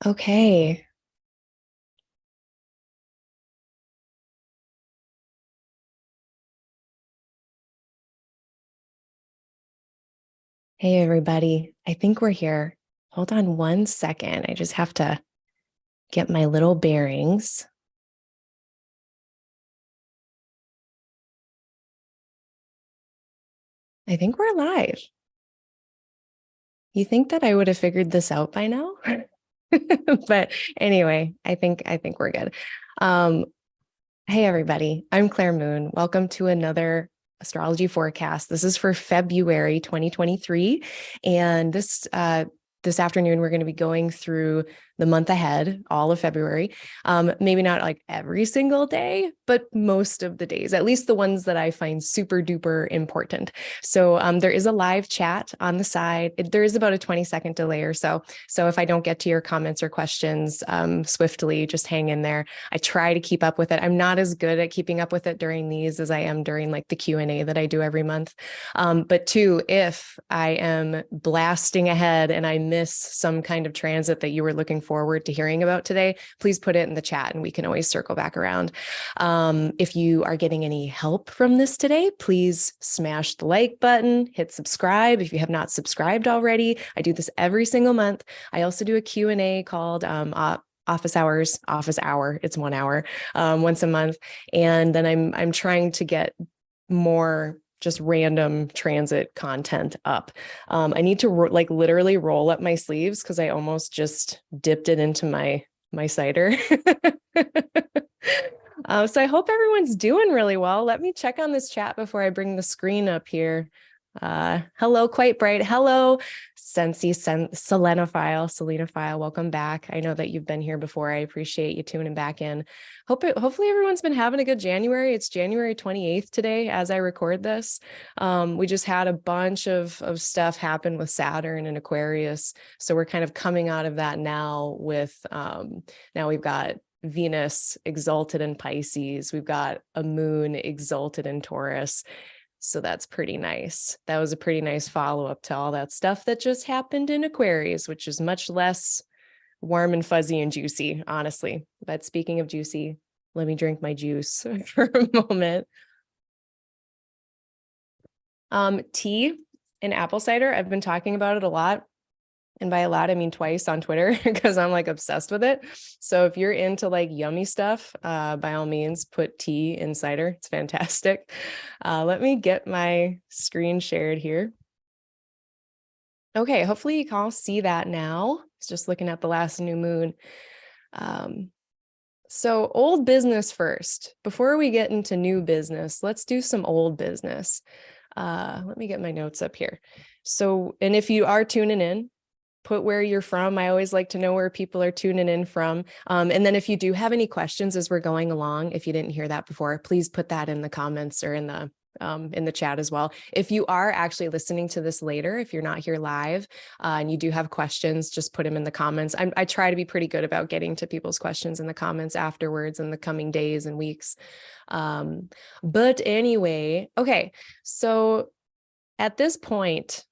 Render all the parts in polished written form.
Okay. Hey, everybody. I think we're here. Hold on one second. I just have to get my little bearings. I think we're live. You think that I would have figured this out by now? But anyway, I think we're good. Um, hey, everybody. I'm Claire Moon. Welcome to another astrology forecast. This is for February 2023. And this afternoon, we're going to be going through the month ahead, all of February. Maybe not like every single day, but most of the days, at least the ones that I find super duper important. So there is a live chat on the side. There is about a 20-second delay or so. So if I don't get to your comments or questions swiftly, just hang in there. I try to keep up with it. I'm not as good at keeping up with it during these as I am during like the Q&A that I do every month. But two, if I am blasting ahead and I miss some kind of transit that you were looking forward to hearing about today, please put it in the chat and we can always circle back around. If you are getting any help from this today, please smash the like button, hit subscribe if you have not subscribed already. I do this every single month. I also do a Q&A called office hour. It's 1 hour once a month. And then I'm trying to get more just random transit content up. I need to like literally roll up my sleeves because I almost just dipped it into my cider. So I hope everyone's doing really well. Let me check on this chat before I bring the screen up here. Hello, Quite Bright. Hello, Selenophile. Welcome back. I know that you've been here before. I appreciate you tuning back in. Hopefully everyone's been having a good January. It's January 28th today as I record this. We just had a bunch of stuff happen with Saturn and Aquarius. So we're kind of coming out of that now with, now we've got Venus exalted in Pisces. We've got a moon exalted in Taurus. So that's pretty nice. That was a pretty nice follow-up to all that stuff that just happened in Aquarius, which is much less warm and fuzzy and juicy, honestly. But speaking of juicy, let me drink my juice for a moment. Tea and apple cider, I've been talking about it a lot. And by a lot, I mean twice on Twitter because I'm like obsessed with it. So if you're into like yummy stuff, by all means, put tea in cider. It's fantastic. Let me get my screen shared here. Okay, hopefully you can all see that now. It's just looking at the last new moon. So old business first. Before we get into new business, let's do some old business. Let me get my notes up here. So, and if you are tuning in, put where you're from. I always like to know where people are tuning in from. And then if you do have any questions as we're going along, if you didn't hear that before, please put that in the comments or in the chat as well. If you are actually listening to this later, if you're not here live and you do have questions, just put them in the comments. I try to be pretty good about getting to people's questions in the comments afterwards in the coming days and weeks. But anyway, okay. So at this point,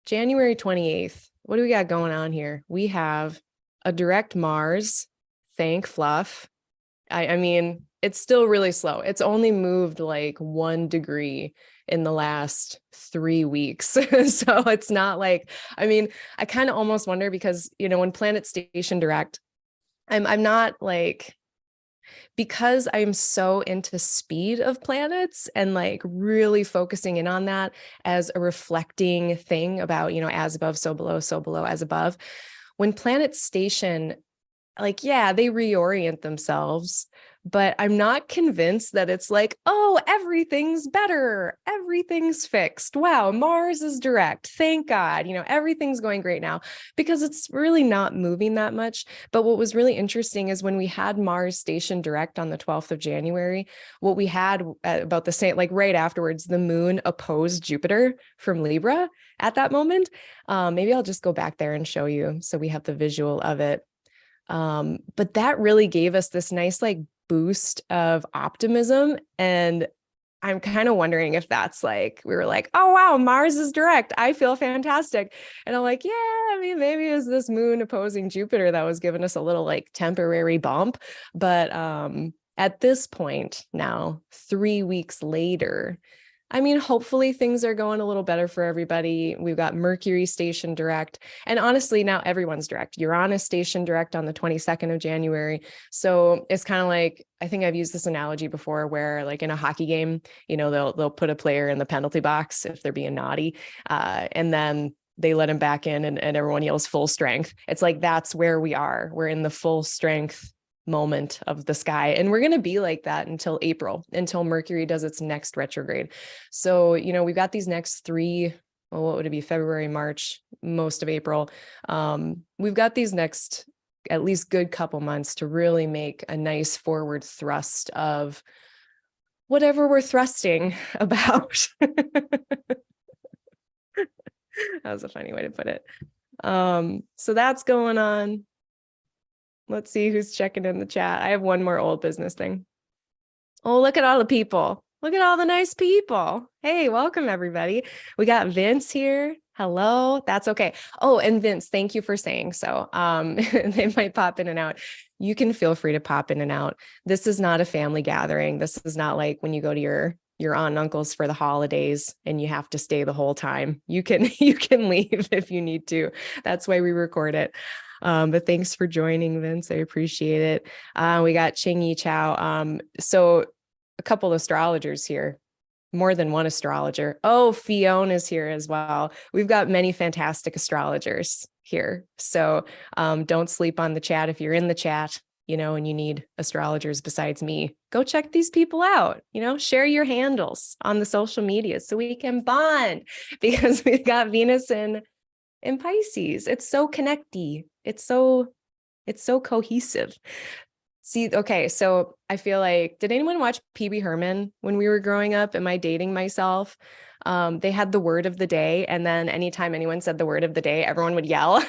January 28th, what do we got going on here? We have a direct Mars, thank fluff. I mean, it's still really slow. It's only moved like 1 degree in the last 3 weeks. So it's not like, I mean, I kind of almost wonder because, you know, when planets station direct, I'm not like, because I'm so into speed of planets and like really focusing in on that as a reflecting thing about, you know, as above, so below, as above. When planets station, like, yeah, they reorient themselves, but I'm not convinced that it's like, oh, everything's better. Everything's fixed. Wow, Mars is direct. Thank God. You know, everything's going great now because it's really not moving that much. But what was really interesting is when we had Mars station direct on the 12th of January, what we had about the same, like right afterwards, the moon opposed Jupiter from Libra at that moment. Maybe I'll just go back there and show you so we have the visual of it. But that really gave us this nice like boost of optimism. And I'm kind of wondering if that's like, we were like, oh, wow, Mars is direct. I feel fantastic. And I'm like, yeah, I mean, maybe it was this moon opposing Jupiter that was giving us a little like temporary bump. But at this point now, 3 weeks later, I mean, hopefully things are going a little better for everybody. We've got Mercury station direct. And honestly, now everyone's direct. Uranus station direct on the 22nd of January. So it's kind of like, I think I've used this analogy before where like in a hockey game, they'll put a player in the penalty box if they're being naughty. And then they let him back in and everyone yells full strength. It's like, that's where we are. We're in the full strength moment of the sky. And we're going to be like that until April, until Mercury does its next retrograde. So, we've got these next three, well, what would it be? February, March, most of April. We've got these next at least good couple months to really make a nice forward thrust of whatever we're thrusting about. That was a funny way to put it. So that's going on. Let's see who's checking in the chat. I have one more old business thing. Oh, look at all the people. Look at all the nice people. Hey, welcome everybody. We got Vince here. Hello. That's okay. Oh, and Vince, thank you for saying so. They might pop in and out. You can feel free to pop in and out. This is not a family gathering. This is not like when you go to your aunt and uncle's for the holidays and you have to stay the whole time. You can leave if you need to. That's why we record it. But thanks for joining, Vince. I appreciate it. We got Ching Yi Chow. So a couple astrologers here, more than one astrologer. Oh, Fiona is here as well. We've got many fantastic astrologers here. So don't sleep on the chat. If you're in the chat, and you need astrologers besides me, go check these people out, share your handles on the social media so we can bond, because we've got Venus in Pisces. It's so connecty. It's so cohesive. See, okay, so I feel like, did anyone watch PB Herman when we were growing up? Am I dating myself? They had the word of the day, and then anytime anyone said the word of the day, everyone would yell.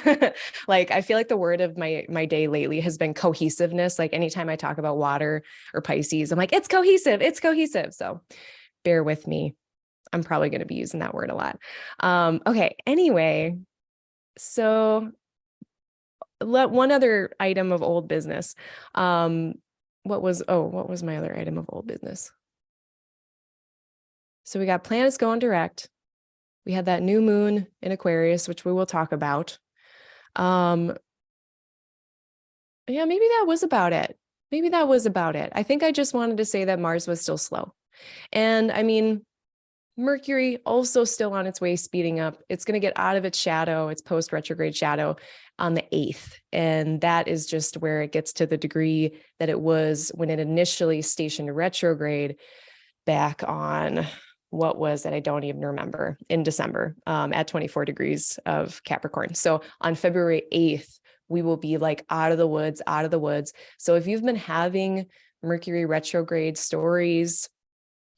Like, I feel like the word of my day lately has been cohesiveness. Like anytime I talk about water or Pisces, I'm like, it's cohesive, it's cohesive. So bear with me. I'm probably going to be using that word a lot. Okay, anyway, so one other item of old business. What was my other item of old business? So we got planets going direct. We had that new moon in Aquarius, which we will talk about. Yeah, maybe that was about it. I think I just wanted to say that Mars was still slow. And I mean, Mercury also still on its way, speeding up. It's going to get out of its shadow, its post-retrograde shadow, on the 8th. And that is just where it gets to the degree that it was when it initially stationed retrograde back on, what was it? I don't even remember, in December, at 24 degrees of Capricorn. So on February 8th, we will be like out of the woods. So if you've been having Mercury retrograde stories,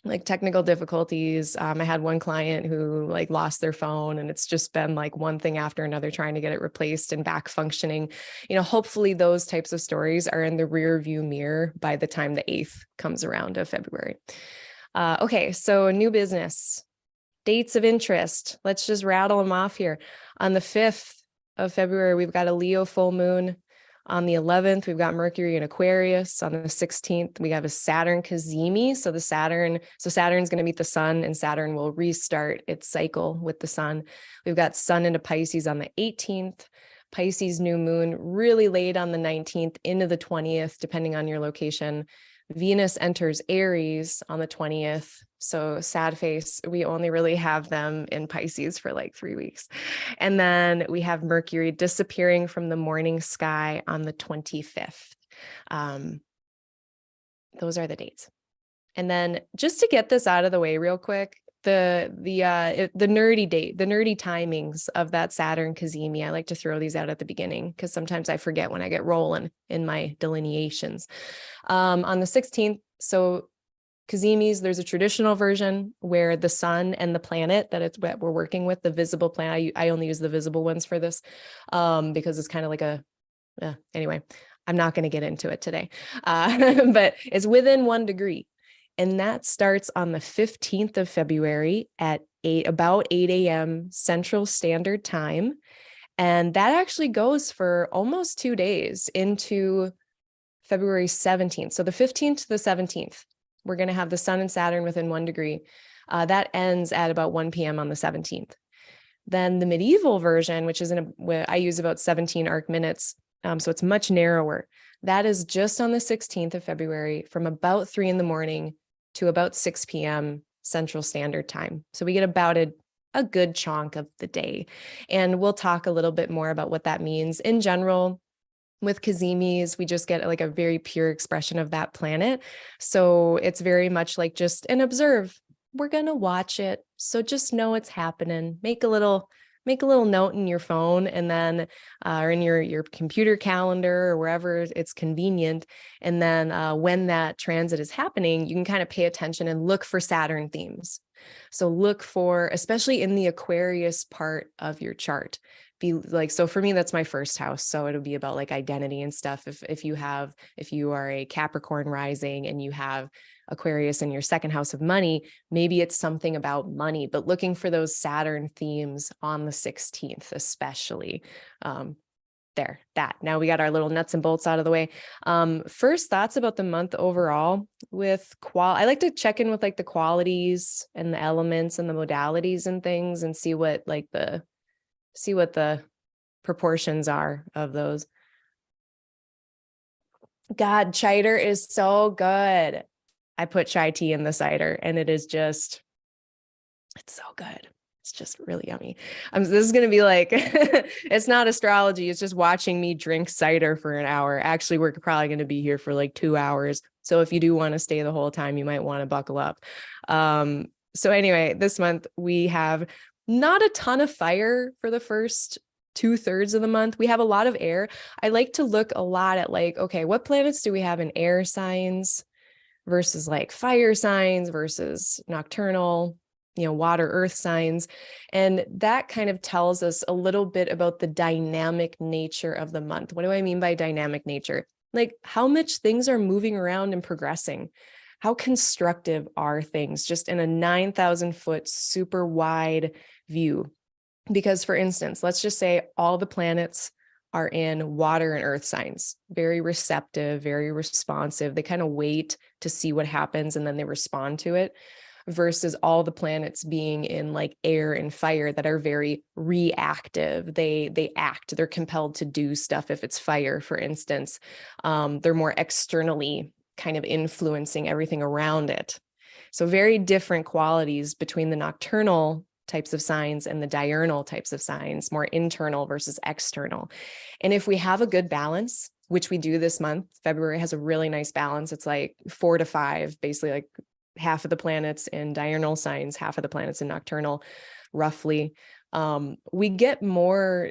like technical difficulties. I had one client who like lost their phone, and it's just been like one thing after another trying to get it replaced and back functioning. Hopefully those types of stories are in the rear view mirror by the time the 8th comes around of February. Okay, so new business, dates of interest. Let's just rattle them off here. On the 5th of February, we've got a Leo full moon. On the 11th, we've got Mercury in Aquarius. On the 16th, we have a Saturn Cazimi. So Saturn's going to meet the sun, and Saturn will restart its cycle with the sun. We've got sun into Pisces on the 18th, Pisces new moon really late on the 19th into the 20th, depending on your location. Venus enters Aries on the 20th. So sad face, we only really have them in Pisces for like 3 weeks. And then we have Mercury disappearing from the morning sky on the 25th. Those are the dates. And then just to get this out of the way real quick, the nerdy timings of that Saturn Cazimi, I like to throw these out at the beginning because sometimes I forget when I get rolling in my delineations. On the 16th, so Cazimis, there's a traditional version where the sun and the planet that we're working with, the visible planet, I only use the visible ones for this because it's kind of like anyway, I'm not going to get into it today, but it's within 1 degree. And that starts on the 15th of February at about 8 a.m. Central Standard Time. And that actually goes for almost 2 days into February 17th. So the 15th to the 17th, we're going to have the sun and Saturn within 1 degree. That ends at about 1 p.m. on the 17th. Then the medieval version, which is I use about 17 arc minutes. So it's much narrower. That is just on the 16th of February from about 3 in the morning to about 6 p.m. Central Standard Time. So we get about a good chunk of the day. And we'll talk a little bit more about what that means. In general, with Cazimis, we just get like a very pure expression of that planet. So it's very much like just an observe. We're going to watch it. So just know it's happening. Make a little note in your phone and then, or in your computer calendar or wherever it's convenient. And then when that transit is happening, you can kind of pay attention and look for Saturn themes. So look for, especially in the Aquarius part of your chart, be like, so for me, that's my first house. So it'll be about like identity and stuff. If you are a Capricorn rising and you have Aquarius in your second house of money, maybe it's something about money, but looking for those Saturn themes on the 16th, especially. Now we got our little nuts and bolts out of the way. First thoughts about the month overall with I like to check in with like the qualities and the elements and the modalities and things and see what the proportions are of those. God, cider is so good. I put chai tea in the cider and it's so good. It's just really yummy. This is going to be like, it's not astrology. It's just watching me drink cider for an hour. Actually, we're probably going to be here for like 2 hours. So if you do want to stay the whole time, you might want to buckle up. So anyway, this month we have not a ton of fire for the first 2/3 of the month. We have a lot of air. I like to look a lot at like, okay, what planets do we have in air signs versus like fire signs versus nocturnal, water, earth signs. And that kind of tells us a little bit about the dynamic nature of the month. What do I mean by dynamic nature? Like how much things are moving around and progressing. How constructive are things just in a 9,000 foot super wide view? Because for instance, let's just say all the planets are in water and earth signs, very receptive, very responsive. They kind of wait to see what happens and then they respond to it, versus all the planets being in like air and fire that are very reactive. They act, they're compelled to do stuff. If it's fire, for instance, they're more externally kind of influencing everything around it. So very different qualities between the nocturnal types of signs and the diurnal types of signs, more internal versus external. And if we have a good balance, which we do this month, February has a really nice balance. It's like 4 to 5, basically like half of the planets in diurnal signs, half of the planets in nocturnal, roughly. We get more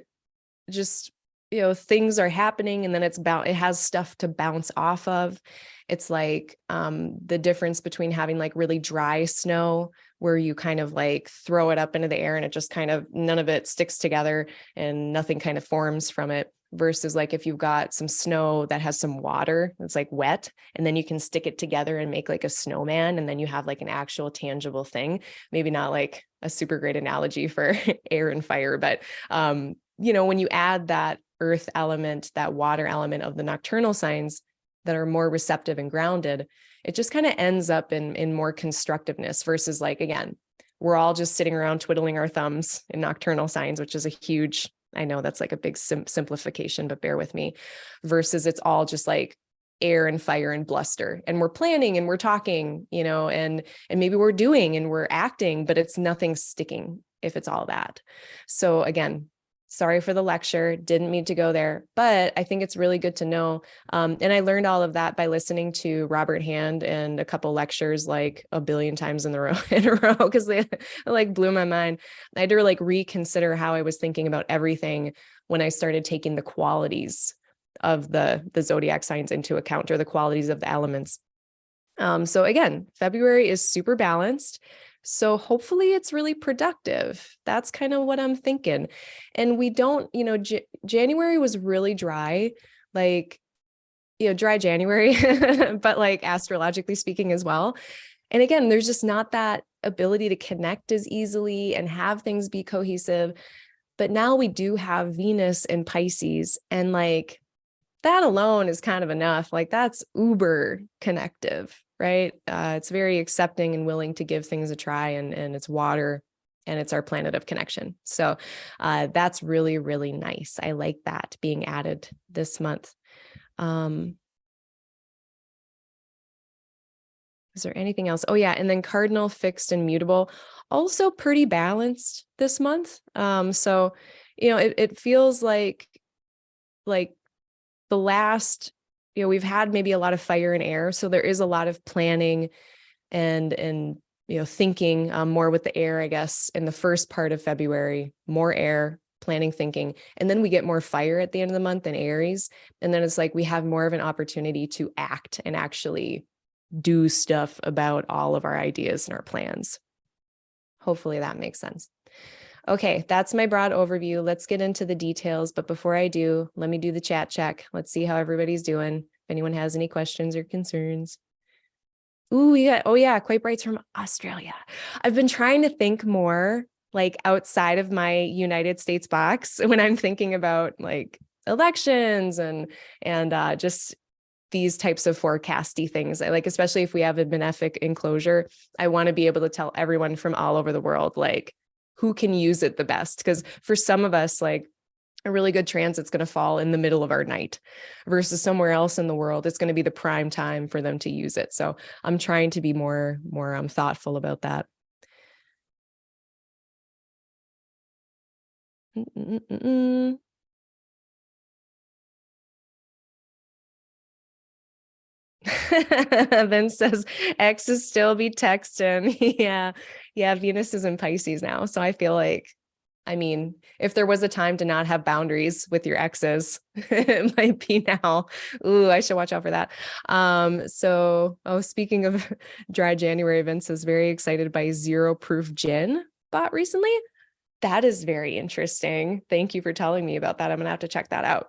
just, things are happening and then it has stuff to bounce off of. It's like the difference between having like really dry snow where you kind of like throw it up into the air and it just kind of, none of it sticks together and nothing kind of forms from it, versus like if you've got some snow that has some water, it's like wet, and then you can stick it together and make like a snowman, and then you have like an actual tangible thing. Maybe not like a super great analogy for air and fire, but when you add that earth element, that water element of the nocturnal signs that are more receptive and grounded, it just kind of ends up in more constructiveness, versus like, again, we're all just sitting around twiddling our thumbs in nocturnal signs, which is a huge, I know that's like a big simplification, but bear with me, versus it's all just like air and fire and bluster, and we're planning and we're talking, and maybe we're doing and we're acting, but it's nothing sticking if it's all that. So again, sorry for the lecture, didn't mean to go there, but I think it's really good to know. And I learned all of that by listening to Robert Hand and a couple lectures like a billion times in a row, because they like blew my mind. I had to like reconsider how I was thinking about everything when I started taking the qualities of the zodiac signs into account, or the qualities of the elements. So again, February is super balanced. So hopefully it's really productive. That's kind of what I'm thinking. And we don't, January was really dry, like, dry January, but like astrologically speaking as well. And again, there's just not that ability to connect as easily and have things be cohesive. But now we do have Venus in Pisces, and like that alone is kind of enough. Like that's uber connective, right? It's very accepting and willing to give things a try, and it's water, and it's our planet of connection. So that's really, really nice. I like that being added this month. Is there anything else? Oh yeah. And then cardinal, fixed, and mutable, also pretty balanced this month. So, it feels like the last, we've had maybe a lot of fire and air. So there is a lot of planning and thinking more with the air, I guess, in the first part of February, more air, planning, thinking. And then we get more fire at the end of the month in Aries. And then it's like we have more of an opportunity to act and actually do stuff about all of our ideas and our plans. Hopefully that makes sense. Okay, that's my broad overview. Let's get into the details. But before I do, let me do the chat check. Let's see how everybody's doing. If anyone has any questions or concerns. Ooh, Quite Bright's from Australia. I've been trying to think more like outside of my United States box when I'm thinking about like elections and just these types of forecasty things. I like, especially if we have a benefic enclosure, I want to be able to tell everyone from all over the world, like who can use it the best. Because for some of us, like a really good transit's going to fall in the middle of our night versus somewhere else in the world, it's going to be the prime time for them to use it. So I'm trying to be more thoughtful about that. Vince says exes still be texting. Yeah. Venus is in Pisces now. So I feel like, I mean, if there was a time to not have boundaries with your exes, it might be now. Ooh, I should watch out for that. Speaking of dry January, Vince is very excited by Zero Proof Gin bought recently. That is very interesting. Thank you for telling me about that. I'm gonna have to check that out.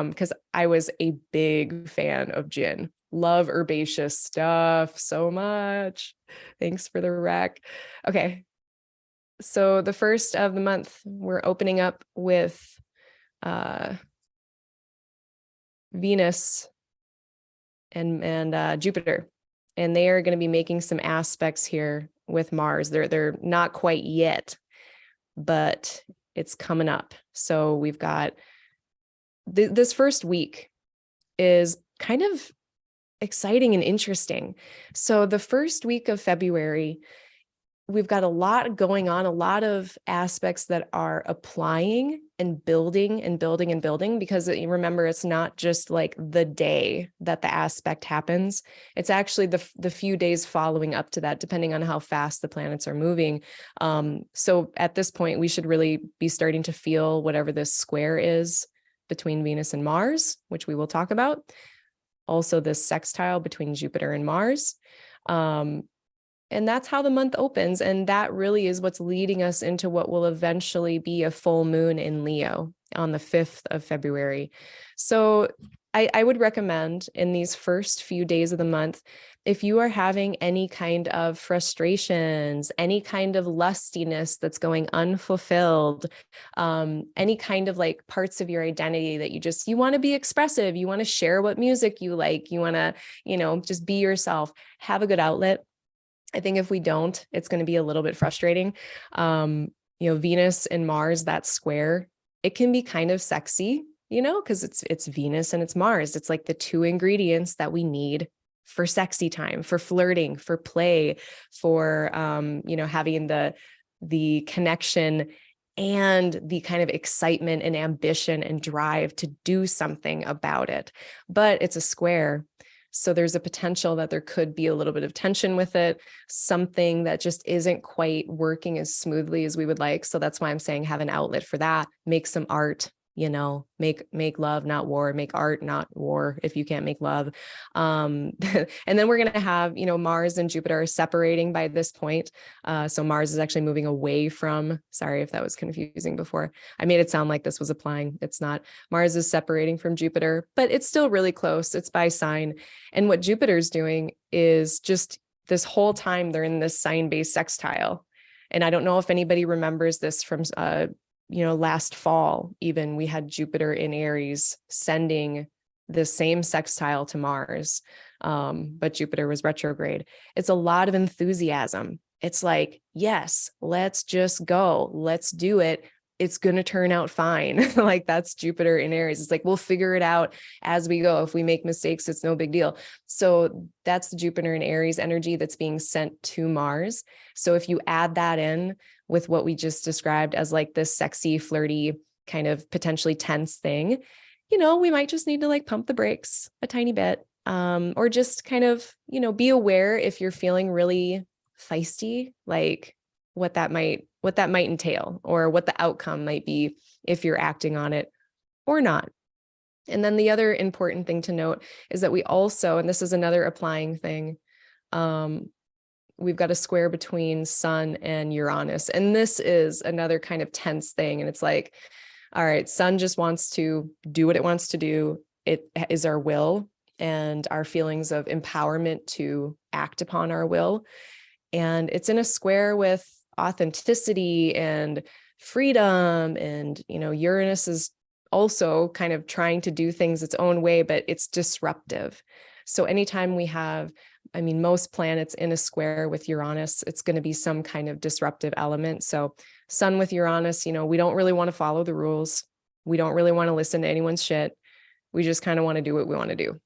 Because I was a big fan of gin. Love herbaceous stuff so much. Thanks for the rec. Okay. So the first of the month, we're opening up with Venus and Jupiter, and they are going to be making some aspects here with Mars. They're not quite yet, but it's coming up. So we've got this first week is kind of exciting and interesting. So the first week of February, we've got a lot going on, a lot of aspects that are applying and building and building and building, because you remember, it's not just like the day that the aspect happens. It's actually the few days following up to that, depending on how fast the planets are moving. So at this point, we should really be starting to feel whatever this square is between Venus and Mars, which we will talk about. Also this sextile between Jupiter and Mars. And that's how the month opens. And that really is what's leading us into what will eventually be a full moon in Leo on the 5th of February. So I would recommend in these first few days of the month, if you are having any kind of frustrations, any kind of lustiness that's going unfulfilled, any kind of like parts of your identity that you want to be expressive, you want to share what music you like, you want to, just be yourself, have a good outlet. I think if we don't, it's going to be a little bit frustrating. Venus and Mars, that square, it can be kind of sexy, because it's Venus and it's Mars. It's like the two ingredients that we need for sexy time, for flirting, for play, for, having the connection and the kind of excitement and ambition and drive to do something about it. But it's a square. So there's a potential that there could be a little bit of tension with it, something that just isn't quite working as smoothly as we would like. So that's why I'm saying have an outlet for that. Make some art, make love, not war, make art, not war, if you can't make love. And then we're going to have, Mars and Jupiter are separating by this point. So Mars is actually moving away from, sorry if that was confusing before. I made it sound like this was applying. It's not. Mars is separating from Jupiter, but it's still really close. It's by sign. And what Jupiter's doing is just this whole time they're in this sign-based sextile. And I don't know if anybody remembers this from, last fall, even we had Jupiter in Aries sending the same sextile to Mars. But Jupiter was retrograde. It's a lot of enthusiasm. It's like, yes, let's just go. Let's do it. It's going to turn out fine. Like that's Jupiter in Aries. It's like, we'll figure it out as we go. If we make mistakes, it's no big deal. So that's the Jupiter in Aries energy that's being sent to Mars. So if you add that in with what we just described as like this sexy, flirty, kind of potentially tense thing, we might just need to like pump the brakes a tiny bit, or just kind of, be aware if you're feeling really feisty, like what that might entail, or what the outcome might be if you're acting on it or not. And then the other important thing to note is that we also, and this is another applying thing, we've got a square between Sun and Uranus. And this is another kind of tense thing. And it's like, all right, Sun just wants to do what it wants to do. It is our will and our feelings of empowerment to act upon our will. And it's in a square with authenticity and freedom. And, Uranus is also kind of trying to do things its own way, but it's disruptive. So anytime we have, most planets in a square with Uranus, it's going to be some kind of disruptive element. So Sun with Uranus, we don't really want to follow the rules. We don't really want to listen to anyone's shit. We just kind of want to do what we want to do.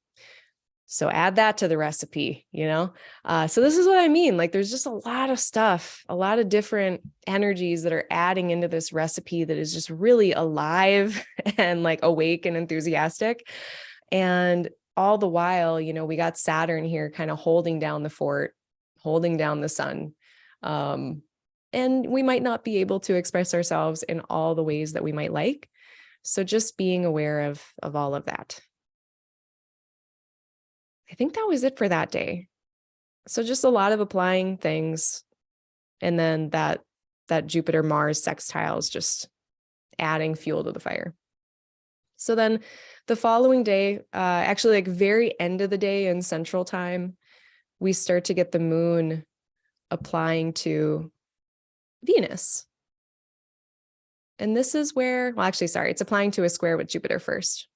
So add that to the recipe, So this is what I mean. Like there's just a lot of stuff, a lot of different energies that are adding into this recipe that is just really alive and like awake and enthusiastic. And all the while, we got Saturn here kind of holding down the fort, holding down the sun. And we might not be able to express ourselves in all the ways that we might like. So just being aware of all of that. I think that was it for that day. So just a lot of applying things. And then that Jupiter Mars sextile is just adding fuel to the fire. So then the following day, actually like very end of the day in Central Time, we start to get the moon applying to Venus. And this is where, it's applying to a square with Jupiter first.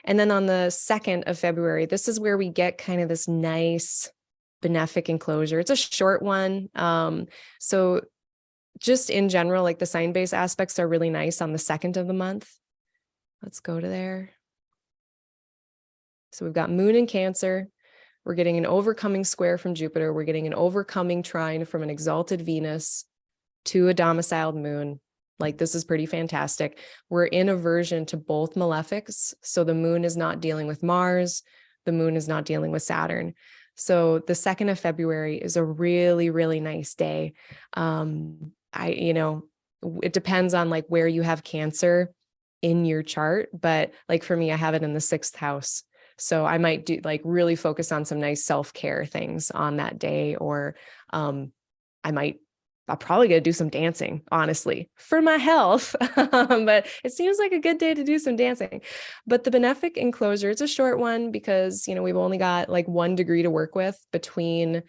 And then on the 2nd of February, this is where we get kind of this nice benefic enclosure. It's a short one. So just in general, like the sign-based aspects are really nice on the 2nd of the month. Let's go to there. So we've got moon in Cancer. We're getting an overcoming square from Jupiter. We're getting an overcoming trine from an exalted Venus to a domiciled moon. Like this is pretty fantastic. We're in aversion to both malefics. So the moon is not dealing with Mars. The moon is not dealing with Saturn. So the 2nd of February is a really, really nice day. It depends on like where you have Cancer in your chart, but like for me, I have it in the 6th house. So I might do like really focus on some nice self-care things on that day, or I'll probably gonna do some dancing, honestly, for my health. But it seems like a good day to do some dancing. But the benefic enclosure, it's a short one because, we've only got like 1 degree to work with between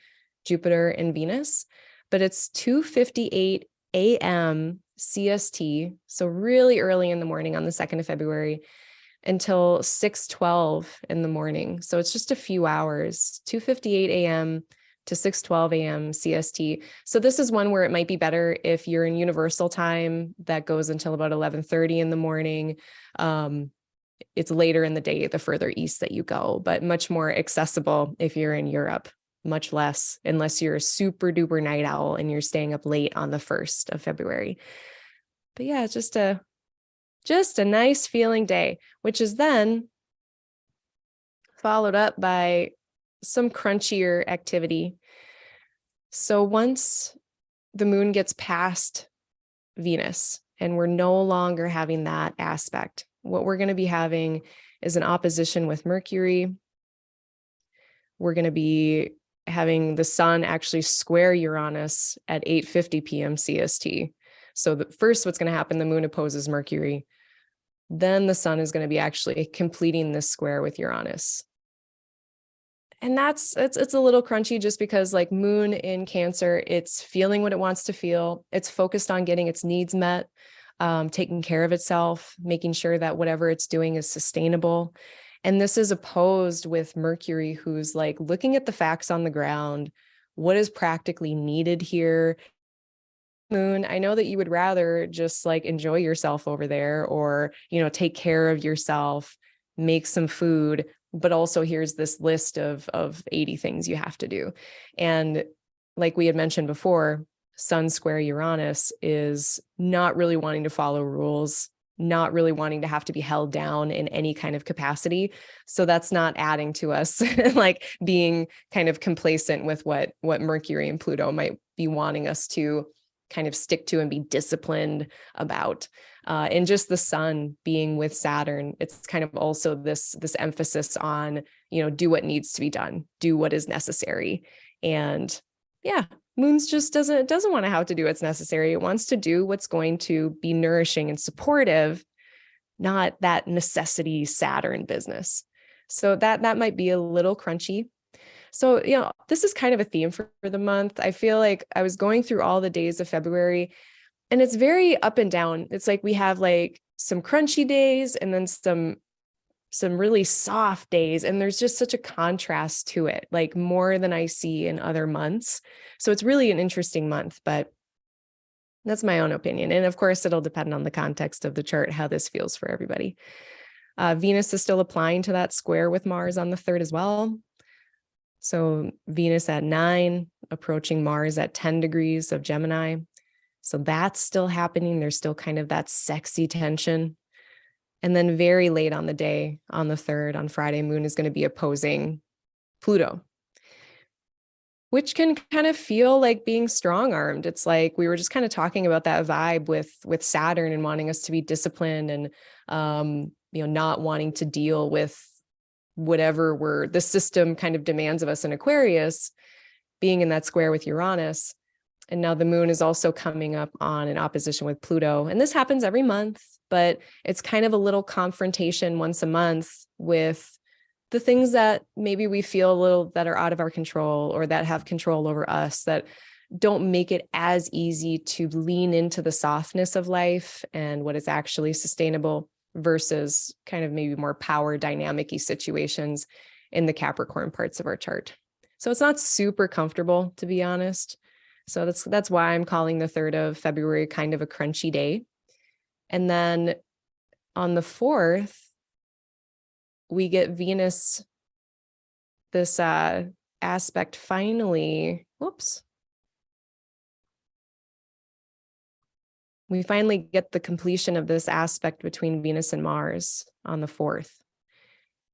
Jupiter and Venus, but it's 2:58 a.m. CST. So really early in the morning on the 2nd of February until 6:12 in the morning. So it's just a few hours, 2:58 a.m. to 6:12 a.m. CST. So this is one where it might be better if you're in universal time that goes until about 11:30 in the morning. It's later in the day, the further east that you go, but much more accessible if you're in Europe, much less, unless you're a super duper night owl and you're staying up late on the 1st of February. But yeah, it's just a nice feeling day, which is then followed up by some crunchier activity. So once the moon gets past Venus and we're no longer having that aspect, what we're going to be having is an opposition with Mercury. We're going to be having the sun actually square Uranus at 8:50 p.m. CST. So first what's going to happen, the moon opposes Mercury. Then the sun is going to be actually completing this square with Uranus. And it's a little crunchy just because like moon in Cancer, it's feeling what it wants to feel. It's focused on getting its needs met, taking care of itself, making sure that whatever it's doing is sustainable. And this is opposed with Mercury, who's like looking at the facts on the ground. What is practically needed here? Moon, I know that you would rather just like enjoy yourself over there, or, take care of yourself, make some food, but also here's this list of 80 things you have to do. And like we had mentioned before, Sun square Uranus is not really wanting to follow rules, not really wanting to have to be held down in any kind of capacity. So that's not adding to us like being kind of complacent with what Mercury and Pluto might be wanting us to kind of stick to and be disciplined about. And just the sun being with Saturn, it's kind of also this emphasis on, do what needs to be done, do what is necessary. And yeah, Moon's just doesn't want to have to do what's necessary. It wants to do what's going to be nourishing and supportive, not that necessity Saturn business. So that might be a little crunchy. So, this is kind of a theme for the month. I feel like I was going through all the days of February, and it's very up and down. It's like we have like some crunchy days and then some really soft days. And there's just such a contrast to it, like more than I see in other months. So it's really an interesting month, but that's my own opinion. And of course, it'll depend on the context of the chart, how this feels for everybody. Venus is still applying to that square with Mars on the 3rd as well. So Venus at 9, approaching Mars at 10 degrees of Gemini. So that's still happening. There's still kind of that sexy tension. And then very late on the day, on the 3rd, on Friday, Moon is going to be opposing Pluto, which can kind of feel like being strong-armed. It's like we were just kind of talking about that vibe with Saturn and wanting us to be disciplined and, not wanting to deal with whatever the system kind of demands of us in Aquarius, being in that square with Uranus. And now the moon is also coming up on an opposition with Pluto. And this happens every month, but it's kind of a little confrontation once a month with the things that maybe we feel a little that are out of our control or that have control over us, that don't make it as easy to lean into the softness of life and what is actually sustainable versus kind of maybe more power dynamic-y situations in the Capricorn parts of our chart. So it's not super comfortable, to be honest. So that's why I'm calling the 3rd of February kind of a crunchy day. And then on the 4th, we get Venus, this aspect finally, we finally get the completion of this aspect between Venus and Mars on the 4th.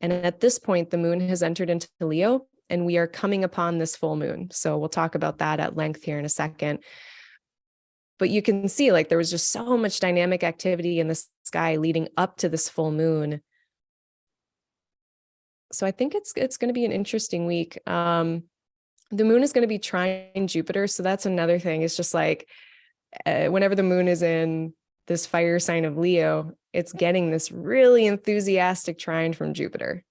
And at this point, the moon has entered into Leo, and we are coming upon this full moon. So we'll talk about that at length here in a second. But you can see like there was just so much dynamic activity in the sky leading up to this full moon. So I think it's going to be an interesting week. The moon is going to be trine Jupiter. So that's another thing. It's just like, whenever the moon is in this fire sign of Leo, it's getting this really enthusiastic trine from Jupiter.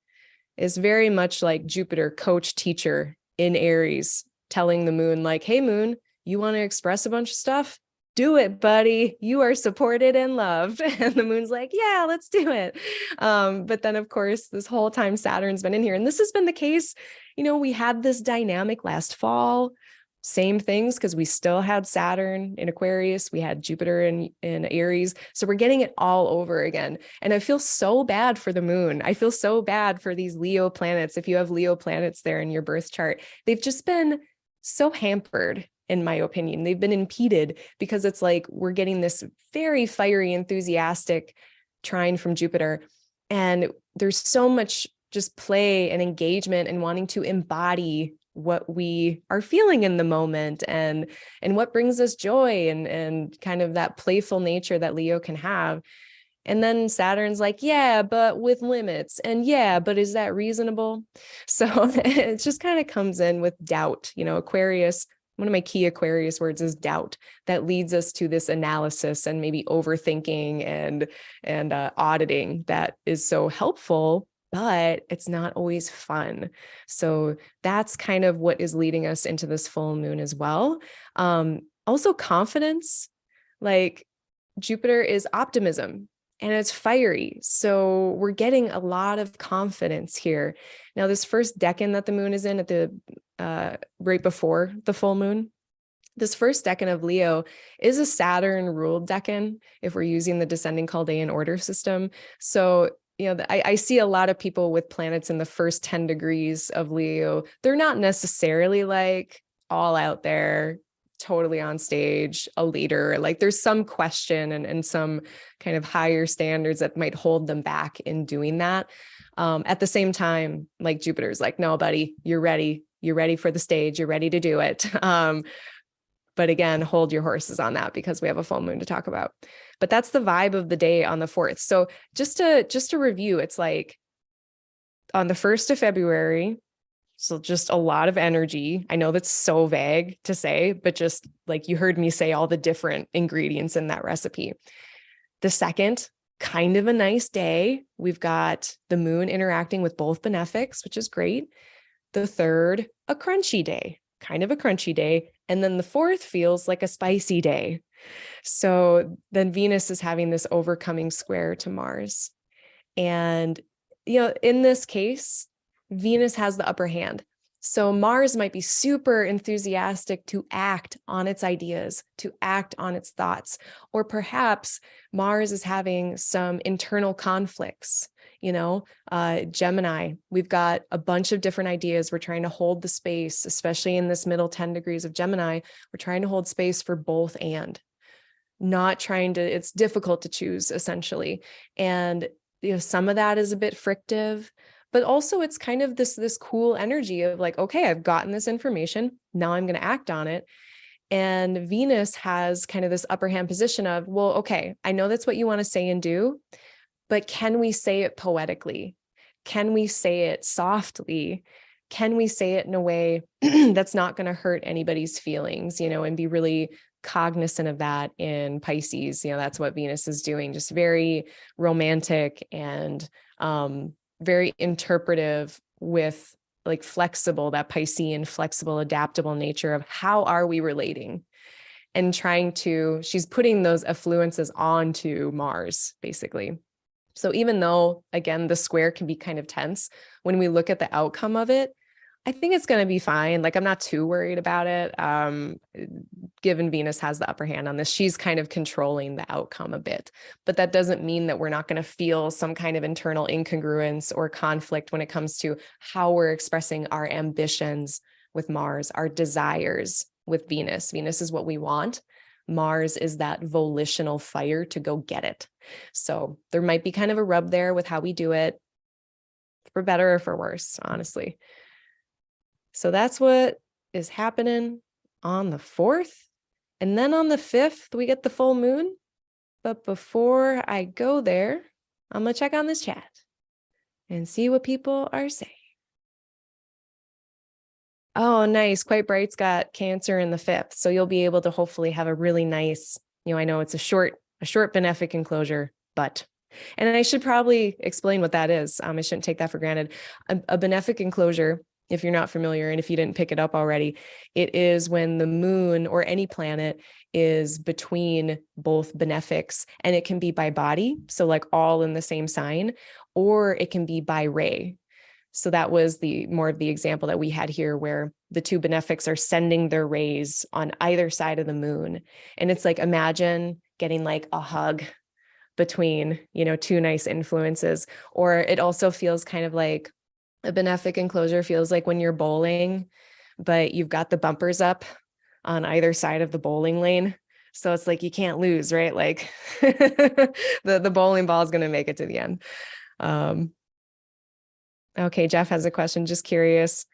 It's very much like Jupiter, coach, teacher in Aries, telling the moon like, hey, moon, you want to express a bunch of stuff? Do it, buddy. You are supported and loved. And the moon's like, yeah, let's do it. But then, of course, this whole time Saturn's been in here. And this has been the case. We had this dynamic last fall. Same things, because we still had Saturn in Aquarius, we had Jupiter in Aries. So we're getting it all over again. And I feel so bad for the moon. I feel so bad for these Leo planets. If you have Leo planets there in your birth chart, they've just been so hampered, in my opinion. They've been impeded because it's like we're getting this very fiery, enthusiastic trine from Jupiter. And there's so much just play and engagement and wanting to embody what we are feeling in the moment and what brings us joy and kind of that playful nature that Leo can have. And then Saturn's like, yeah, but with limits. And yeah, but is that reasonable? So it just kind of comes in with doubt. Aquarius, one of my key Aquarius words is doubt, that leads us to this analysis and maybe overthinking and auditing that is so helpful but it's not always fun. So that's kind of what is leading us into this full moon as well. Also confidence, like Jupiter is optimism and it's fiery. So we're getting a lot of confidence here. Now, this first decan that the moon is in at the right before the full moon, this first decan of Leo is a Saturn ruled decan if we're using the descending Chaldean order system. So, you know, I see a lot of people with planets in the first 10 degrees of Leo. They're not necessarily like all out there, totally on stage, a leader. Like there's some question and some kind of higher standards that might hold them back in doing that. At the same time, like Jupiter's like, no, buddy, you're ready. You're ready for the stage. You're ready to do it. But again, hold your horses on that because we have a full moon to talk about. But that's the vibe of the day on the 4th. So just to review, it's like on the 1st of February, so just a lot of energy. I know that's so vague to say, but just like you heard me say all the different ingredients in that recipe. The 2nd, kind of a nice day. We've got the moon interacting with both benefics, which is great. The 3rd, a crunchy day, kind of a crunchy day. And then the 4th feels like a spicy day. So then Venus is having this overcoming square to Mars. And, you know, in this case, Venus has the upper hand. So Mars might be super enthusiastic to act on its ideas, to act on its thoughts, or perhaps Mars is having some internal conflicts. You know, Gemini, we've got a bunch of different ideas. We're trying to hold the space, especially in this middle 10 degrees of Gemini. We're trying to hold space for both and not trying to, it's difficult to choose essentially. And, you know, some of that is a bit frictive, but also it's kind of this cool energy of like, okay, I've gotten this information. Now I'm going to act on it. And Venus has kind of this upper hand position of, well, okay, I know that's what you want to say and do, but can we say it poetically? Can we say it softly? Can we say it in a way that's not going to hurt anybody's feelings, you know, and be really cognizant of that in Pisces? You know, that's what Venus is doing, just very romantic and very interpretive with like flexible, that Piscean, flexible, adaptable nature of how are we relating and trying to, she's putting those affluences onto Mars, basically. So even though, again, the square can be kind of tense, when we look at the outcome of it, I think it's going to be fine. Like, I'm not too worried about it. Given Venus has the upper hand on this, she's kind of controlling the outcome a bit, but that doesn't mean that we're not going to feel some kind of internal incongruence or conflict when it comes to how we're expressing our ambitions with Mars, our desires with Venus. Venus is what we want. Mars is that volitional fire to go get it. So there might be kind of a rub there with how we do it, for better or for worse, honestly. So that's what is happening on the 4th. And then on the 5th, we get the full moon. But before I go there, I'm going to check on this chat and see what people are saying. Oh, nice. Quite Bright's got Cancer in the 5th. So you'll be able to hopefully have a really nice, you know, I know it's a short benefic enclosure, but, and I should probably explain what that is. I shouldn't take that for granted. A benefic enclosure, if you're not familiar, and if you didn't pick it up already, it is when the moon or any planet is between both benefics, and it can be by body, so like all in the same sign, or it can be by ray. So that was the more of the example that we had here, where the two benefics are sending their rays on either side of the moon. And it's like, imagine getting like a hug between, you know, two nice influences. Or it also feels kind of like a benefic enclosure feels like when you're bowling, but you've got the bumpers up on either side of the bowling lane. So it's like, you can't lose, right? Like the bowling ball is going to make it to the end. Okay, Jeff has a question. Just curious.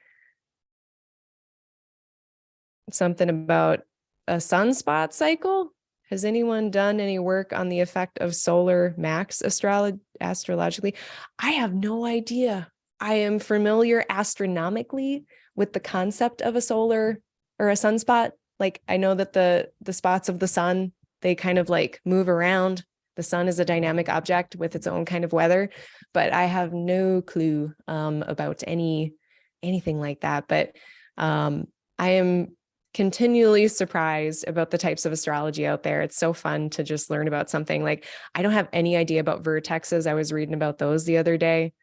Something about a sunspot cycle. Has anyone done any work on the effect of solar max astrologically? I have no idea. I am familiar astronomically with the concept of a solar or a sunspot. Like, I know that the spots of the sun, they kind of like move around. The sun is a dynamic object with its own kind of weather, but I have no clue about anything like that. But I am continually surprised about the types of astrology out there. It's so fun to just learn about something. Like, I don't have any idea about vertexes. I was reading about those the other day.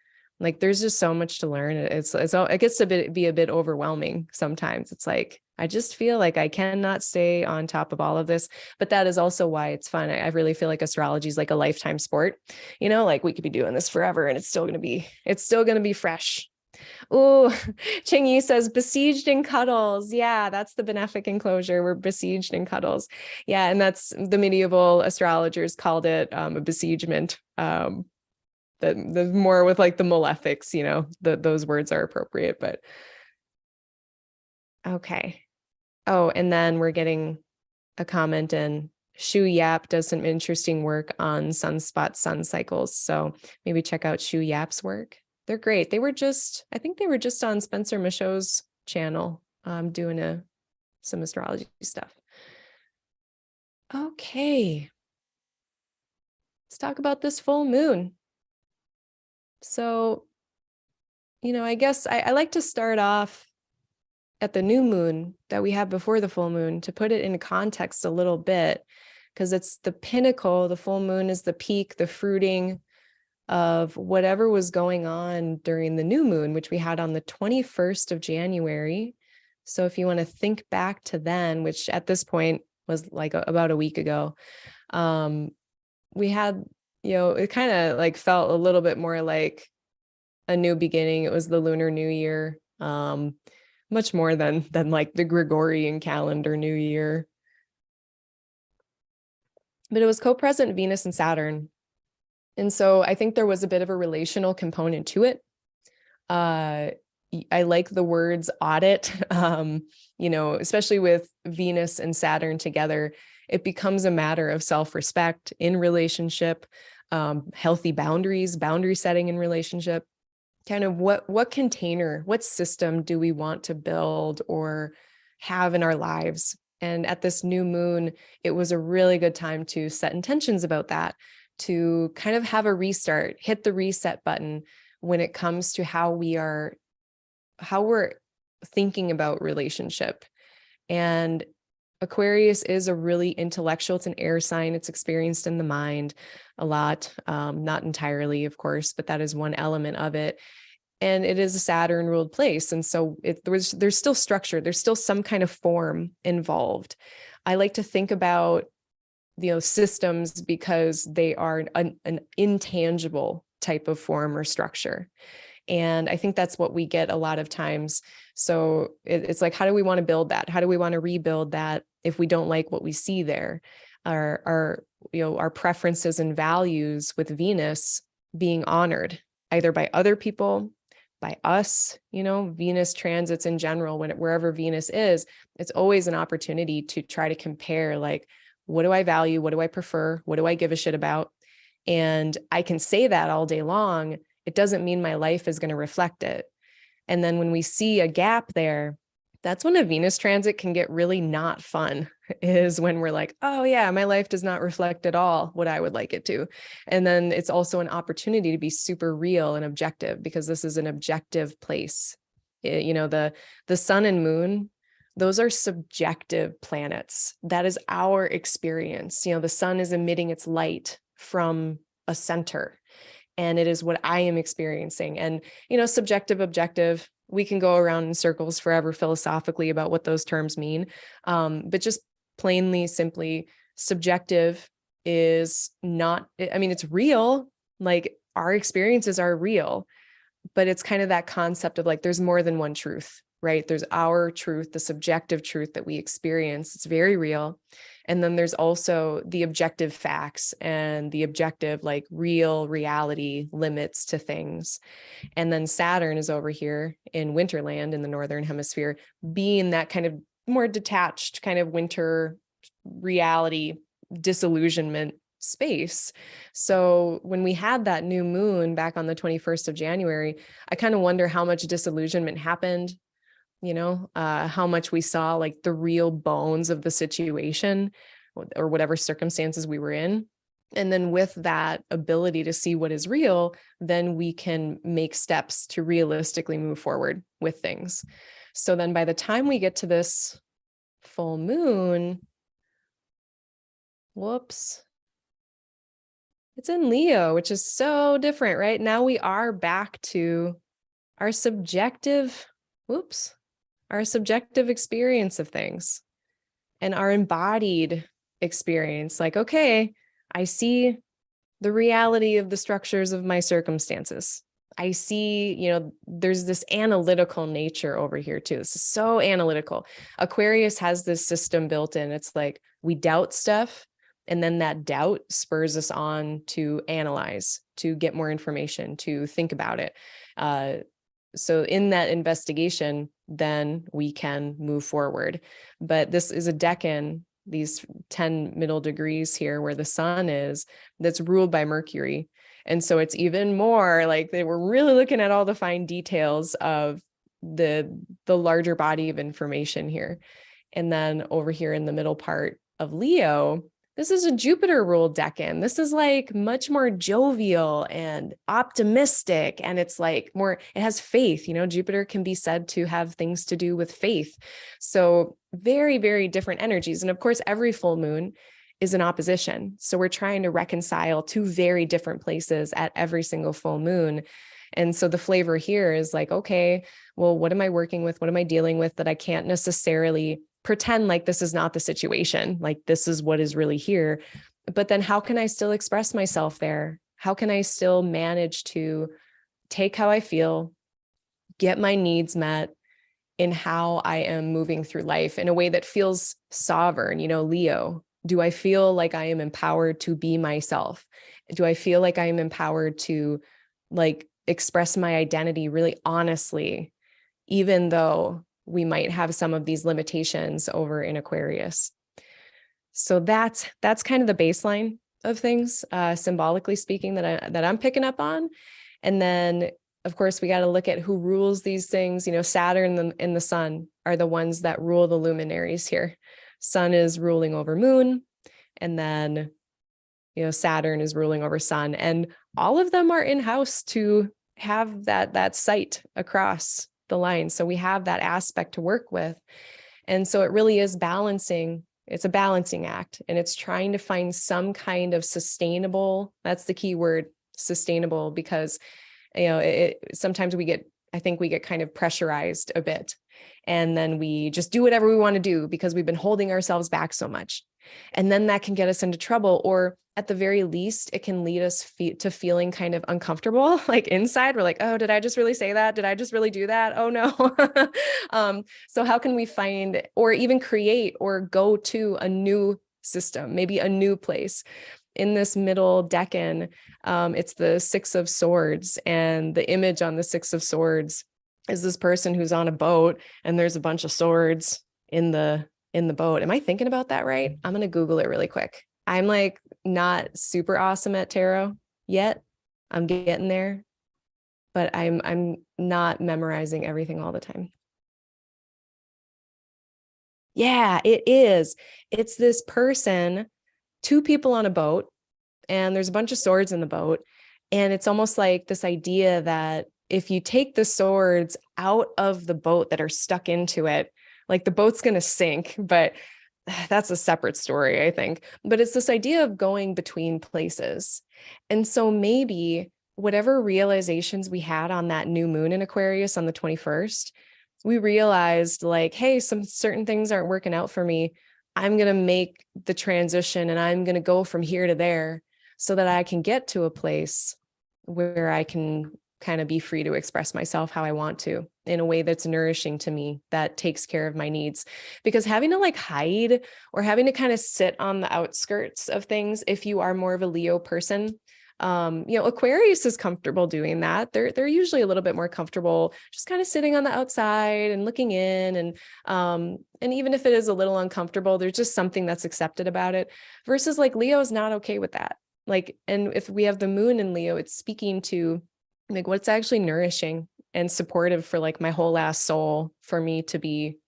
Like, there's just so much to learn. It gets to be a bit overwhelming sometimes. It's like, I just feel like I cannot stay on top of all of this, but that is also why it's fun. I really feel like astrology is like a lifetime sport. Like, we could be doing this forever and it's still going to be fresh. Oh, Chingy says besieged in cuddles. Yeah, that's the benefic enclosure. We're besieged in cuddles. Yeah, and that's the medieval astrologers called it a besiegement. The more with like the malefics, those words are appropriate. But okay. Oh, and then we're getting a comment in. Shu Yap does some interesting work on sunspot sun cycles. So maybe check out Shu Yap's work. They're great. I think they were just on Spencer Michaud's channel doing some astrology stuff. Okay. Let's talk about this full moon. So, I guess I like to start off at the new moon that we have before the full moon to put it in context a little bit, because it's the pinnacle. The full moon is the peak, the fruiting of whatever was going on during the new moon, which we had on the 21st of January. So if you want to think back to then, which at this point was like about a week ago, we had, it kind of like felt a little bit more like a new beginning. It was the Lunar New Year, much more than like the Gregorian calendar New Year. But it was co-present Venus and Saturn. And so I think there was a bit of a relational component to it. I like the words audit, especially with Venus and Saturn together, it becomes a matter of self-respect in relationship, healthy boundary setting in relationship, kind of what container, what system do we want to build or have in our lives. And at this new moon, it was a really good time to set intentions about that, to kind of have a restart, hit the reset button when it comes to how we're thinking about relationship. And Aquarius is a really intellectual, it's an air sign, it's experienced in the mind a lot, not entirely, of course, but that is one element of it. And it is a Saturn ruled place. And so there's still structure, there's still some kind of form involved. I like to think about, systems because they are an intangible type of form or structure. And I think that's what we get a lot of times. So it's like, how do we want to build that? How do we want to rebuild that if we don't like what we see there? Our preferences and values with Venus being honored either by other people, by us, Venus transits in general, wherever Venus is, it's always an opportunity to try to compare, like, what do I value? What do I prefer? What do I give a shit about? And I can say that all day long. It doesn't mean my life is going to reflect it. And then when we see a gap there, that's when a Venus transit can get really not fun, is when we're like, oh yeah, my life does not reflect at all what I would like it to. And then it's also an opportunity to be super real and objective, because this is an objective place. The sun and moon, those are subjective planets. That is our experience. The sun is emitting its light from a center, and it is what I am experiencing. And, subjective, objective, we can go around in circles forever philosophically about what those terms mean. But just plainly, simply, subjective is not, it's real. Like, our experiences are real, but it's kind of that concept of like, there's more than one truth, right? There's our truth, the subjective truth that we experience. It's very real. And then there's also the objective facts and the objective, like, real reality limits to things. And then Saturn is over here in Winterland in the Northern Hemisphere, being that kind of more detached kind of winter reality disillusionment space. So when we had that new moon back on the 21st of January, I kind of wonder how much disillusionment happened, how much we saw like the real bones of the situation or whatever circumstances we were in. And then with that ability to see what is real, then we can make steps to realistically move forward with things. So then by the time we get to this full moon, whoops, it's in Leo, which is so different, right? Now we are back to our subjective, our subjective experience of things and our embodied experience. Like, okay, I see the reality of the structures of my circumstances. I see, there's this analytical nature over here too. This is so analytical. Aquarius has this system built in. It's like we doubt stuff, and then that doubt spurs us on to analyze, to get more information, to think about it. So in that investigation, then we can move forward. But this is a decan, these 10 middle degrees here where the sun is, that's ruled by Mercury. And so it's even more like they were really looking at all the fine details of the larger body of information here. And then over here in the middle part of Leo, this is a Jupiter ruled decan. This is like much more jovial and optimistic. And it's like more, it has faith. Jupiter can be said to have things to do with faith. So very, very different energies. And of course, every full moon is an opposition. So we're trying to reconcile two very different places at every single full moon. And so the flavor here is like, okay, well, what am I working with? What am I dealing with that I can't necessarily pretend like this is not the situation, like this is what is really here. But then how can I still express myself there? How can I still manage to take how I feel, get my needs met in how I am moving through life in a way that feels sovereign? Leo, do I feel like I am empowered to be myself? Do I feel like I am empowered to express my identity really honestly, even though we might have some of these limitations over in Aquarius? So that's kind of the baseline of things, symbolically speaking, that I'm picking up on. And then, of course, we got to look at who rules these things. Saturn and the sun are the ones that rule the luminaries here. Sun is ruling over moon, and then, Saturn is ruling over sun, and all of them are in house to have that sight across the line. So we have that aspect to work with. And so it really is balancing. It's a balancing act, and it's trying to find some kind of sustainable, that's the key word, sustainable, because, sometimes I think we get kind of pressurized a bit, and then we just do whatever we want to do because we've been holding ourselves back so much. And then that can get us into trouble, or at the very least, it can lead us to feeling kind of uncomfortable. Like inside, we're like, oh, did I just really say that? Did I just really do that? Oh no. So how can we find, or even create, or go to a new system, maybe a new place? In this middle decan, it's the Six of Swords, and the image on the Six of Swords is this person who's on a boat, and there's a bunch of swords in the boat. Am I thinking about that right? I'm going to Google it really quick. I'm not super awesome at tarot yet. I'm getting there, but I'm not memorizing everything all the time. Yeah, it is. It's this person, two people on a boat, and there's a bunch of swords in the boat. And it's almost like this idea that if you take the swords out of the boat that are stuck into it, the boat's going to sink, but that's a separate story, I think. But it's this idea of going between places. And so maybe whatever realizations we had on that new moon in Aquarius on the 21st, we realized hey, some certain things aren't working out for me. I'm going to make the transition, and I'm going to go from here to there so that I can get to a place where I can kind of be free to express myself how I want to, in a way that's nourishing to me, that takes care of my needs. Because having to hide, or having to kind of sit on the outskirts of things, if you are more of a Leo person, Aquarius is comfortable doing that. They're usually a little bit more comfortable just kind of sitting on the outside and looking in, and even if it is a little uncomfortable, there's just something that's accepted about it, versus Leo is not okay with that. And if we have the moon in Leo, it's speaking to what's actually nourishing and supportive for my whole ass soul, for me to be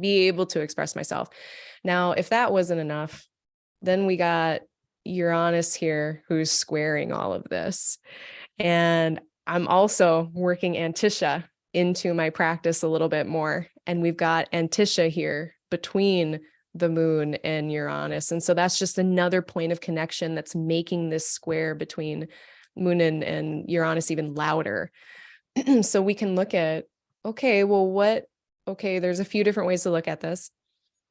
able to express myself. Now, if that wasn't enough, then we got Uranus here who's squaring all of this. And I'm also working Antisha into my practice a little bit more. And we've got Antisha here between the moon and Uranus. And so that's just another point of connection that's making this square between moon and Uranus even louder. So we can look at, okay, well, there's a few different ways to look at this.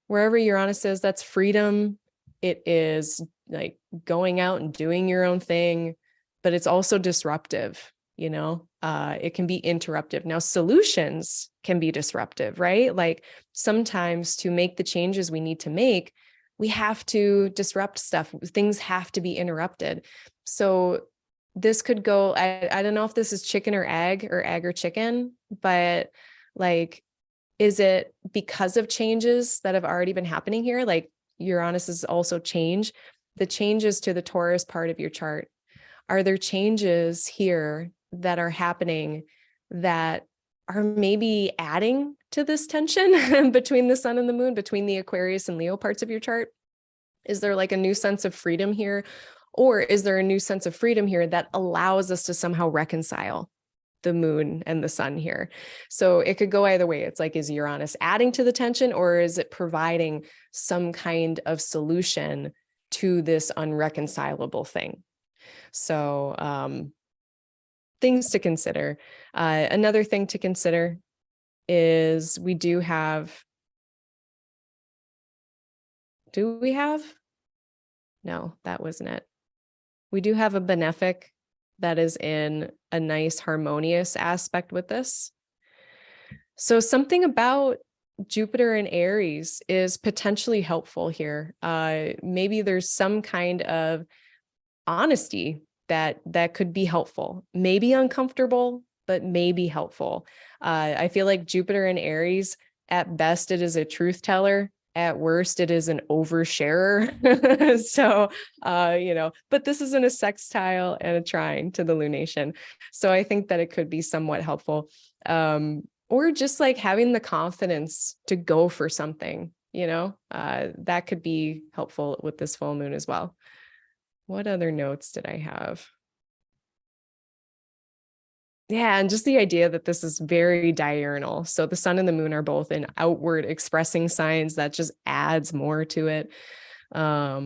Wherever Uranus is, that's freedom. It is like going out and doing your own thing, but it's also disruptive, it can be interruptive. Now, solutions can be disruptive, right? Like sometimes to make the changes we need to make, we have to disrupt stuff. Things have to be interrupted. So this could go, I don't know if this is chicken or egg or chicken, but like, is it because of changes that have already been happening here? Like Uranus is also change, the changes to the Taurus part of your chart. Are there changes here that are happening that are maybe adding to this tension between the sun and the moon, between the Aquarius and Leo parts of your chart? Is there like a new sense of freedom here? Or is there a new sense of freedom here that allows us to somehow reconcile the moon and the sun here? So it could go either way. It's like, is Uranus adding to the tension, or is it providing some kind of solution to this unreconcilable thing? So things to consider. Another thing to consider is we do have, no, that wasn't it. We do have a benefic that is in a nice harmonious aspect with this. So something about Jupiter and Aries is potentially helpful here. Maybe there's some kind of honesty that could be helpful, maybe uncomfortable, but maybe helpful. I feel like Jupiter and Aries, at best, it is a truth teller. At worst, it is an oversharer. So, but this isn't a sextile and a trine to the lunation. So I think that it could be somewhat helpful. Or just like having the confidence to go for something, that could be helpful with this full moon as well. What other notes did I have? Yeah, and just the idea that this is very diurnal. So the sun and the moon are both in outward expressing signs. That just adds more to it. Yeah,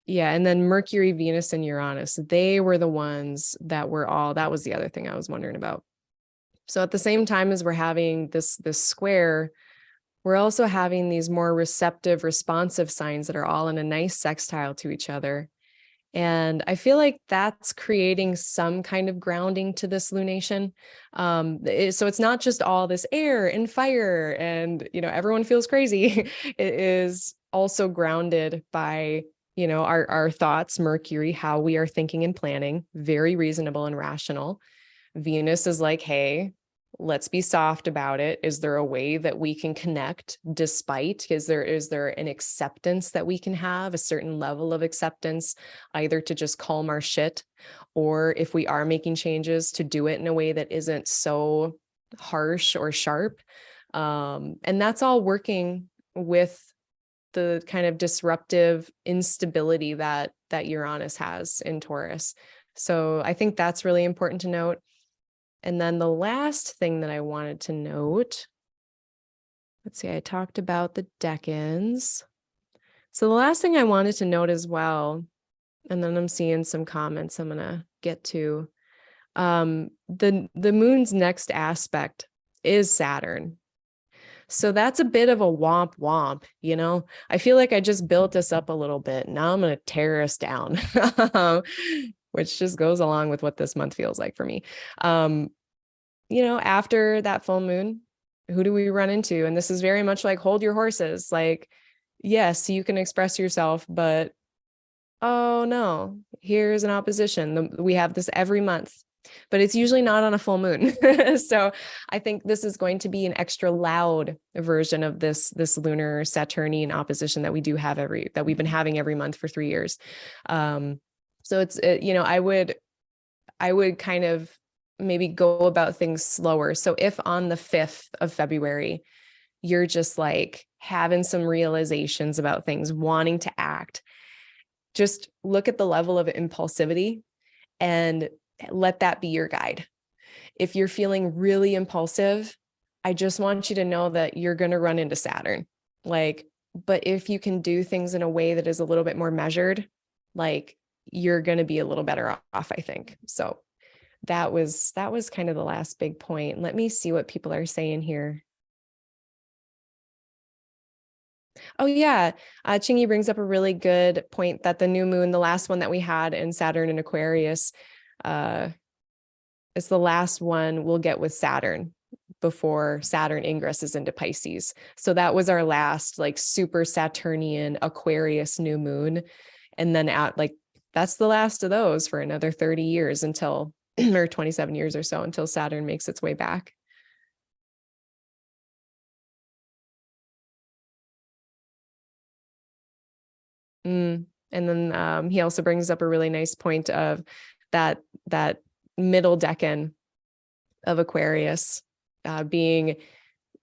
and then Mercury, Venus, and Uranus, they were the ones that was the other thing I was wondering about. So at the same time as we're having this square, we're also having these more receptive, responsive signs that are all in a nice sextile to each other. And I feel like that's creating some kind of grounding to this lunation. So it's not just all this air and fire and, everyone feels crazy. It is also grounded by, our thoughts, Mercury, how we are thinking and planning, very reasonable and rational. Venus is like, hey, let's be soft about it. Is there a way that we can connect despite? Is there an acceptance that we can have, a certain level of acceptance, either to just calm our shit, or if we are making changes, to do it in a way that isn't so harsh or sharp. And that's all working with the kind of disruptive instability that Uranus has in Taurus. So I think that's really important to note. And then the last thing that I wanted to note, let's see, I talked about the decans. So the last thing I wanted to note as well, and then I'm seeing some comments I'm going to get to, the moon's next aspect is Saturn. So that's a bit of a womp womp, I feel like I just built this up a little bit. Now I'm going to tear us down, which just goes along with what this month feels like for me. After that full moon, who do we run into? And this is very much like hold your horses. Like, yes, you can express yourself, but oh no, here's an opposition. We have this every month, but it's usually not on a full moon. So I think this is going to be an extra loud version of this lunar Saturnian opposition that we do have that we've been having every month for 3 years. So I would kind of maybe go about things slower. So if on the 5th of February, you're just like having some realizations about things, wanting to act, just look at the level of impulsivity and let that be your guide. If you're feeling really impulsive, I just want you to know that you're going to run into Saturn. Like, but if you can do things in a way that is a little bit more measured, like you're going to be a little better off, I think. So that was kind of the last big point. Let me see what people are saying here. Oh yeah, Chingy brings up a really good point that the new moon, the last one that we had in Saturn and Aquarius, is the last one we'll get with Saturn before Saturn ingresses into Pisces. So that was our last like super Saturnian Aquarius new moon. And then that's the last of those for another 30 years until, or 27 years or so until Saturn makes its way back. And then he also brings up a really nice point of that middle decan of Aquarius being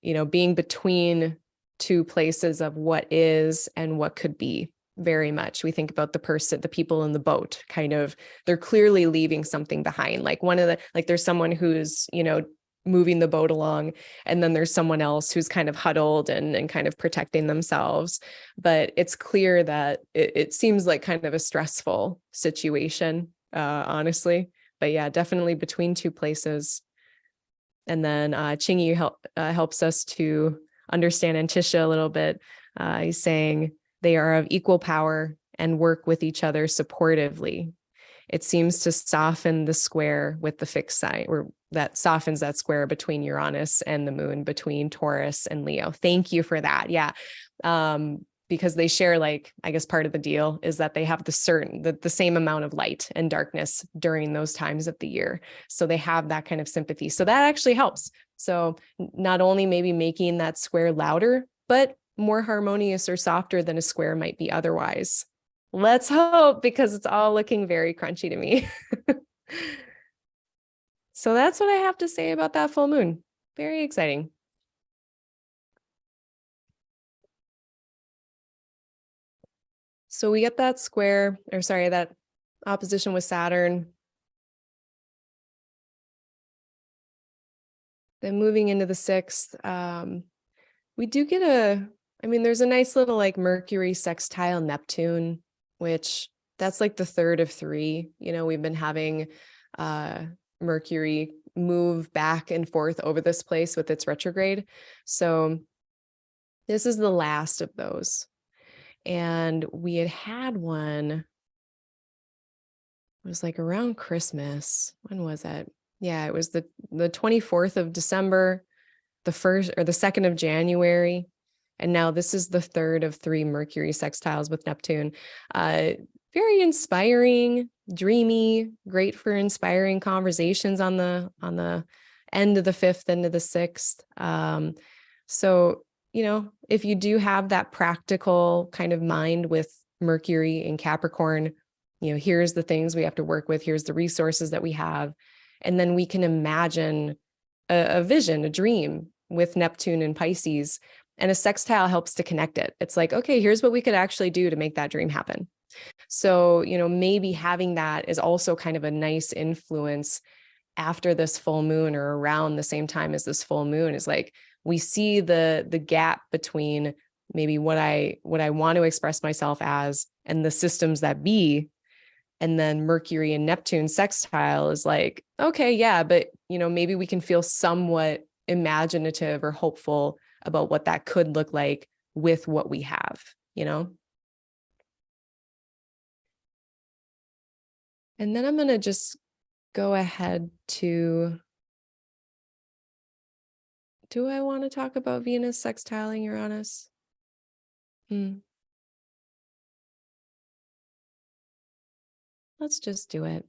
between two places of what is and what could be. Very much. We think about the people in the boat, kind of, they're clearly leaving something behind. Like there's someone who's, moving the boat along, and then there's someone else who's kind of huddled and kind of protecting themselves. But it's clear that it seems like kind of a stressful situation, honestly. But yeah, definitely between two places. And then Chingy helps us to understand Antisha a little bit. He's saying they are of equal power and work with each other supportively. It seems to soften the square with the fixed sign, or that softens that square between Uranus and the moon, between Taurus and Leo. Thank you for that. Yeah. Because they share, like, I guess part of the deal is that they have the same amount of light and darkness during those times of the year. So they have that kind of sympathy. So that actually helps. So not only maybe making that square louder, but more harmonious or softer than a square might be otherwise. Let's hope, because it's all looking very crunchy to me. So that's what I have to say about that full moon. Very exciting. So we get that that opposition with Saturn. Then moving into the 6th, we do get there's a nice little like Mercury sextile Neptune, which that's like the third of 3. We've been having Mercury move back and forth over this place with its retrograde. So this is the last of those. And we had one, it was like around Christmas. When was it? Yeah, it was the 24th of December, the 1st or the 2nd of January. And now this is the 3rd of 3 Mercury sextiles with Neptune. Very inspiring, dreamy, great for inspiring conversations on the end of the 5th, end of the 6th. So, if you do have that practical kind of mind with Mercury in Capricorn, here's the things we have to work with, here's the resources that we have. And then we can imagine a vision, a dream with Neptune and Pisces, and a sextile helps to connect it. It's like, okay, here's what we could actually do to make that dream happen. So, maybe having that is also kind of a nice influence after this full moon, or around the same time as this full moon, is like, we see the gap between maybe what I want to express myself as and the systems that be. And then Mercury and Neptune sextile is like, okay, yeah, but maybe we can feel somewhat imaginative or hopeful about what that could look like with what we have, And then I'm going to just go ahead to, do I want to talk about Venus sextiling Uranus? Let's just do it.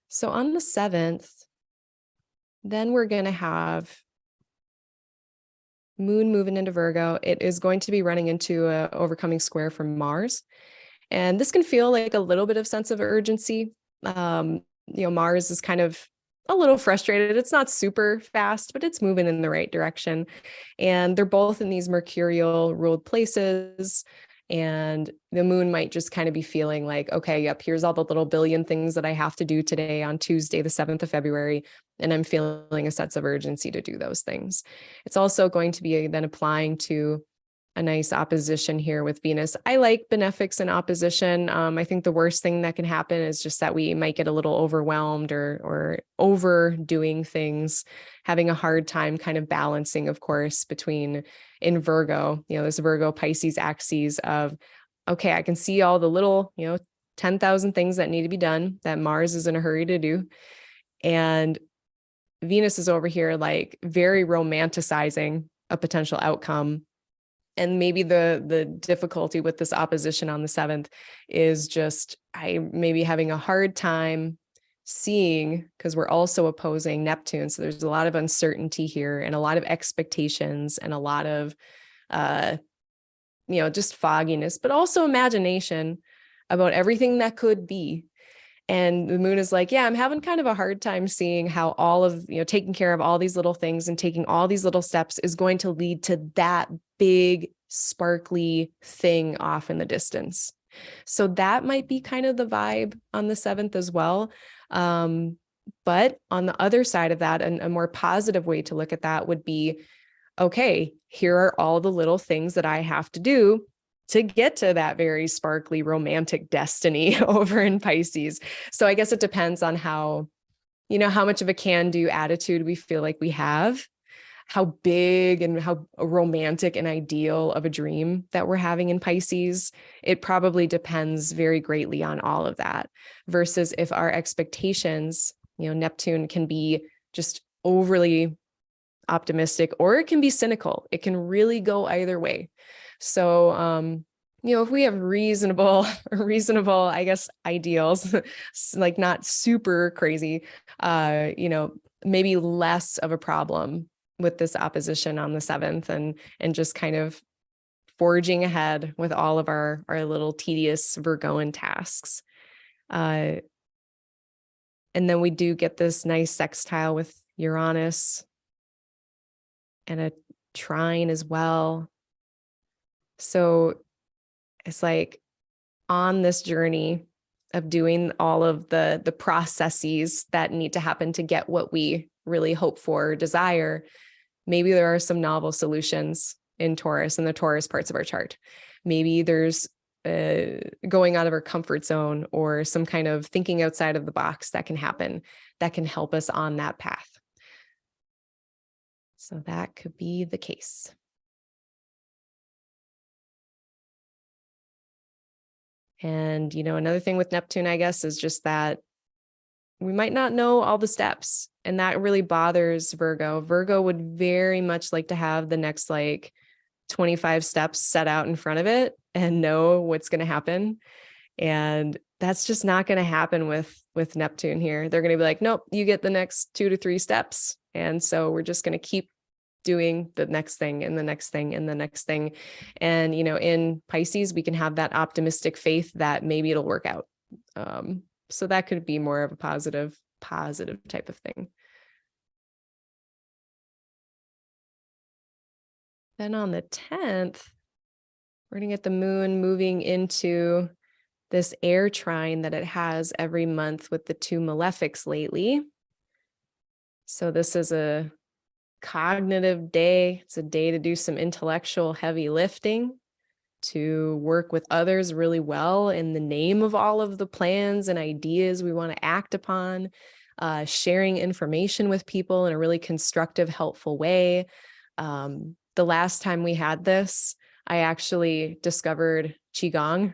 So on the 7th, then we're going to have Moon moving into Virgo. It is going to be running into a overcoming square from Mars. And this can feel like a little bit of sense of urgency. Mars is kind of a little frustrated. It's not super fast, but it's moving in the right direction. And they're both in these mercurial ruled places. And the moon might just kind of be feeling like, okay, yep, here's all the little billion things that I have to do today on Tuesday, the 7th of February. And I'm feeling a sense of urgency to do those things. It's also going to be then applying to a nice opposition here with Venus. I like benefics in opposition. I think the worst thing that can happen is just that we might get a little overwhelmed or overdoing things, having a hard time kind of balancing, of course, between in Virgo, this Virgo Pisces axis of, okay, I can see all the little, 10,000 things that need to be done that Mars is in a hurry to do. And Venus is over here, like very romanticizing a potential outcome. And maybe the difficulty with this opposition on the 7th is just I maybe having a hard time seeing, because we're also opposing Neptune. So there's a lot of uncertainty here and a lot of expectations and a lot of, just fogginess, but also imagination about everything that could be. And the moon is like, yeah, I'm having kind of a hard time seeing how all of, taking care of all these little things and taking all these little steps is going to lead to that big, sparkly thing off in the distance. So that might be kind of the vibe on the 7th as well. But on the other side of that, and a more positive way to look at that would be, okay, here are all the little things that I have to do to get to that very sparkly romantic destiny over in Pisces. So I guess it depends on how much of a can-do attitude we feel like we have, how big and how romantic and ideal of a dream that we're having in Pisces. It probably depends very greatly on all of that versus if our expectations, Neptune can be just overly optimistic or it can be cynical. It can really go either way. So, if we have reasonable, I guess, ideals, like not super crazy, maybe less of a problem with this opposition on the 7th and just kind of forging ahead with all of our little tedious Virgoan tasks. And then we do get this nice sextile with Uranus and a trine as well. So it's like on this journey of doing all of the processes that need to happen to get what we really hope for or desire, maybe there are some novel solutions in Taurus and the Taurus parts of our chart. Maybe there's going out of our comfort zone or some kind of thinking outside of the box that can happen that can help us on that path. So that could be the case. And, another thing with Neptune, I guess, is just that we might not know all the steps. And that really bothers Virgo. Virgo would very much like to have the next 25 steps set out in front of it and know what's going to happen. And that's just not going to happen with Neptune here. They're going to be like, nope, you get the next 2 to 3 steps. And so we're just going to keep doing the next thing and the next thing and the next thing. And, in Pisces, we can have that optimistic faith that maybe it'll work out. So that could be more of a positive type of thing. Then on the 10th, we're going to get the moon moving into this air trine that it has every month with the 2 malefics lately. So this is a cognitive day. It's a day to do some intellectual heavy lifting, to work with others really well in the name of all of the plans and ideas we want to act upon, sharing information with people in a really constructive, helpful way. The last time we had this, I actually discovered Qigong.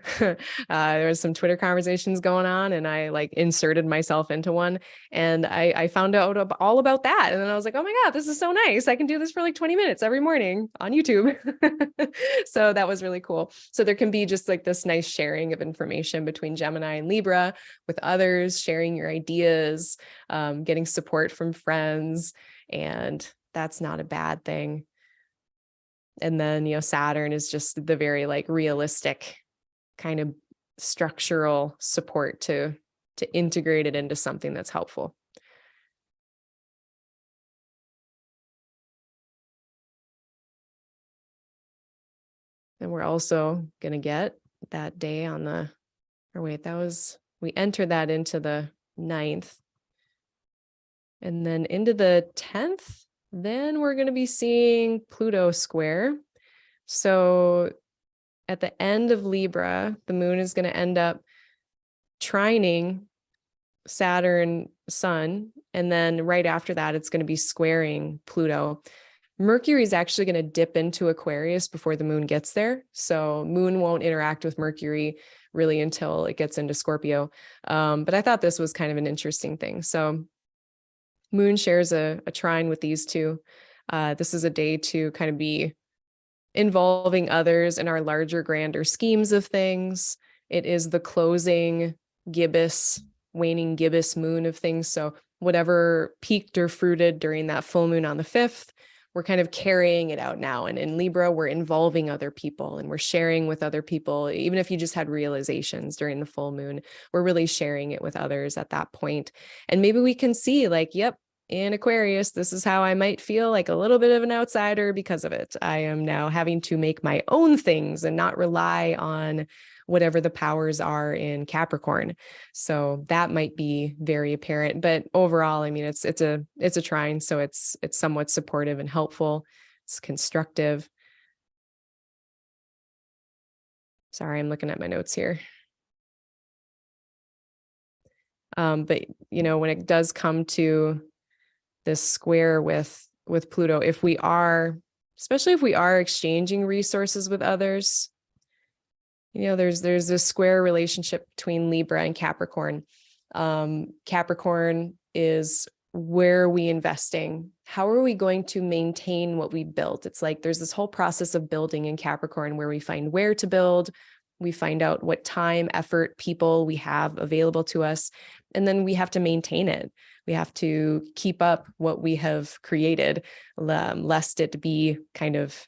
There was some Twitter conversations going on and I inserted myself into one and I found out all about that. And then I was like, oh my God, this is so nice. I can do this for 20 minutes every morning on YouTube. So that was really cool. So there can be just this nice sharing of information between Gemini and Libra with others, sharing your ideas, getting support from friends. And that's not a bad thing. And then, Saturn is just the very realistic kind of structural support to integrate it into something that's helpful. And we're also going to get that day on the, or wait, we entered that into the 9th. And then into the 10th, then we're going to be seeing Pluto square. So at the end of Libra, the moon is going to end up trining Saturn Sun. And then right after that, it's going to be squaring Pluto. Mercury is actually going to dip into Aquarius before the moon gets there. So moon won't interact with Mercury really until it gets into Scorpio. But I thought this was kind of an interesting thing. So moon shares a trine with these two. This is a day to kind of be involving others in our larger, grander schemes of things. It is the closing gibbous, waning gibbous moon of things. So whatever peaked or fruited during that full moon on the 5th, we're kind of carrying it out now. And in Libra, we're involving other people and we're sharing with other people. Even if you just had realizations during the full moon, we're really sharing it with others at that point. And maybe we can see like, yep, in Aquarius, this is how I might feel like a little bit of an outsider because of it. I am now having to make my own things and not rely on whatever the powers are in Capricorn. So that might be very apparent, but overall, I mean, it's a trine. So it's somewhat supportive and helpful. It's constructive. Sorry, I'm looking at my notes here. But you know, when it does come to this square with Pluto, if we are, especially if we are exchanging resources with others, you know, there's this square relationship between Libra and Capricorn. Capricorn is, where are we investing? How are we going to maintain what we built? It's like there's this whole process of building in Capricorn where we find where to build, we find out what time, effort, people we have available to us, and then we have to maintain it. We have to keep up what we have created, lest it be kind of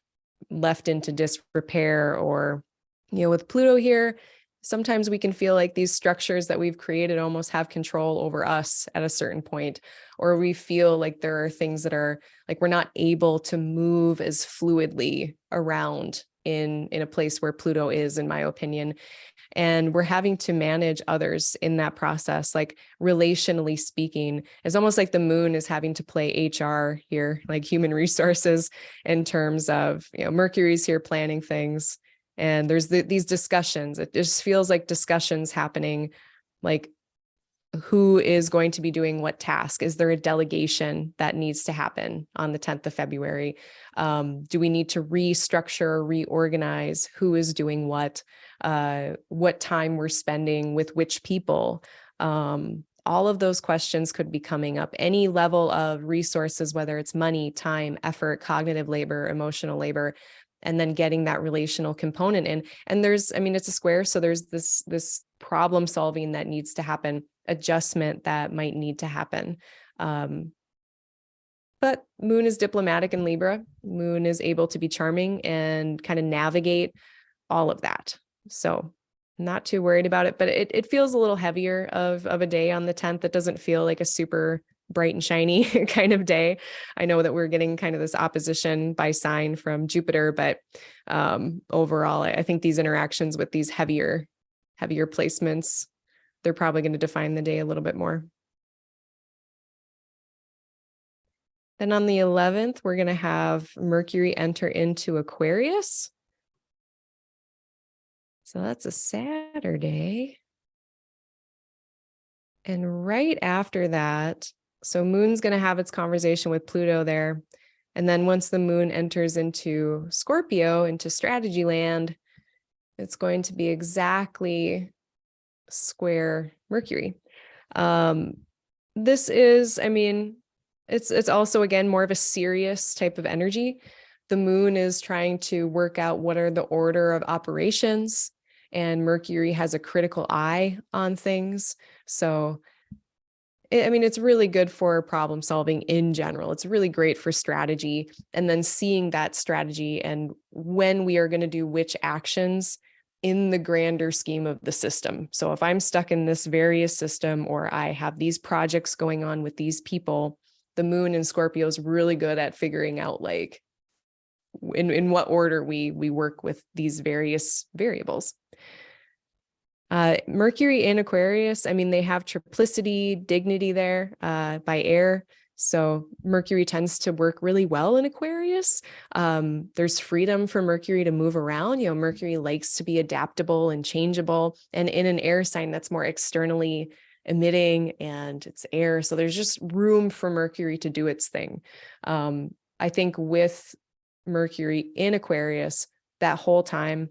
left into disrepair. Or, you know, with Pluto here, sometimes we can feel like these structures that we've created almost have control over us at a certain point, or we feel like there are things that are like we're not able to move as fluidly around in a place where Pluto is, in my opinion. And we're having to manage others in that process, like relationally speaking. It's almost like the moon is having to play HR here, like human resources, in terms of, you know, Mercury's here planning things. And there's these discussions. It just feels like discussions happening, like who is going to be doing what task? Is there a delegation that needs to happen on the 10th of February? Do we need to restructure, reorganize who is doing what time we're spending with which people? All of those questions could be coming up. Any level of resources, whether it's money, time, effort, cognitive labor, emotional labor, and then getting that relational component in. And there's, I mean, it's a square. So there's this problem solving that needs to happen, adjustment that might need to happen. But moon is diplomatic in Libra. Moon is able to be charming and kind of navigate all of that. So not too worried about it, but it feels a little heavier of a day on the 10th. It doesn't feel like a super bright and shiny kind of day. I know that we're getting kind of this opposition by sign from Jupiter, but overall, I think these interactions with these heavier placements, they're probably going to define the day a little bit more. Then on the 11th, we're going to have Mercury enter into Aquarius. So that's a Saturday. And right after that, so moon's going to have its conversation with Pluto there. And then once the moon enters into Scorpio, into strategy land, it's going to be exactly square Mercury. This is, I mean, it's also, again, more of a serious type of energy. The moon is trying to work out what are the order of operations, and Mercury has a critical eye on things. So, I mean, it's really good for problem solving in general. It's really great for strategy, and then seeing that strategy and when we are going to do which actions in the grander scheme of the system. So if I'm stuck in this various system, or I have these projects going on with these people, the moon in Scorpio is really good at figuring out like in what order we work with these various variables. Mercury in Aquarius, I mean, they have triplicity, dignity there by air. So Mercury tends to work really well in Aquarius. There's freedom for Mercury to move around. You know, Mercury likes to be adaptable and changeable. And in an air sign that's more externally emitting and it's air. So there's just room for Mercury to do its thing. I think with Mercury in Aquarius, that whole time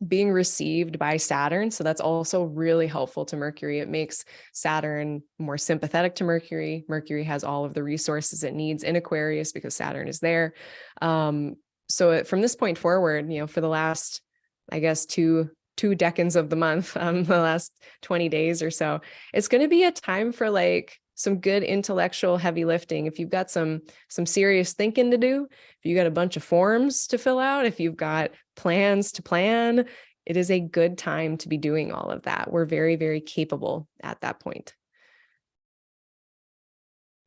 being received by Saturn. So that's also really helpful to Mercury. It makes Saturn more sympathetic to Mercury. Mercury has all of the resources it needs in Aquarius because Saturn is there. So from this point forward, you know, for the last, I guess, two decades of the month, the last 20 days or so, it's going to be a time for like some good intellectual heavy lifting. If you've got some serious thinking to do, if you got a bunch of forms to fill out, if you've got plans to plan, it is a good time to be doing all of that. We're very, very capable at that point.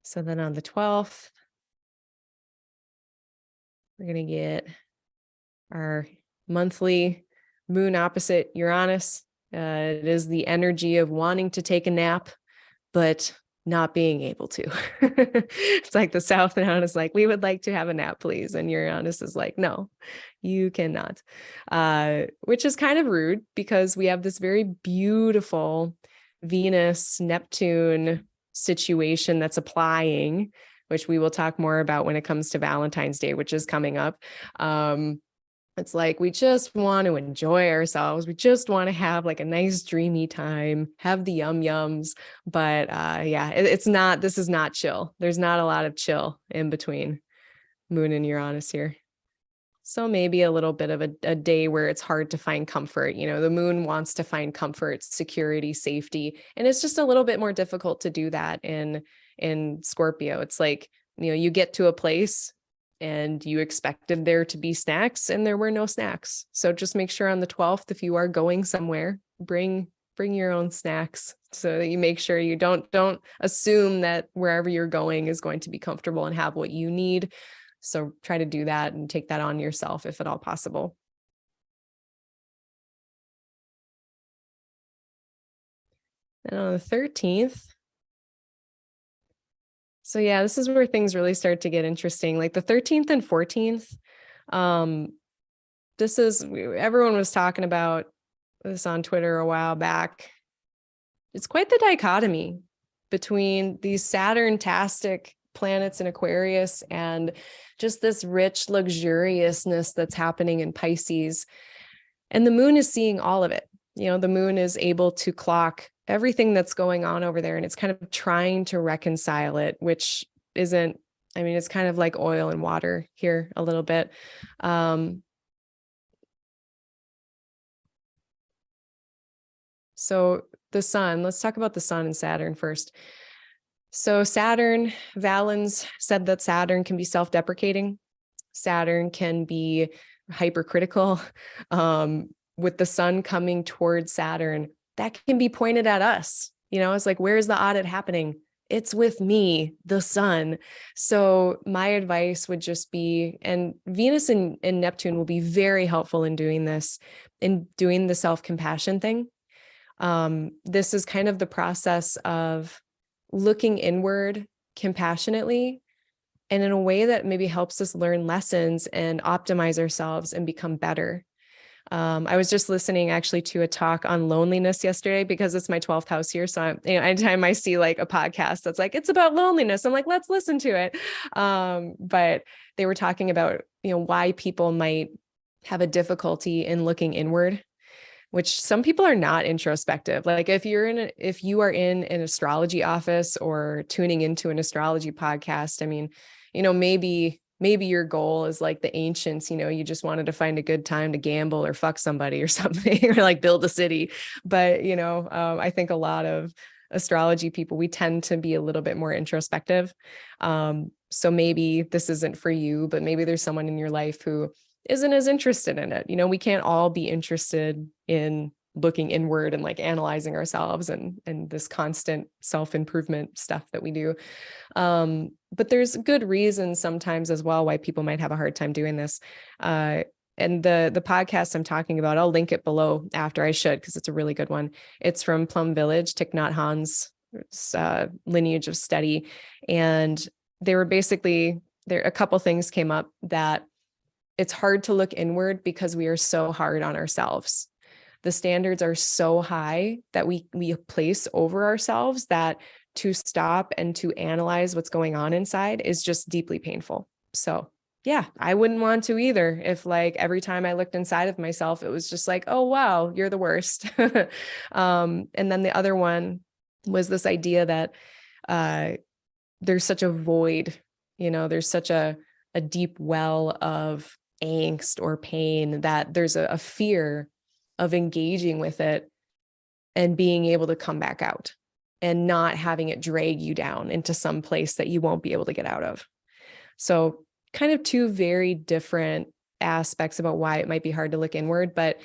So then on the 12th, we're going to get our monthly moon opposite Uranus. It is the energy of wanting to take a nap, but not being able to. It's like the South Node is like, we would like to have a nap, please. And Uranus is like, no, you cannot. Which is kind of rude because we have this very beautiful Venus, Neptune situation that's applying, which we will talk more about when it comes to Valentine's Day, which is coming up. It's like, we just want to enjoy ourselves. We just want to have like a nice dreamy time, have the yum yums. But yeah, this is not chill. There's not a lot of chill in between Moon and Uranus here. So maybe a little bit of a day where it's hard to find comfort. You know, the moon wants to find comfort, security, safety. And it's just a little bit more difficult to do that in Scorpio. It's like, you know, you get to a place and you expected there to be snacks and there were no snacks. So just make sure on the 12th, if you are going somewhere, bring your own snacks so that you make sure you don't assume that wherever you're going is going to be comfortable and have what you need. So try to do that and take that on yourself if at all possible. And on the 13th, so yeah, this is where things really start to get interesting. Like the 13th and 14th, everyone was talking about this on Twitter a while back. It's quite the dichotomy between these Saturn-tastic planets in Aquarius and just this rich luxuriousness that's happening in Pisces. And the moon is seeing all of it. You know, the moon is able to clock everything that's going on over there, and it's kind of trying to reconcile it, which isn't, I mean, it's kind of like oil and water here a little bit. So the sun, let's talk about the sun and Saturn first. So Saturn, Valens said that Saturn can be self-deprecating. Saturn can be hypercritical. With the sun coming towards Saturn, that can be pointed at us. You know, it's like, where's the audit happening? It's with me, the sun. So my advice would just be, and Venus and Neptune will be very helpful in doing this, in doing the self-compassion thing. This is kind of the process of looking inward compassionately and in a way that maybe helps us learn lessons and optimize ourselves and become better. I was just listening actually to a talk on loneliness yesterday because it's my 12th house here. So anytime I see like a podcast that's like, it's about loneliness, I'm like, let's listen to it. But they were talking about, you know, why people might have a difficulty in looking inward, which some people are not introspective. Like if you are in an astrology office or tuning into an astrology podcast, I mean, you know, maybe your goal is like the ancients, you know, you just wanted to find a good time to gamble or fuck somebody or something, or like build a city. But, you know, I think a lot of astrology people, we tend to be a little bit more introspective. So maybe this isn't for you, but maybe there's someone in your life who isn't as interested in it. You know, we can't all be interested in looking inward and like analyzing ourselves and this constant self-improvement stuff that we do. But there's good reasons sometimes as well why people might have a hard time doing this. And the podcast I'm talking about, I'll link it below after I should, because it's a really good one. It's from Plum Village, Thich Nhat Hanh's lineage of study. And they were basically, there a couple things came up that it's hard to look inward because we are so hard on ourselves. The standards are so high that we place over ourselves that to stop and to analyze what's going on inside is just deeply painful. So yeah, I wouldn't want to either. If like every time I looked inside of myself, it was just like, oh, wow, you're the worst. And then the other one was this idea that there's such a void, there's such a deep well of angst or pain that there's a fear of engaging with it and being able to come back out and not having it drag you down into some place that you won't be able to get out of. So kind of two very different aspects about why it might be hard to look inward, but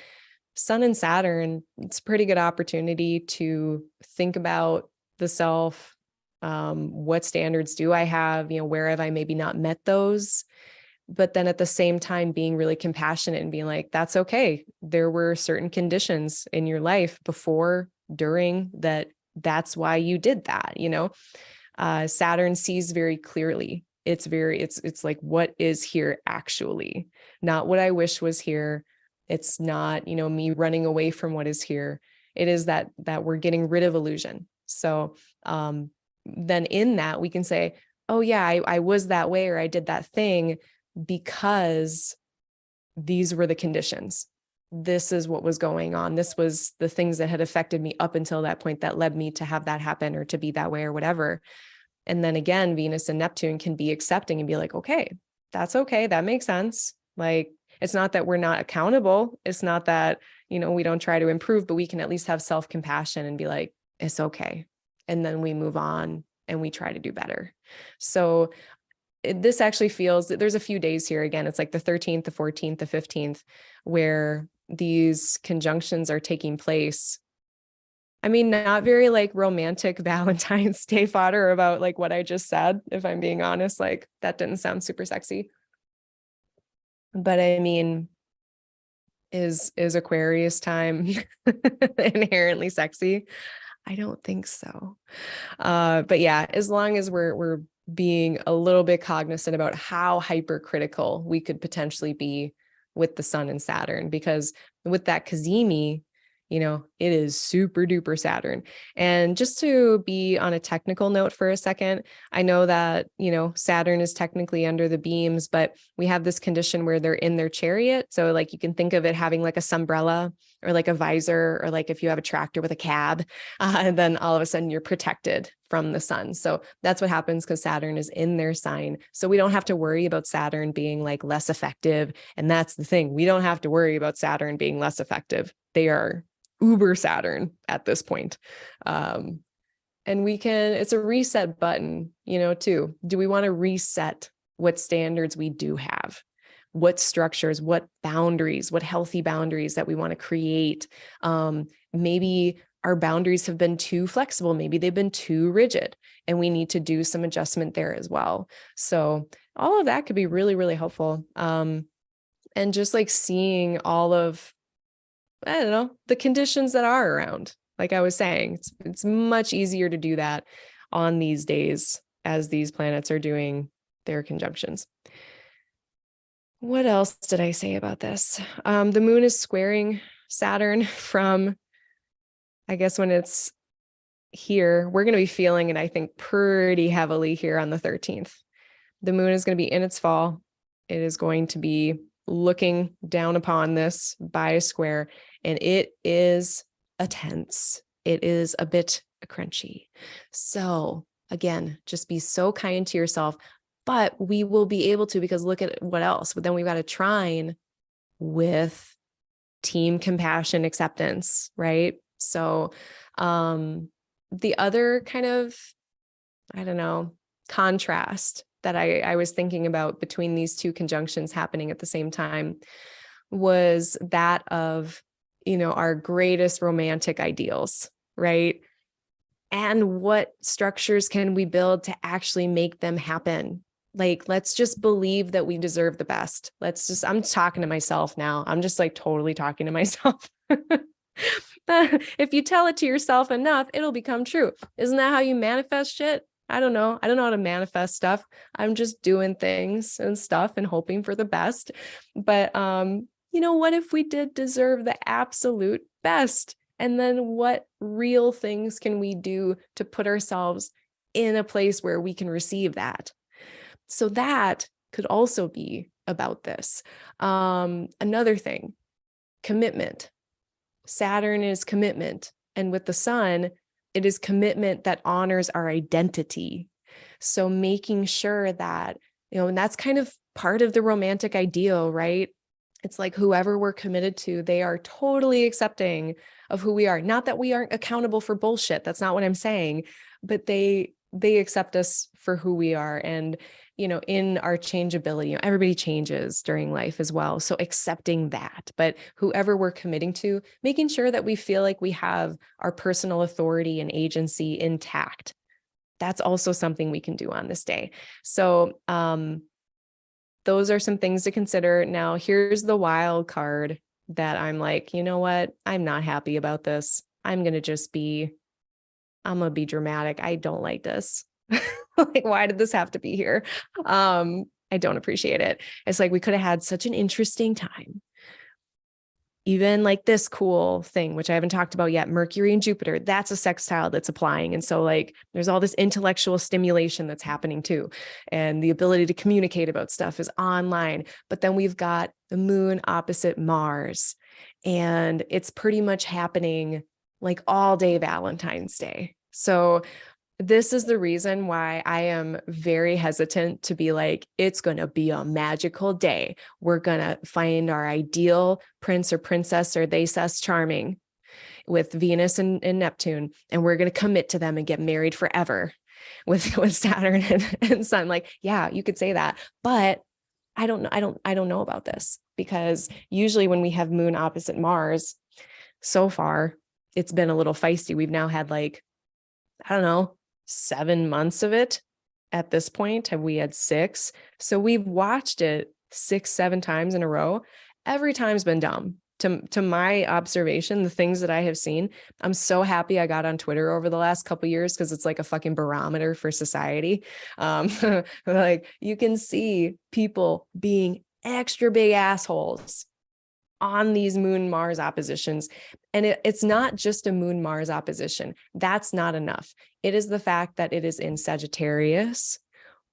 Sun and Saturn, it's a pretty good opportunity to think about the self. What standards do I have? Where have I maybe not met those? But then at the same time, being really compassionate and being like, that's okay. There were certain conditions in your life before, during that's why you did that. Saturn sees very clearly. It's like, what is here actually, not what I wish was here. It's not, me running away from what is here. It is that we're getting rid of illusion. So, then in that we can say, oh yeah, I was that way, or I did that thing because these were the conditions. This is what was going on. This was the things that had affected me up until that point that led me to have that happen or to be that way or whatever. And then again, Venus and Neptune can be accepting and be like, okay, that's okay. That makes sense. Like, it's not that we're not accountable. It's not that, we don't try to improve, but we can at least have self-compassion and be like, it's okay. And then we move on and we try to do better. So this actually feels that there's a few days here. Again, it's like the 13th, the 14th, the 15th, where these conjunctions are taking place. I mean, not very like romantic Valentine's Day fodder about like what I just said, if I'm being honest, like that didn't sound super sexy. But I mean, is Aquarius time inherently sexy? I don't think so. But yeah, as long as we're being a little bit cognizant about how hypercritical we could potentially be with the Sun and Saturn, because with that Cazimi, it is super duper Saturn. And just to be on a technical note for a second, I know that, Saturn is technically under the beams, but we have this condition where they're in their chariot. So like you can think of it having like a sunbrella or like a visor, or like if you have a tractor with a cab, and then all of a sudden you're protected from the sun. So that's what happens because Saturn is in their sign. So we don't have to worry about Saturn being like less effective. And that's the thing. We don't have to worry about Saturn being less effective. They are uber Saturn at this point. And it's a reset button, too. Do we want to reset what standards we do have? What structures, what boundaries, what healthy boundaries that we want to create? Maybe our boundaries have been too flexible. Maybe they've been too rigid, and we need to do some adjustment there as well. So all of that could be really, really helpful. And just like seeing all of, I don't know, the conditions that are around. Like I was saying, it's much easier to do that on these days as these planets are doing their conjunctions. What else did I say about this? The moon is squaring Saturn from, I guess when it's here, we're going to be feeling it, I think, pretty heavily here on the 13th. The moon is going to be in its fall. It is going to be looking down upon this by a square, and it is a tense. It is a bit crunchy. So again, just be so kind to yourself, but we will be able to, because look at what else. But then we've got a trine with team compassion, acceptance, right? So the other kind of, I don't know, contrast that I was thinking about between these two conjunctions happening at the same time was that of our greatest romantic ideals, right? And what structures can we build to actually make them happen? Like, let's just believe that we deserve the best. I'm talking to myself now. I'm just like totally talking to myself. If you tell it to yourself enough, it'll become true. Isn't that how you manifest shit? I don't know. I don't know how to manifest stuff. I'm just doing things and stuff and hoping for the best. But, what if we did deserve the absolute best? And then what real things can we do to put ourselves in a place where we can receive that? So that could also be about this. Another thing, commitment. Saturn is commitment. And with the sun, it is commitment that honors our identity. So making sure that, and that's kind of part of the romantic ideal, right? It's like whoever we're committed to, they are totally accepting of who we are. Not that we aren't accountable for bullshit. That's not what I'm saying, but they accept us for who we are. And, in our changeability, everybody changes during life as well. So accepting that, but whoever we're committing to, making sure that we feel like we have our personal authority and agency intact. That's also something we can do on this day. So, those are some things to consider. Now, here's the wild card that I'm like, you know what? I'm not happy about this. I'm going to be dramatic. I don't like this. Like, why did this have to be here? I don't appreciate it. It's like, we could have had such an interesting time. Even like this cool thing, which I haven't talked about yet, Mercury and Jupiter, that's a sextile that's applying. And so like, there's all this intellectual stimulation that's happening too. And the ability to communicate about stuff is online. But then we've got the moon opposite Mars. And it's pretty much happening like all day Valentine's Day. So this is the reason why I am very hesitant to be like, it's going to be a magical day. We're going to find our ideal prince or princess, or they sus charming with Venus and Neptune. And we're going to commit to them and get married forever with Saturn and Sun. Like, yeah, you could say that, but I don't know. I don't know about this, because usually when we have moon opposite Mars, so far, it's been a little feisty. We've now had like, I don't know, 7 months of it at this point. Have we had 6? So we've watched it 6, 7 times in a row. Every time's been dumb. To my observation, the things that I have seen, I'm so happy I got on Twitter over the last couple of years, because it's like a fucking barometer for society. Like, you can see people being extra big assholes on these moon Mars oppositions. And it's not just a moon Mars opposition. That's not enough. It is the fact that it is in Sagittarius,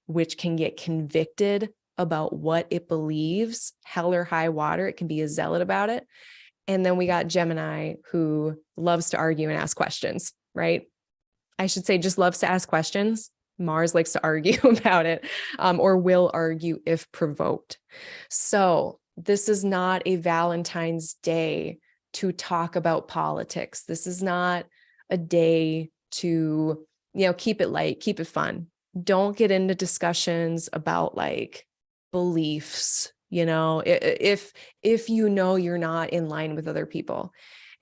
which can get convicted about what it believes, hell or high water. It can be a zealot about it. And then we got Gemini, who loves to argue and ask questions, right? I should say just loves to ask questions. Mars likes to argue about it, or will argue if provoked. So this is not a Valentine's Day to talk about politics. This is not a day to, keep it light, keep it fun. Don't get into discussions about like beliefs, if you're not in line with other people.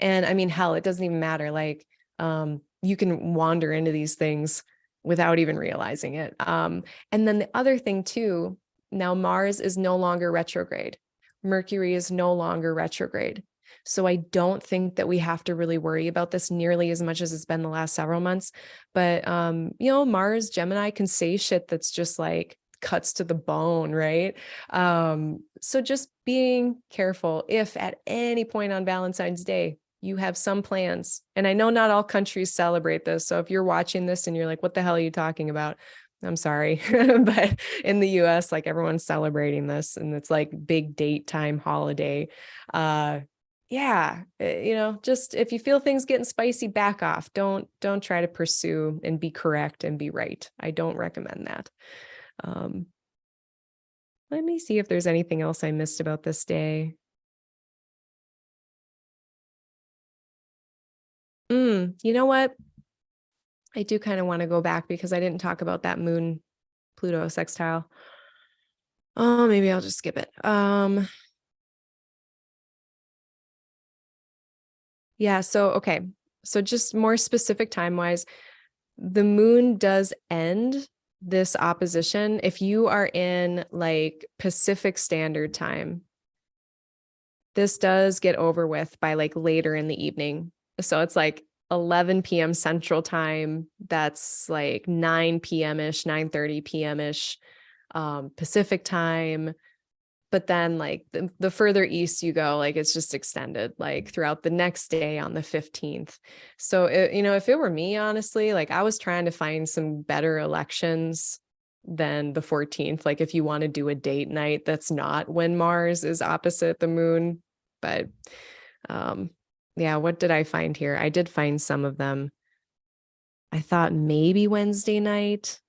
And I mean, hell, it doesn't even matter. Like, you can wander into these things without even realizing it. And then the other thing too, now Mars is no longer retrograde. Mercury is no longer retrograde. So I don't think that we have to really worry about this nearly as much as it's been the last several months. But, Mars, Gemini can say shit that's just like cuts to the bone, right? So just being careful if at any point on Valentine's Day, you have some plans. And I know not all countries celebrate this. So if you're watching this and you're like, what the hell are you talking about? I'm sorry. But in the US, like, everyone's celebrating this, and it's like big date time holiday. Just if you feel things getting spicy, back off. Don't try to pursue and be correct and be right. I don't recommend that. Let me see if there's anything else I missed about this day. You know what? I do kind of want to go back, because I didn't talk about that moon Pluto sextile. Oh, maybe I'll just skip it. Yeah. So, okay. So just more specific time-wise, the moon does end this opposition if you are in like Pacific Standard Time. This does get over with by like later in the evening. So it's like 11 p.m. Central Time. That's like 9 p.m.-ish, 9:30 p.m.-ish Pacific Time. But then like the further east you go, like it's just extended like throughout the next day on the 15th. So, if it were me, honestly, like I was trying to find some better elections than the 14th. Like if you want to do a date night, that's not when Mars is opposite the moon. But yeah, what did I find here? I did find some of them. I thought maybe Wednesday night,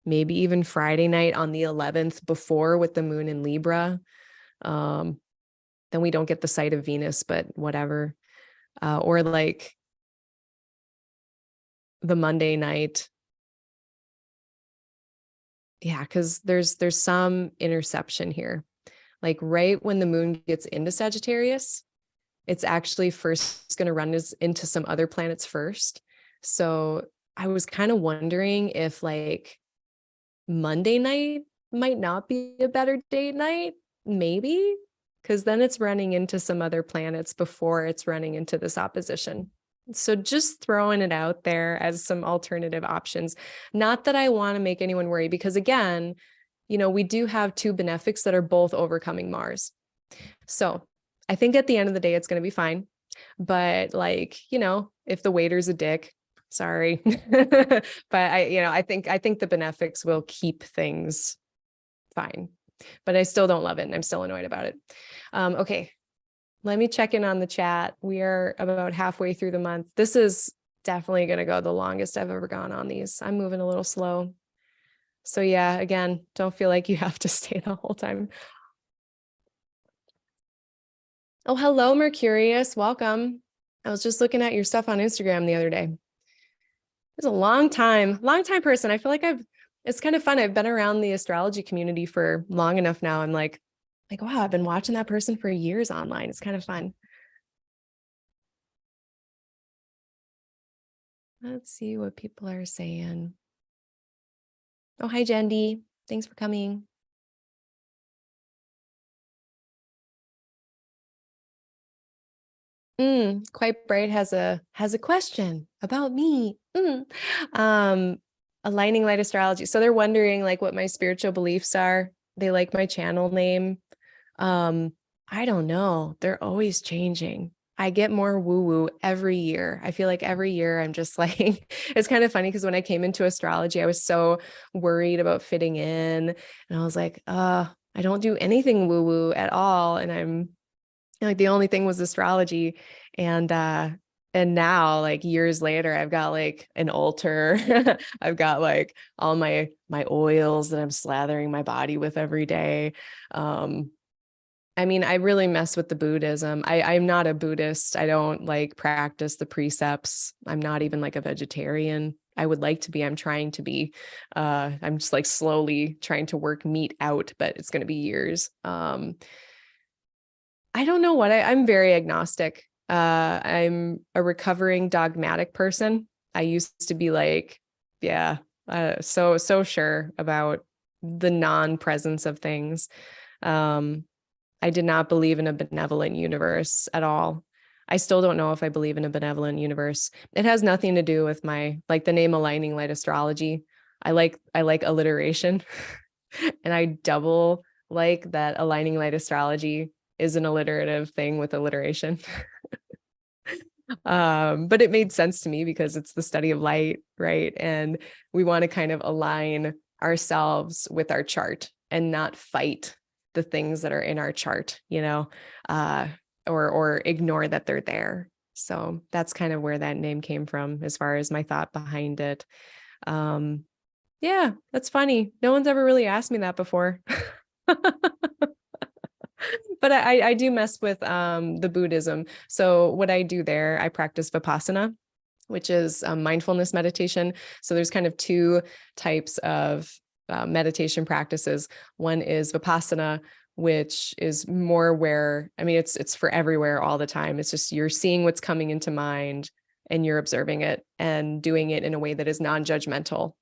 maybe even Friday night on the 11th before with the moon in Libra. Then we don't get the sight of Venus, but whatever. Or like the Monday night. Yeah, because there's some interception here. Like right when the moon gets into Sagittarius, it's actually first going to run into some other planets first. So I was kind of wondering if like Monday night might not be a better date night, maybe, because then it's running into some other planets before it's running into this opposition. So just throwing it out there as some alternative options. Not that I want to make anyone worry, because again, we do have two benefics that are both overcoming Mars. So I think at the end of the day, it's going to be fine. But like, if the waiter's a dick, sorry. But I think the benefics will keep things fine. But I still don't love it and I'm still annoyed about it. Okay. Let me check in on the chat. We are about halfway through the month. This is definitely going to go the longest I've ever gone on these. I'm moving a little slow. So yeah, again, don't feel like you have to stay the whole time. Oh, hello, Mercurius. Welcome. I was just looking at your stuff on Instagram the other day. It's a long time person. I feel like it's kind of fun. I've been around the astrology community for long enough now. I'm like, wow, I've been watching that person for years online. It's kind of fun. Let's see what people are saying. Oh, hi, Jendi. Thanks for coming. Quite Bright has a question about me. Aligning light astrology. So they're wondering like what my spiritual beliefs are. They like my channel name. I don't know. They're always changing. I get more woo-woo every year. I feel like every year I'm just like, it's kind of funny because when I came into astrology, I was so worried about fitting in. And I was like, I don't do anything woo-woo at all. And I'm like, the only thing was astrology. And now like years later, I've got like an altar. I've got like all my oils that I'm slathering my body with every day. I mean, I really mess with the Buddhism. I'm not a Buddhist. I don't like practice the precepts. I'm not even like a vegetarian. I would like to be. I'm trying to be. I'm just like slowly trying to work meat out, but it's going to be years. I don't know what I'm very agnostic. I'm a recovering dogmatic person. I used to be like, yeah, so sure about the non-presence of things. I did not believe in a benevolent universe at all. I still don't know if I believe in a benevolent universe. It has nothing to do with my like the name Aligning Light Astrology. I like alliteration, and I double like that Aligning Light Astrology is an alliterative thing with alliteration. But it made sense to me because it's the study of light, right? And we want to kind of align ourselves with our chart and not fight the things that are in our chart, or ignore that they're there. So that's kind of where that name came from as far as my thought behind it. Yeah, that's funny. No one's ever really asked me that before. But I do mess with the Buddhism. So what I do there, I practice Vipassana, which is mindfulness meditation. So there's kind of two types of meditation practices. One is Vipassana, which is more where, I mean, it's for everywhere all the time. It's just, you're seeing what's coming into mind and you're observing it and doing it in a way that is non-judgmental.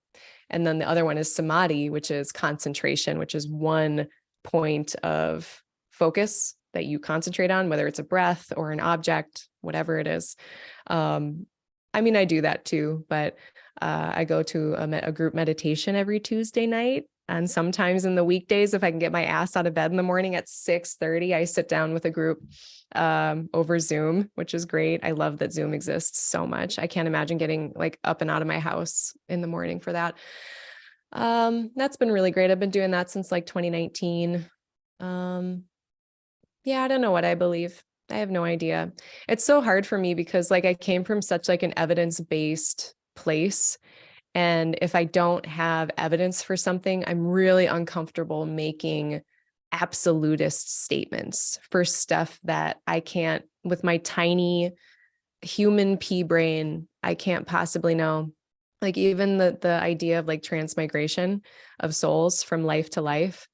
And then the other one is samadhi, which is concentration, which is one point of focus that you concentrate on, whether it's a breath or an object, whatever it is. I mean, I do that too, but I go to a group meditation every Tuesday night. And sometimes in the weekdays, if I can get my ass out of bed in the morning at 6:30, I sit down with a group over Zoom, which is great. I love that Zoom exists so much. I can't imagine getting like up and out of my house in the morning for that. That's been really great. I've been doing that since like 2019. Yeah, I don't know what I believe. I have no idea. It's so hard for me because like I came from such like an evidence-based place. And if I don't have evidence for something, I'm really uncomfortable making absolutist statements for stuff that I can't, with my tiny human pea brain, I can't possibly know. Like even the idea of like transmigration of souls from life to life,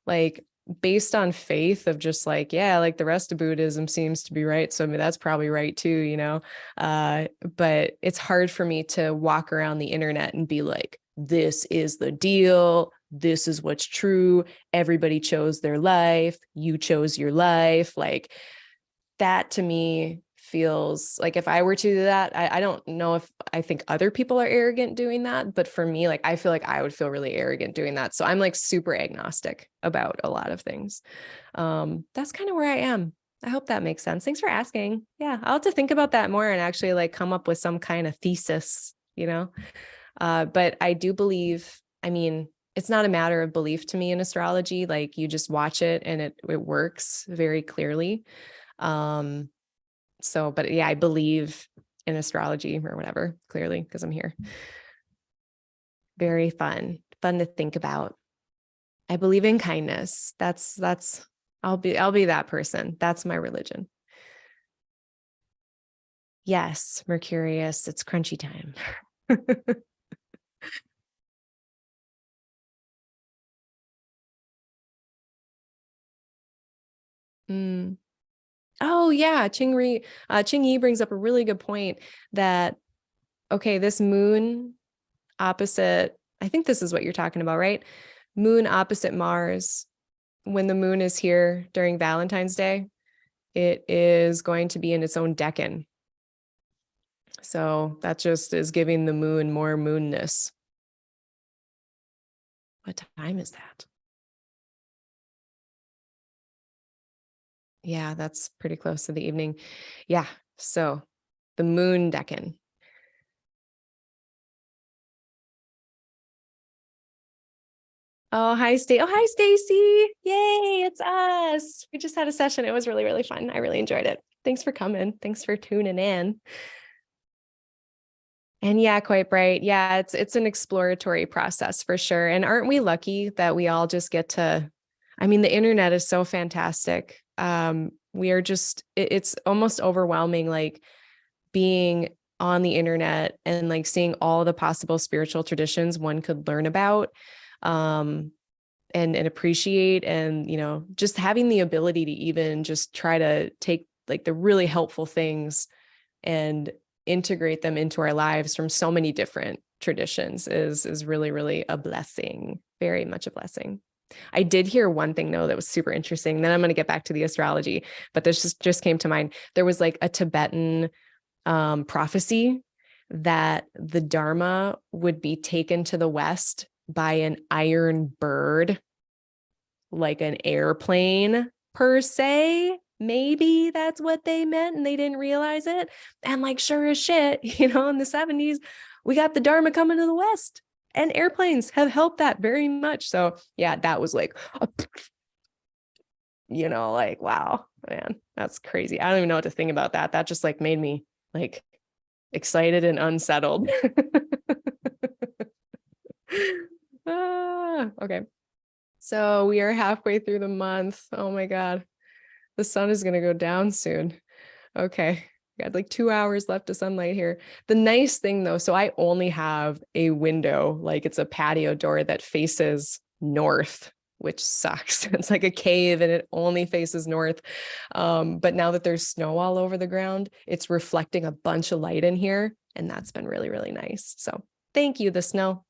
like based on faith of just like, yeah, like the rest of Buddhism seems to be right. So I mean, that's probably right too, you know? But it's hard for me to walk around the internet and be like, this is the deal. This is what's true. Everybody chose their life. You chose your life. Like that to me feels like if I were to do that, I don't know if I think other people are arrogant doing that, but for me, like, I feel like I would feel really arrogant doing that. So I'm like super agnostic about a lot of things. That's kind of where I am. I hope that makes sense. Thanks for asking. Yeah, I'll have to think about that more and actually like come up with some kind of thesis, you know? But I do believe, I mean, it's not a matter of belief to me in astrology. Like you just watch it and it works very clearly. So, but yeah, I believe in astrology or whatever, clearly, because I'm here. Very fun to think about. I believe in kindness. I'll be that person. That's my religion. Yes, Mercurius, it's crunchy time. Mm. Oh yeah, Ching Yi brings up a really good point that, okay, this moon opposite, I think this is what you're talking about, right? Moon opposite Mars, when the moon is here during Valentine's Day, it is going to be in its own decan. So that just is giving the moon more moonness. What time is that? Yeah, that's pretty close to the evening. Yeah, so the moon decan. Oh, hi, Stacy. Oh, hi, Stacy. Yay, it's us. We just had a session. It was really, really fun. I really enjoyed it. Thanks for coming. Thanks for tuning in. And yeah, quite right. Yeah, it's an exploratory process for sure. And aren't we lucky that we all just get to, I mean, the internet is so fantastic. We are just, it's almost overwhelming, like being on the internet and like seeing all the possible spiritual traditions one could learn about. And appreciate, and, you know, just having the ability to even just try to take like the really helpful things and integrate them into our lives from so many different traditions is really, really a blessing, very much a blessing. I did hear one thing though that was super interesting. Then I'm going to get back to the astrology, but this just came to mind. There was like a Tibetan prophecy that the Dharma would be taken to the West by an iron bird, like an airplane per se. Maybe that's what they meant and they didn't realize it. And like, sure as shit, you know, in the 70s, we got the Dharma coming to the West, and airplanes have helped that very much. So yeah, that was like, you know, like, wow, man, that's crazy. I don't even know what to think about that. That just like made me like excited and unsettled. Okay. So we are halfway through the month. Oh my God. The sun is going to go down soon. Okay. Got like 2 hours left of sunlight here. The nice thing though, so I only have a window, like it's a patio door that faces north. which sucks. It's like a cave and it only faces north. But now that there's snow all over the ground, it's reflecting a bunch of light in here. And that's been really, really nice. So thank you, the snow.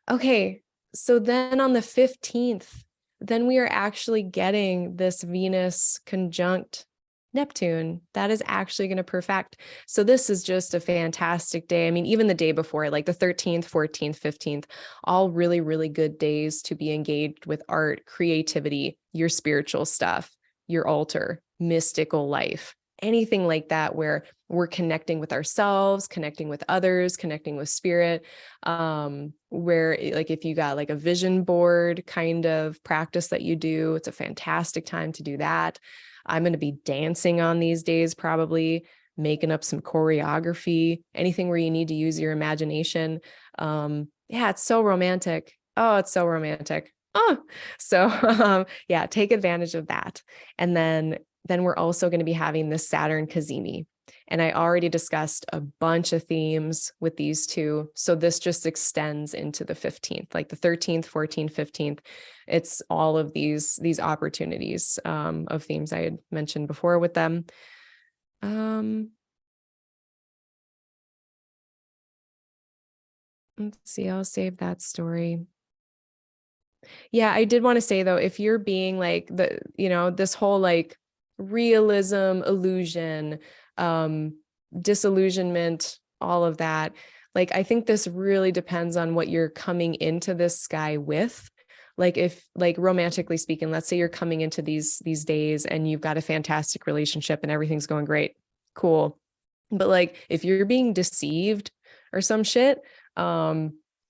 Okay. So then on the 15th, then we are actually getting this Venus conjunct Neptune that is actually going to perfect. So this is just a fantastic day. I mean, even the day before, like the 13th, 14th, 15th, all really, really good days to be engaged with art, creativity, your spiritual stuff, your altar, mystical life, anything like that, where we're connecting with ourselves, connecting with others, connecting with spirit. Where like if you got like a vision board kind of practice that you do, it's a fantastic time to do that. I'm going to be dancing on these days, probably making up some choreography, anything where you need to use your imagination. Yeah, it's so romantic. Oh, it's so romantic. Oh, so yeah, take advantage of that. And then we're also going to be having this Saturn Cazimi. And I already discussed a bunch of themes with these two. So this just extends into the 15th, like the 13th, 14th, 15th. It's all of these opportunities of themes I had mentioned before with them. Let's see, I'll save that story. Yeah, I did want to say though, if you're being like this whole like realism, illusion, disillusionment, all of that, like I think this really depends on what you're coming into this sky with. Like if like romantically speaking, let's say you're coming into these days and you've got a fantastic relationship and everything's going great. Cool. But like if you're being deceived or some shit,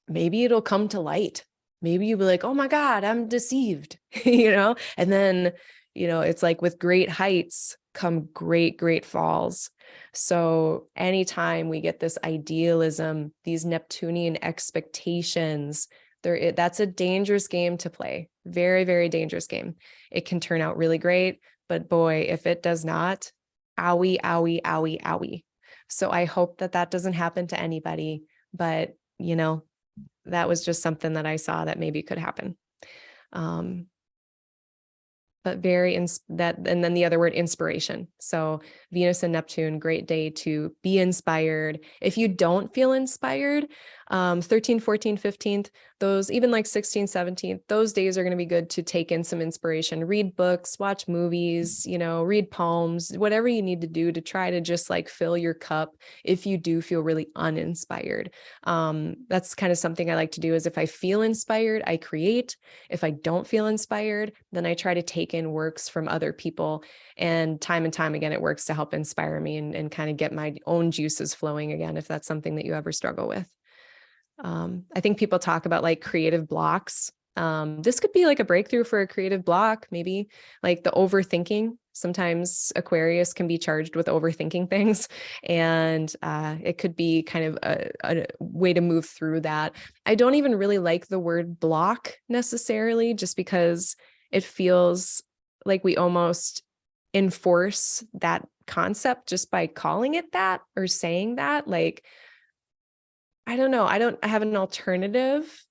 maybe it'll come to light. Maybe you'll be like, oh my God, I'm deceived, and then, it's like with great heights come great falls. So anytime we get this idealism, these Neptunian expectations, that's a dangerous game to play. Very, very dangerous game. It can turn out really great, but boy, if it does not, owie, owie, owie, owie. So I hope that doesn't happen to anybody, but that was just something that I saw that maybe could happen. But and then the other word, inspiration. So Venus and Neptune, great day to be inspired. If you don't feel inspired, 13, 14, 15th, those even like 16, 17th, those days are going to be good to take in some inspiration, read books, watch movies, read poems, whatever you need to do to try to just like fill your cup. If you do feel really uninspired, that's kind of something I like to do is if I feel inspired, I create. If I don't feel inspired, then I try to take in works from other people, and time again, it works to help inspire me and kind of get my own juices flowing again, if that's something that you ever struggle with. I think people talk about like creative blocks. This could be like a breakthrough for a creative block, maybe like the overthinking. Sometimes Aquarius can be charged with overthinking things, and it could be kind of a way to move through that. I don't even really like the word block necessarily, just because it feels like we almost enforce that concept just by calling it that or saying that. Like, I don't know. I have an alternative,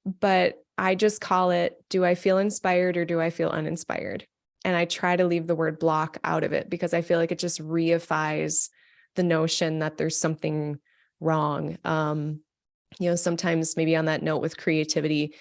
but I just call it, do I feel inspired or do I feel uninspired? And I try to leave the word block out of it because I feel like it just reifies the notion that there's something wrong. Sometimes maybe on that note with creativity,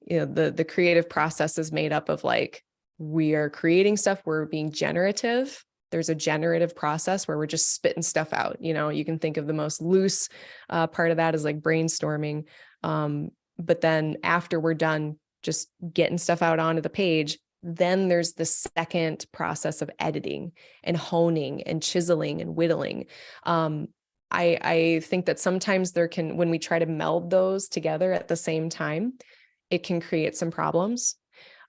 the creative process is made up of like, we are creating stuff, we're being generative. There's a generative process where we're just spitting stuff out. You can think of the most loose part of that as like brainstorming. But then after we're done just getting stuff out onto the page, then there's the second process of editing and honing and chiseling and whittling. I think that sometimes when we try to meld those together at the same time, it can create some problems.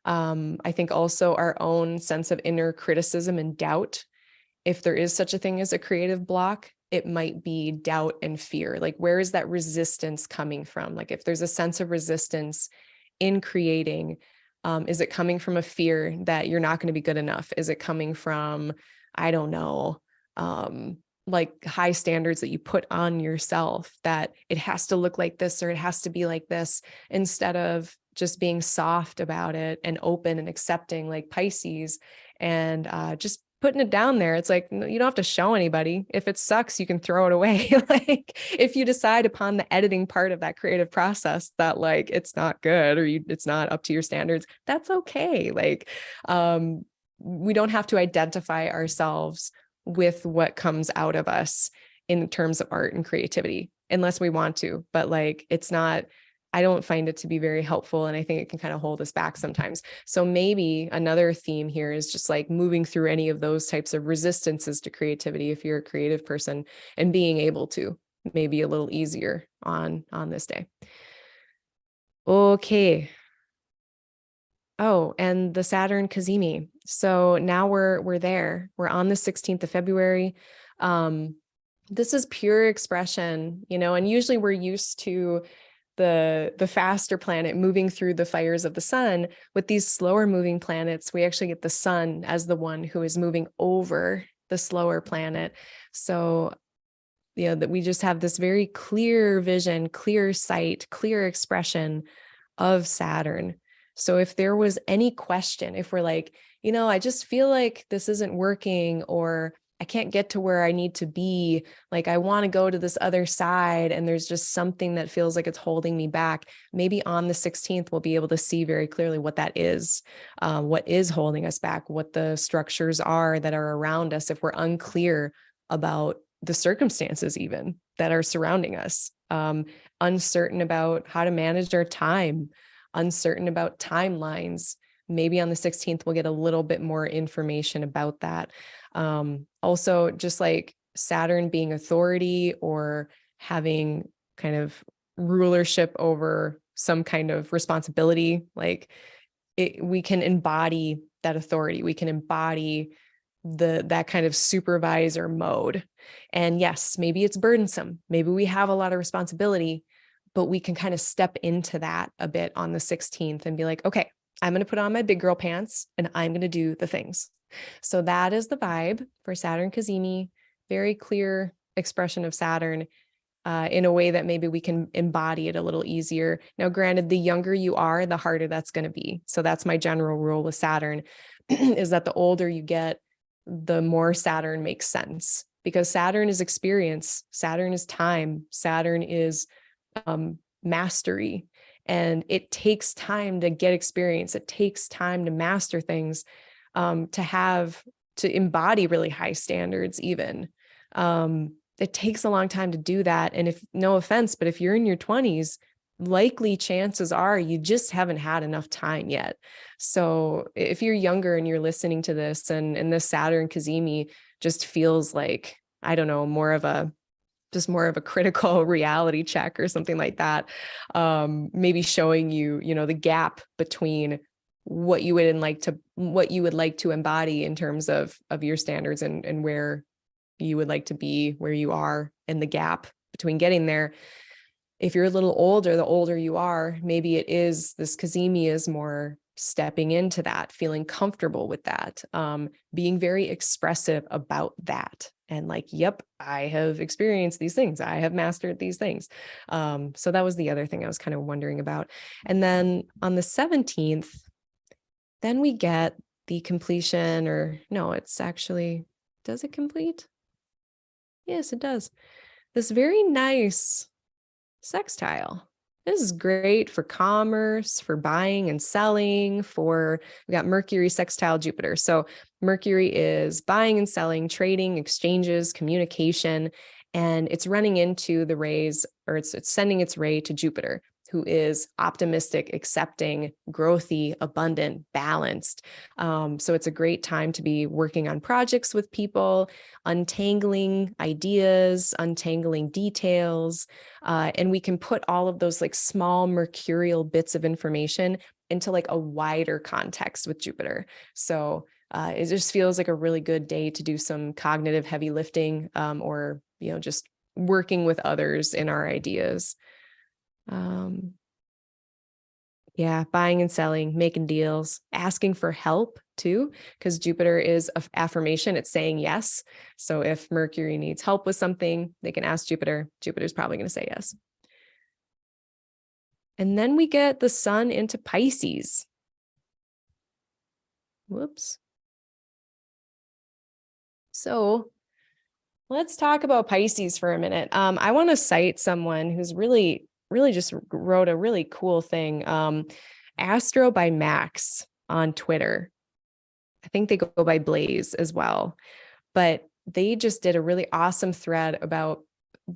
I think also our own sense of inner criticism and doubt. If there is such a thing as a creative block, it might be doubt and fear. Like, where is that resistance coming from? Like, if there's a sense of resistance in creating, is it coming from a fear that you're not going to be good enough? Is it coming from, I don't know, like high standards that you put on yourself, that it has to look like this or it has to be like this, instead of just being soft about it and open and accepting, like Pisces, and just putting it down there. It's like, you don't have to show anybody. If it sucks, you can throw it away. Like if you decide upon the editing part of that creative process that like it's not good or it's not up to your standards, that's okay. Like we don't have to identify ourselves with what comes out of us in terms of art and creativity unless we want to, but like it's not, I don't find it to be very helpful. And I think it can kind of hold us back sometimes. So maybe another theme here is just like moving through any of those types of resistances to creativity if you're a creative person, and being able to maybe a little easier on this day. Okay. Oh, and the Saturn Cazimi. So now we're there. We're on the 16th of February. This is pure expression, you know, and usually we're used to the faster planet moving through the fires of the sun. With these slower moving planets, we actually get the sun as the one who is moving over the slower planet. So, you know, that we just have this very clear vision, clear sight, clear expression of Saturn. So if there was any question, if we're like, you know, I just feel like this isn't working, or I can't get to where I need to be, like I want to go to this other side and there's just something that feels like it's holding me back, maybe on the 16th we'll be able to see very clearly what that is, what is holding us back, what the structures are that are around us if we're unclear about the circumstances even that are surrounding us, uncertain about how to manage our time, uncertain about timelines. Maybe on the 16th, we'll get a little bit more information about that. Also, just like Saturn being authority or having kind of rulership over some kind of responsibility, like we can embody that authority. We can embody that kind of supervisor mode. And yes, maybe it's burdensome. Maybe we have a lot of responsibility, but we can kind of step into that a bit on the 16th and be like, okay, I'm going to put on my big girl pants and I'm going to do the things. So that is the vibe for Saturn Cazimi. Very clear expression of Saturn in a way that maybe we can embody it a little easier. Now, granted, the younger you are, the harder that's going to be. So that's my general rule with Saturn is that the older you get, the more Saturn makes sense, because Saturn is experience. Saturn is time. Saturn is mastery. And it takes time to get experience. It takes time to master things, to embody really high standards even. It takes a long time to do that. And if, no offense, but if you're in your 20s, likely chances are you just haven't had enough time yet. So if you're younger and you're listening to this and this Saturn Cazimi just feels like, I don't know, more of a critical reality check or something like that, maybe showing you, you know, the gap between what you would like to embody in terms of your standards and where you would like to be, where you are, and the gap between getting there. If you're a little older, the older you are, maybe it is this Cazimi is more stepping into that, feeling comfortable with that, being very expressive about that. And like, yep, I have experienced these things. I have mastered these things. So that was the other thing I was kind of wondering about. And then on the 17th, then we get the completion, or no, it's actually, does it complete? Yes, it does. This very nice sextile. This is great for commerce, for buying and selling, we got Mercury sextile Jupiter. So Mercury is buying and selling, trading, exchanges, communication, and it's running into the rays, or it's sending its ray to Jupiter, who is optimistic, accepting, growthy, abundant, balanced. So it's a great time to be working on projects with people, untangling ideas, untangling details. And we can put all of those like small mercurial bits of information into like a wider context with Jupiter. So it just feels like a really good day to do some cognitive heavy lifting, or, you know, just working with others in our ideas. Yeah, buying and selling, making deals, asking for help too, because Jupiter is an affirmation. It's saying yes. So if Mercury needs help with something, they can ask Jupiter. Jupiter's probably going to say yes. And then we get the sun into Pisces. Whoops. So let's talk about Pisces for a minute. I want to cite someone who's really just wrote a really cool thing. AstroByMax on Twitter. I think they go by Blaze as well, but they just did a really awesome thread about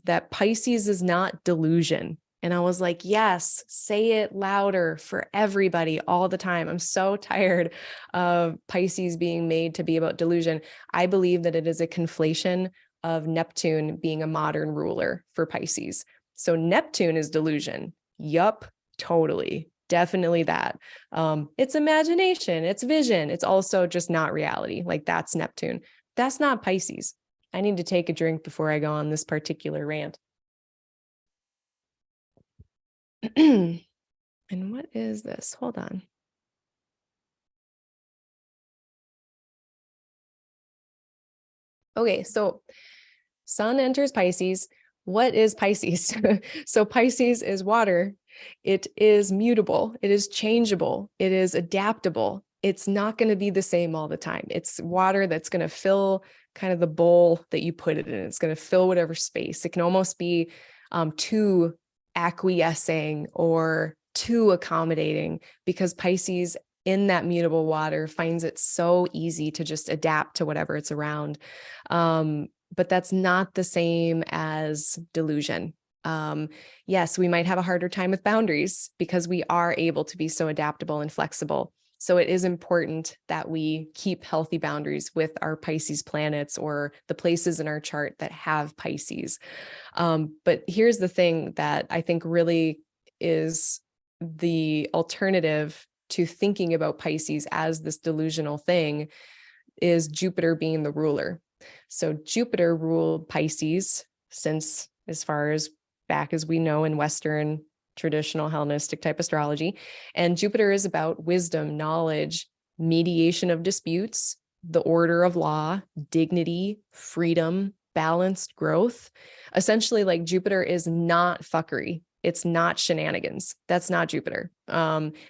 that Pisces is not delusion. And I was like, yes, say it louder for everybody all the time. I'm so tired of Pisces being made to be about delusion. I believe that it is a conflation of Neptune being a modern ruler for Pisces. So Neptune is delusion. Yup, totally. Definitely that. It's imagination, it's vision. It's also just not reality. Like that's Neptune. That's not Pisces. I need to take a drink before I go on this particular rant. And what is this? Hold on. Okay, so Sun enters Pisces. What is Pisces? So Pisces is water. It is mutable. It is changeable. It is adaptable. It's not going to be the same all the time. It's water that's going to fill kind of the bowl that you put it in. It's going to fill whatever space. It can almost be too acquiescing or too accommodating, because Pisces in that mutable water finds it so easy to just adapt to whatever it's around. But that's not the same as delusion. Yes, we might have a harder time with boundaries because we are able to be so adaptable and flexible. So it is important that we keep healthy boundaries with our Pisces planets or the places in our chart that have Pisces. But here's the thing that I think really is the alternative to thinking about Pisces as this delusional thing is Jupiter being the ruler. So Jupiter ruled Pisces since as far as back as we know in Western traditional Hellenistic type astrology. And Jupiter is about wisdom, knowledge, mediation of disputes, the order of law, dignity, freedom, balanced growth. Essentially, like Jupiter is not fuckery. It's not shenanigans. That's not Jupiter.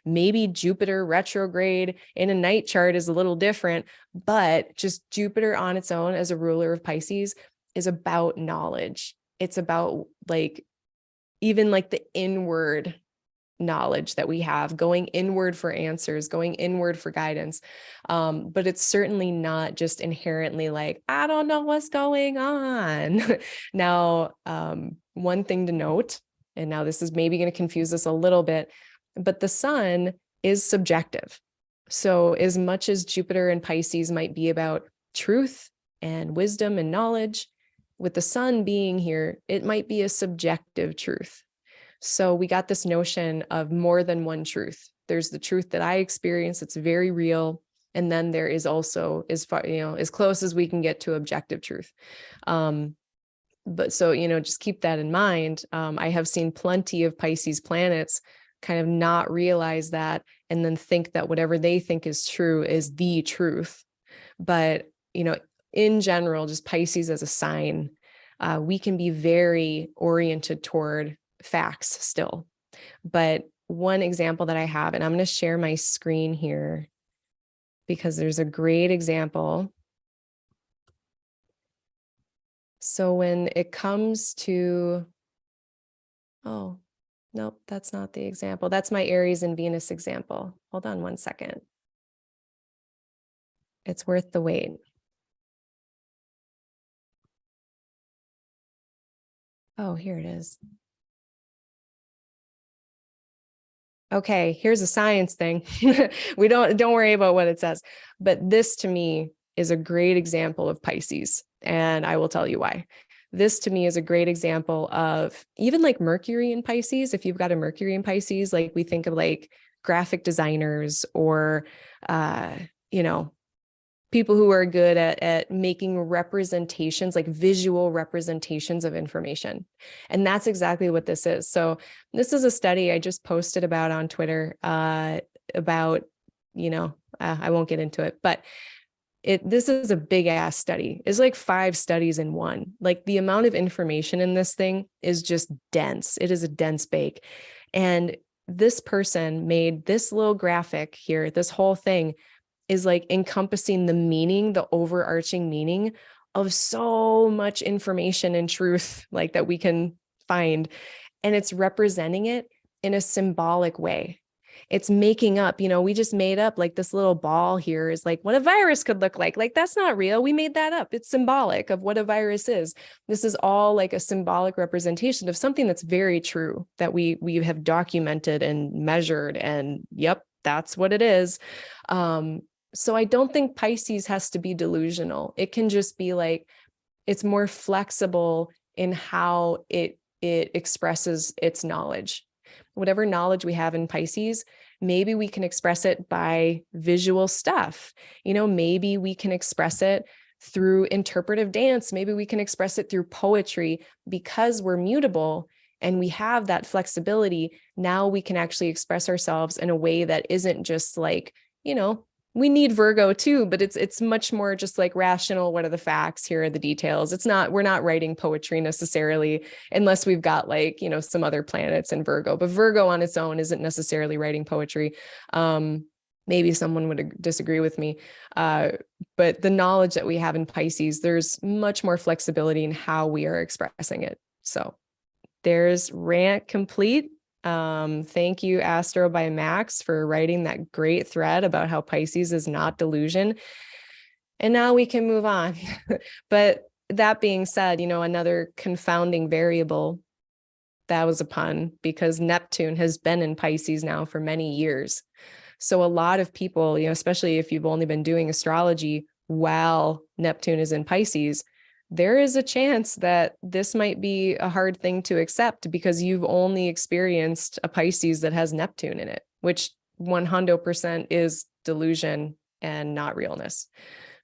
Maybe Jupiter retrograde in a night chart is a little different, but just Jupiter on its own as a ruler of Pisces is about knowledge. It's about like even like the inward knowledge that we have, going inward for answers, going inward for guidance. But it's certainly not just inherently like, I don't know what's going on. Now, one thing to note, and now this is maybe going to confuse us a little bit, but the sun is subjective. So as much as Jupiter and Pisces might be about truth and wisdom and knowledge, with the sun being here, it might be a subjective truth. So we got this notion of more than one truth. There's the truth that I experience. It's very real. And then there is also as far, as close as we can get to objective truth. But so, just keep that in mind. I have seen plenty of Pisces planets kind of not realize that and then think that whatever they think is true is the truth. But, in general, just Pisces as a sign, we can be very oriented toward facts still. But one example that I have, and I'm going to share my screen here because there's a great example. So when it comes to, oh, nope, that's not the example. That's my Aries and Venus example. Hold on one second. It's worth the wait. Oh, here it is. Okay, here's a science thing. We don't worry about what it says. But this to me is a great example of Pisces. And I will tell you why. This to me is a great example of even like Mercury in Pisces. If you've got a Mercury in Pisces, like we think of like graphic designers or, people who are good at making representations, like visual representations of information. And that's exactly what this is. So this is a study I just posted about on Twitter about, I won't get into it, but this is a big ass study. It's like 5 studies in one. Like the amount of information in this thing is just dense. It is a dense bake. And this person made this little graphic here. This whole thing is like encompassing the meaning, the overarching meaning of so much information and truth like that we can find. And it's representing it in a symbolic way. It's making up, we just made up like this little ball here is like what a virus could look like. Like that's not real. We made that up. It's symbolic of what a virus is. This is all like a symbolic representation of something that's very true that we have documented and measured. And yep, that's what it is. So I don't think Pisces has to be delusional. It can just be like, it's more flexible in how it expresses its knowledge. Whatever knowledge we have in Pisces, maybe we can express it by visual stuff. Maybe we can express it through interpretive dance. Maybe we can express it through poetry. Because we're mutable and we have that flexibility. Now we can actually express ourselves in a way that isn't just like, we need Virgo too, but it's much more just like rational. What are the facts? Here are the details. We're not writing poetry necessarily, unless we've got like, some other planets in Virgo, but Virgo on its own isn't necessarily writing poetry. Maybe someone would disagree with me. But the knowledge that we have in Pisces, there's much more flexibility in how we are expressing it. So there's rant complete. Thank you, AstroByMax, for writing that great thread about how Pisces is not delusion. And now we can move on. But that being said, another confounding variable, that was a pun, because Neptune has been in Pisces now for many years. So a lot of people, especially if you've only been doing astrology while Neptune is in Pisces, there is a chance that this might be a hard thing to accept because you've only experienced a Pisces that has Neptune in it, which 100% is delusion and not realness.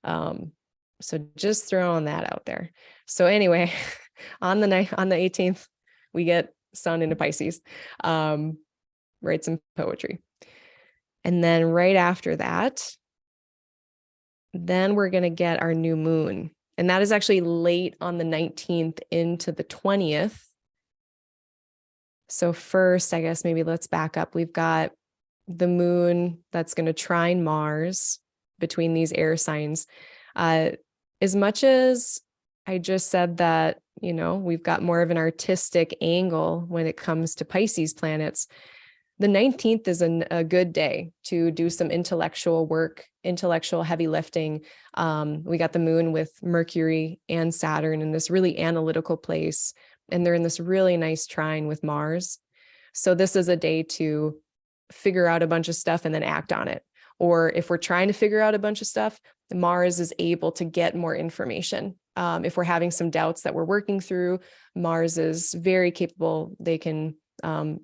So just throwing that out there. So anyway, on the 18th, we get Sun into Pisces, write some poetry. And then right after that, then we're going to get our new moon. And that is actually late on the 19th into the 20th. So first, I guess maybe let's back up. We've got the moon that's going to trine Mars between these air signs. As much as I just said that, we've got more of an artistic angle when it comes to Pisces planets, the 19th is a good day to do some intellectual work, intellectual heavy lifting. We got the moon with Mercury and Saturn in this really analytical place, and they're in this really nice trine with Mars. So this is a day to figure out a bunch of stuff and then act on it. Or if we're trying to figure out a bunch of stuff, Mars is able to get more information. If we're having some doubts that we're working through, Mars is very capable. They can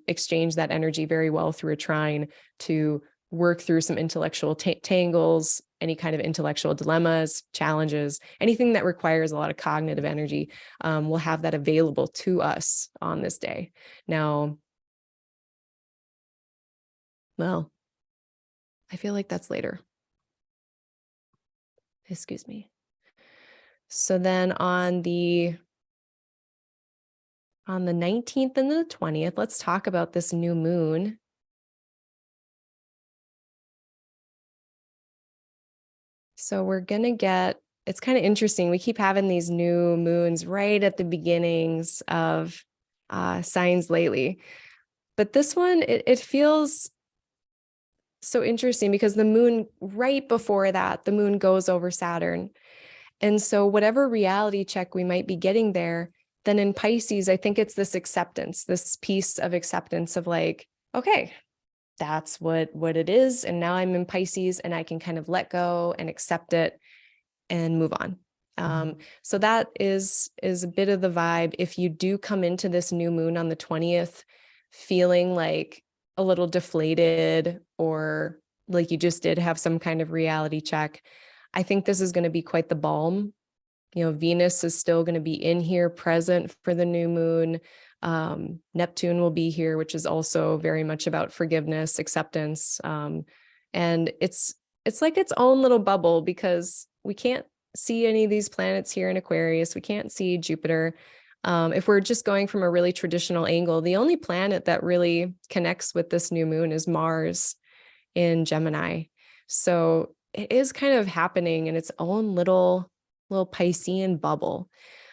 exchange that energy very well through a trine to work through some intellectual tangles, any kind of intellectual dilemmas, challenges, anything that requires a lot of cognitive energy. We'll have that available to us on this day. Now, well, I feel like that's later. Excuse me. So then on the 19th and the 20th, let's talk about this new moon. So we're going to get, it's kind of interesting. We keep having these new moons right at the beginnings of signs lately. But this one, it feels so interesting because the moon right before that, the moon goes over Saturn. And so whatever reality check we might be getting there, then in Pisces, I think it's this acceptance, this piece of acceptance of like, okay, that's what it is. And now I'm in Pisces and I can kind of let go and accept it and move on. So that is a bit of the vibe. If you do come into this new moon on the 20th, feeling like a little deflated or like you just did have some kind of reality check, I think this is going to be quite the balm. Venus is still going to be in here present for the new moon. Neptune will be here, which is also very much about forgiveness, acceptance. And it's like its own little bubble because we can't see any of these planets here in Aquarius. We can't see Jupiter. If we're just going from a really traditional angle, the only planet that really connects with this new moon is Mars in Gemini. So it is kind of happening in its own little Piscean bubble.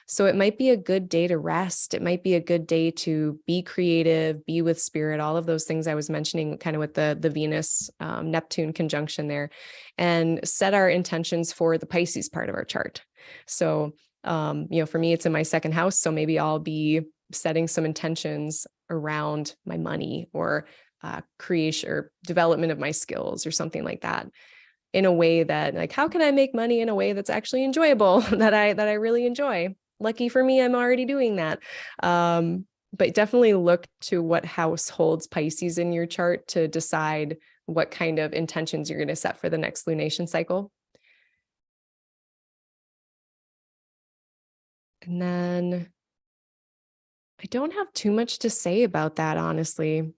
So it might be a good day to rest. It might be a good day to be creative, be with spirit, all of those things I was mentioning kind of with the Venus Neptune conjunction there, and set our intentions for the Pisces part of our chart. So, for me, it's in my second house. So maybe I'll be setting some intentions around my money or creation or development of my skills or something like that, in a way that, like, how can I make money in a way that's actually enjoyable, that I really enjoy? Lucky for me, I'm already doing that. But definitely look to what house holds Pisces in your chart to decide what kind of intentions you're going to set for the next lunation cycle. And then I don't have too much to say about that, honestly.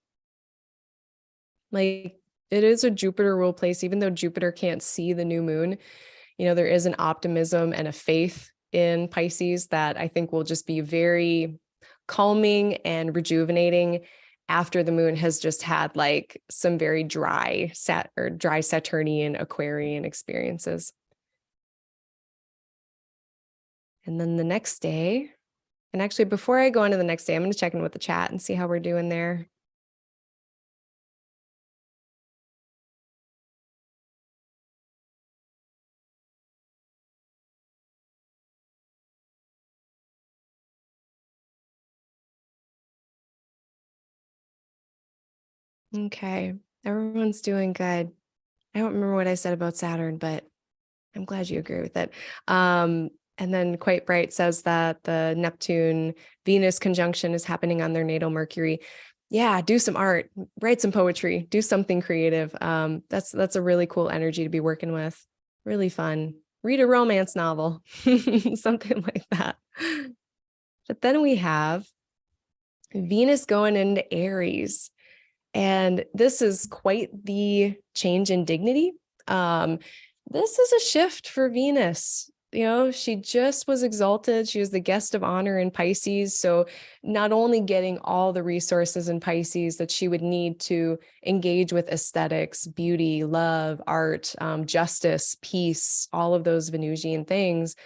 Like, it is a Jupiter rule place, even though Jupiter can't see the new moon. There is an optimism and a faith in Pisces that I think will just be very calming and rejuvenating after the moon has just had like some very dry Saturnian Aquarian experiences. And then the next day, and actually before I go into the next day, I'm going to check in with the chat and see how we're doing there. Okay, everyone's doing good. I don't remember what I said about Saturn, but I'm glad you agree with it. And then Quite Bright says that the Neptune Venus conjunction is happening on their natal Mercury. Yeah, do some art, write some poetry, do something creative. That's a really cool energy to be working with. Really fun. Read a romance novel, something like that. But then we have Venus going into Aries. And this is quite the change in dignity. This is a shift for Venus. She just was exalted. She was the guest of honor in Pisces. So not only getting all the resources in Pisces that she would need to engage with aesthetics, beauty, love, art, justice, peace, all of those Venusian things,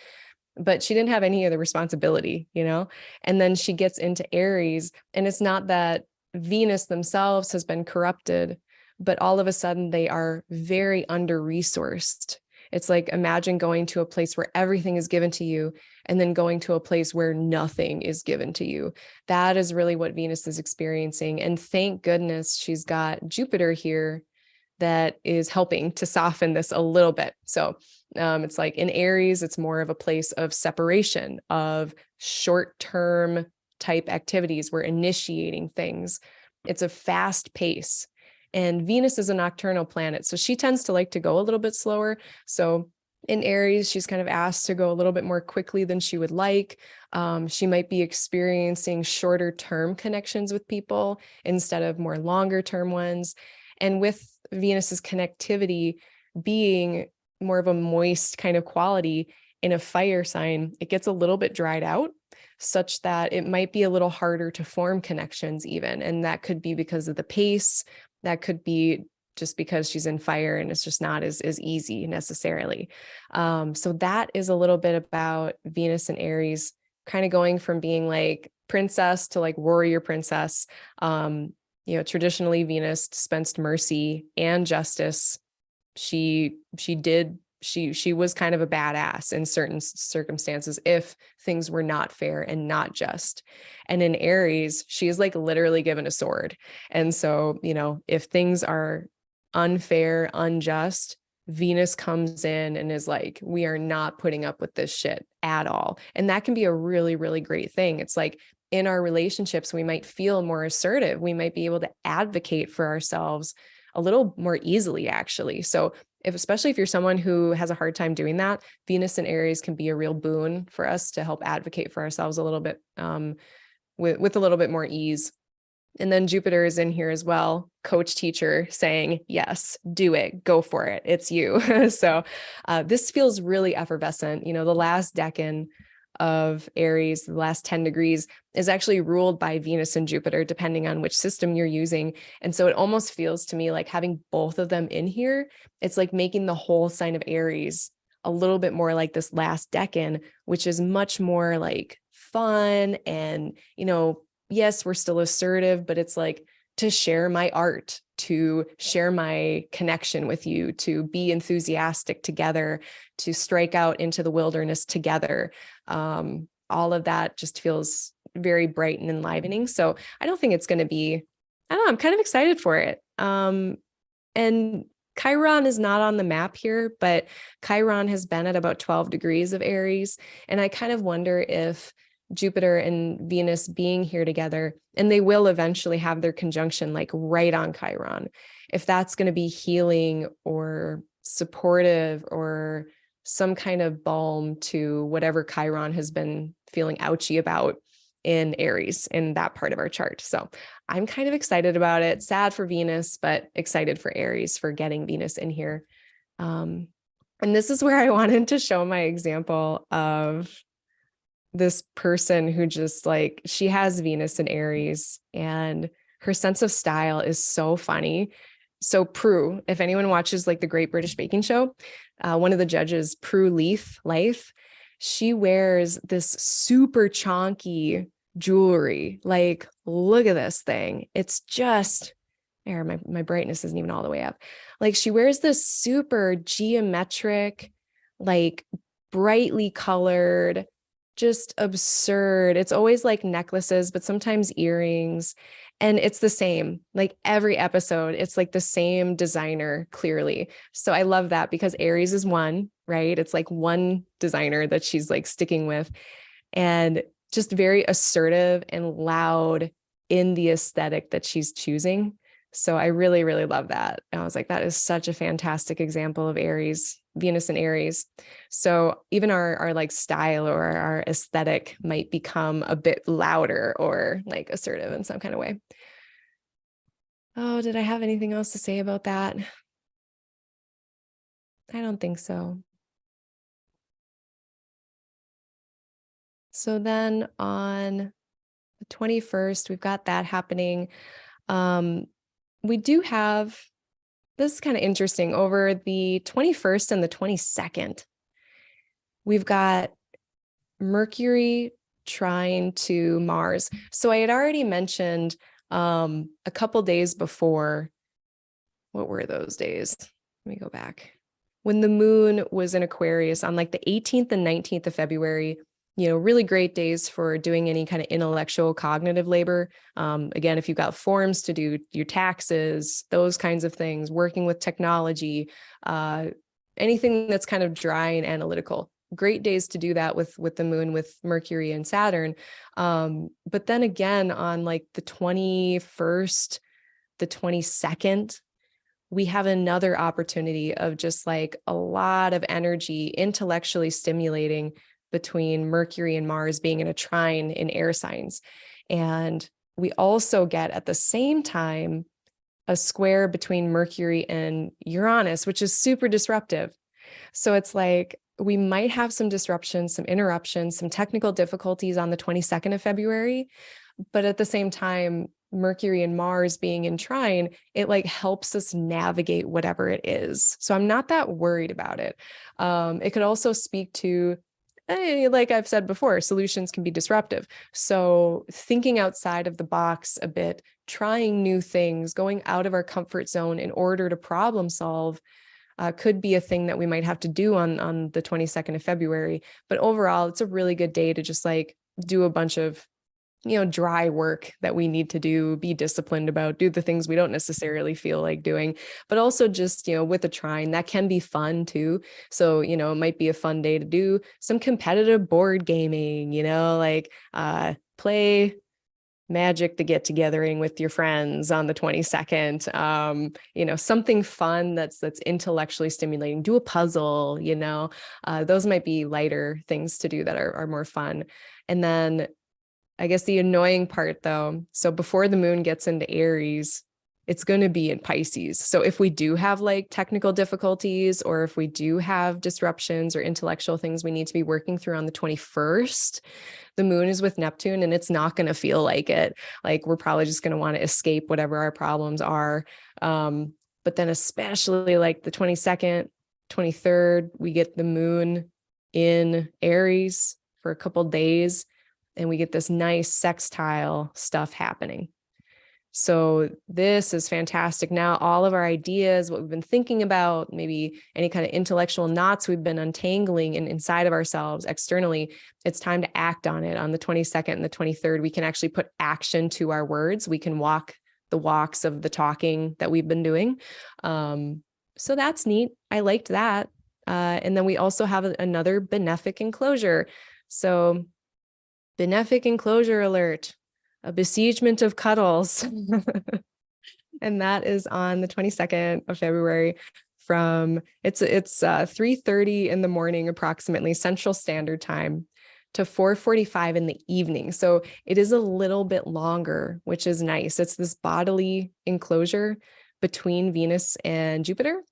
but she didn't have any other responsibility, and then she gets into Aries, and it's not that Venus themselves has been corrupted, but all of a sudden they are very under-resourced. It's like, imagine going to a place where everything is given to you and then going to a place where nothing is given to you. That is really what Venus is experiencing. And thank goodness she's got Jupiter here that is helping to soften this a little bit. So it's like in Aries, it's more of a place of separation, of short-term type activities. We're initiating things. It's a fast pace. And Venus is a nocturnal planet, so she tends to like to go a little bit slower. So in Aries, she's kind of asked to go a little bit more quickly than she would like. She might be experiencing shorter term connections with people instead of more longer term ones. And with Venus's connectivity being more of a moist kind of quality in a fire sign, it gets a little bit dried out, such that it might be a little harder to form connections even. And that could be because of the pace. That could be just because she's in fire and it's just not as easy necessarily. So that is a little bit about Venus and Aries, kind of going from being like princess to like warrior princess. Traditionally Venus dispensed mercy and justice. She was kind of a badass in certain circumstances if things were not fair and not just. And in Aries, she is like literally given a sword. And so, if things are unfair, unjust, Venus comes in and is like, we are not putting up with this shit at all. And that can be a really, really great thing. It's like in our relationships, we might feel more assertive. We might be able to advocate for ourselves a little more easily, actually. So especially if you're someone who has a hard time doing that, Venus and Aries can be a real boon for us to help advocate for ourselves a little bit, with a little bit more ease. And then Jupiter is in here as well, coach teacher saying, yes, do it, go for it. It's you. So this feels really effervescent. The last decan of Aries, the last 10 degrees, is actually ruled by Venus and Jupiter, depending on which system you're using. And so it almost feels to me like having both of them in here, it's like making the whole sign of Aries a little bit more like this last decan, which is much more like fun. And, yes, we're still assertive, but it's like to share my art, to share my connection with you, to be enthusiastic together, to strike out into the wilderness together. All of that just feels very bright and enlivening. So I don't think it's going to be, I don't know, I'm kind of excited for it. And Chiron is not on the map here, but Chiron has been at about 12 degrees of Aries. And I kind of wonder if Jupiter and Venus being here together, and they will eventually have their conjunction like right on Chiron, if that's going to be healing or supportive or some kind of balm to whatever Chiron has been feeling ouchy about in Aries in that part of our chart. So I'm kind of excited about it. Sad for Venus, but excited for Aries for getting Venus in here. And this is where I wanted to show my example of this person who just like, she has Venus in Aries and her sense of style is so funny. So Prue, if anyone watches like the Great British Baking Show, one of the judges, Prue Leith, she wears this super chonky jewelry. Like, look at this thing. It's just, my brightness isn't even all the way up. Like she wears this super geometric, like brightly colored, just absurd. It's always like necklaces, but sometimes earrings. And it's the same, like every episode, it's like the same designer clearly. So I love that because Aries is one, right? It's like one designer that she's like sticking with and just very assertive and loud in the aesthetic that she's choosing. So I really, really love that. And I was like, that is such a fantastic example of Aries, Venus and Aries. So even our like style or our aesthetic might become a bit louder or like assertive in some kind of way. Oh, did I have anything else to say about that? I don't think so. So then on the 21st, we've got that happening. We do have, this is kind of interesting, over the 21st and the 22nd, we've got Mercury trine to Mars. So I had already mentioned a couple days before, what were those days? Let me go back. When the moon was in Aquarius on like the 18th and 19th of February, really great days for doing any kind of intellectual cognitive labor. Again, if you've got forms to do, your taxes, those kinds of things, working with technology, anything that's kind of dry and analytical. Great days to do that with the moon, with Mercury and Saturn. But then again, on like the 21st, the 22nd, we have another opportunity of just like a lot of energy intellectually stimulating between Mercury and Mars being in a trine in air signs. And we also get at the same time a square between Mercury and Uranus, which is super disruptive. So it's like we might have some disruptions, some interruptions, some technical difficulties on the 22nd of February, but at the same time, Mercury and Mars being in trine, it like helps us navigate whatever it is. So I'm not that worried about it. It could also speak to, like I've said before, solutions can be disruptive. So thinking outside of the box a bit, trying new things, going out of our comfort zone in order to problem solve could be a thing that we might have to do on the 22nd of February. But overall, it's a really good day to just like do a bunch of dry work that we need to do, be disciplined about, do the things we don't necessarily feel like doing, but also just, with a trine that can be fun too. So, it might be a fun day to do some competitive board gaming, like play Magic the Get-Togethering with your friends on the 22nd, something fun that's intellectually stimulating, do a puzzle, those might be lighter things to do that are more fun. And then I guess the annoying part though, so before the moon gets into Aries, it's going to be in Pisces. So if we do have like technical difficulties, or if we do have disruptions or intellectual things we need to be working through on the 21st, the moon is with Neptune, and it's not going to feel like it. Like we're probably just going to want to escape whatever our problems are. But then especially like the 22nd, 23rd, we get the moon in Aries for a couple days, and we get this nice sextile stuff happening. So this is fantastic. Now, all of our ideas, what we've been thinking about, maybe any kind of intellectual knots we've been untangling inside of ourselves externally, it's time to act on it. On the 22nd and the 23rd, we can actually put action to our words. We can walk the walks of the talking that we've been doing. So that's neat. I liked that. And then we also have another benefic enclosure. So benefic enclosure alert. A besiegement of cuddles. And that is on the 22nd of February from it's 3:30 in the morning, approximately Central Standard Time, to 4:45 in the evening. So it is a little bit longer, which is nice. It's this bodily enclosure between Venus and Jupiter.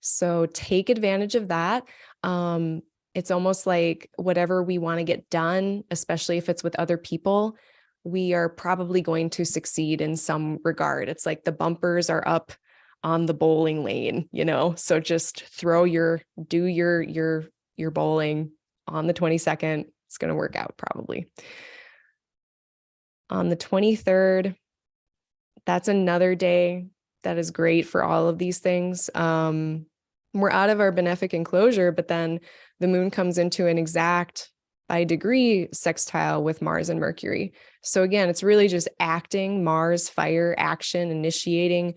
So take advantage of that. It's almost like whatever we want to get done, especially if it's with other people, we are probably going to succeed in some regard. It's like the bumpers are up on the bowling lane, you know, so just do your bowling on the 22nd. It's going to work out probably. On the 23rd, that's another day that is great for all of these things. We're out of our benefic enclosure, but then the moon comes into an exact by degree sextile with Mars and Mercury. So again, it's really just acting, Mars, fire, action, initiating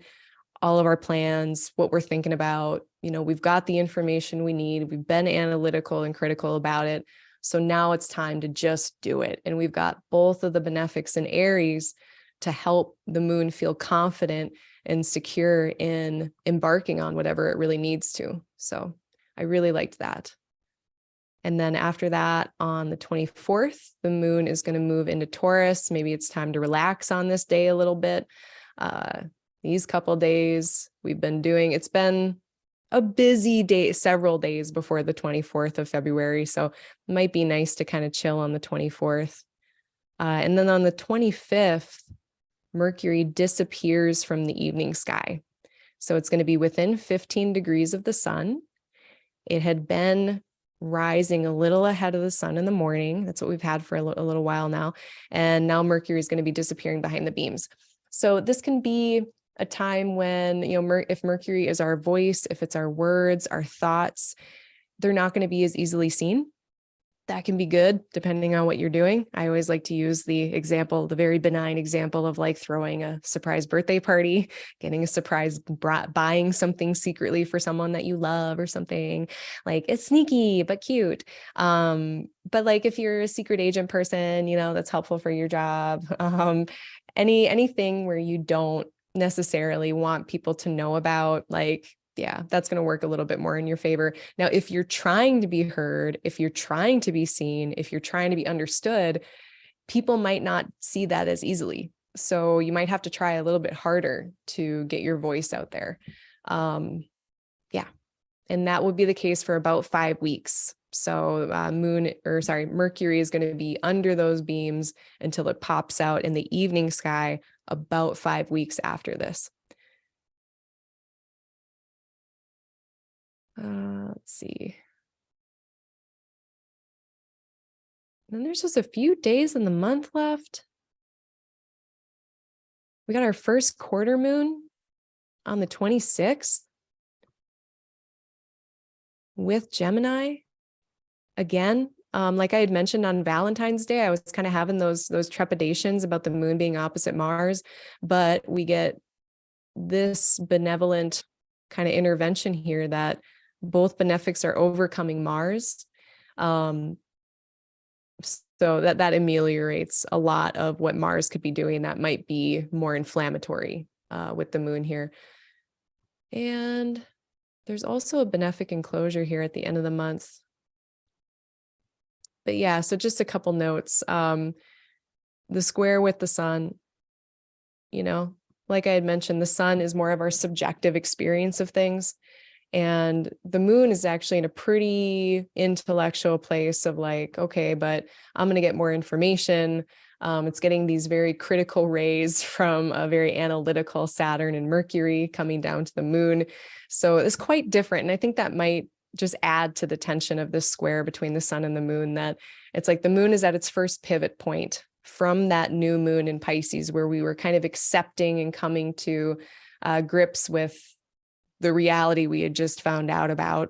all of our plans, what we're thinking about. You know, we've got the information we need. We've been analytical and critical about it. So now it's time to just do it. And we've got both of the benefics in Aries to help the moon feel confident and secure in embarking on whatever it really needs to. So I really liked that. And then after that, on the 24th, the moon is going to move into Taurus. Maybe it's time to relax on this day a little bit. These couple days we've been doing, it's been a busy day, several days before the 24th of February. So it might be nice to kind of chill on the 24th. And then on the 25th, Mercury disappears from the evening sky. So it's going to be within 15 degrees of the sun. It had been rising a little ahead of the sun in the morning. That's what we've had for a little while now. And now Mercury is going to be disappearing behind the beams. So this can be a time when, you know, if Mercury is our voice, if it's our words, our thoughts, they're not going to be as easily seen. That can be good depending on what you're doing. I always like to use the very benign example of like throwing a surprise birthday party, getting a surprise, buying something secretly for someone that you love or something. Like it's sneaky, but cute. But like if you're a secret agent person, you know, that's helpful for your job. Anything where you don't necessarily want people to know about, like, yeah, that's going to work a little bit more in your favor. Now, if you're trying to be heard, if you're trying to be seen, if you're trying to be understood, people might not see that as easily. So you might have to try a little bit harder to get your voice out there. Yeah. And that would be the case for about 5 weeks. So Mercury is going to be under those beams until it pops out in the evening sky about 5 weeks after this. Let's see. Then there's just a few days in the month left. We got our first quarter moon on the 26th with Gemini. Again, like I had mentioned on Valentine's Day, I was kind of having those trepidations about the moon being opposite Mars, but we get this benevolent kind of intervention here that both benefics are overcoming Mars. So that ameliorates a lot of what Mars could be doing that might be more inflammatory with the moon here. And there's also a benefic enclosure here at the end of the month. But yeah, so just a couple notes. The square with the sun, you know, like I had mentioned, the sun is more of our subjective experience of things. And the moon is actually in a pretty intellectual place of like, okay, but I'm going to get more information. It's getting these very critical rays from a very analytical Saturn and Mercury coming down to the moon. So it's quite different. And I think that might just add to the tension of this square between the sun and the moon, that it's like the moon is at its first pivot point from that new moon in Pisces, where we were kind of accepting and coming to grips with the reality we had just found out about.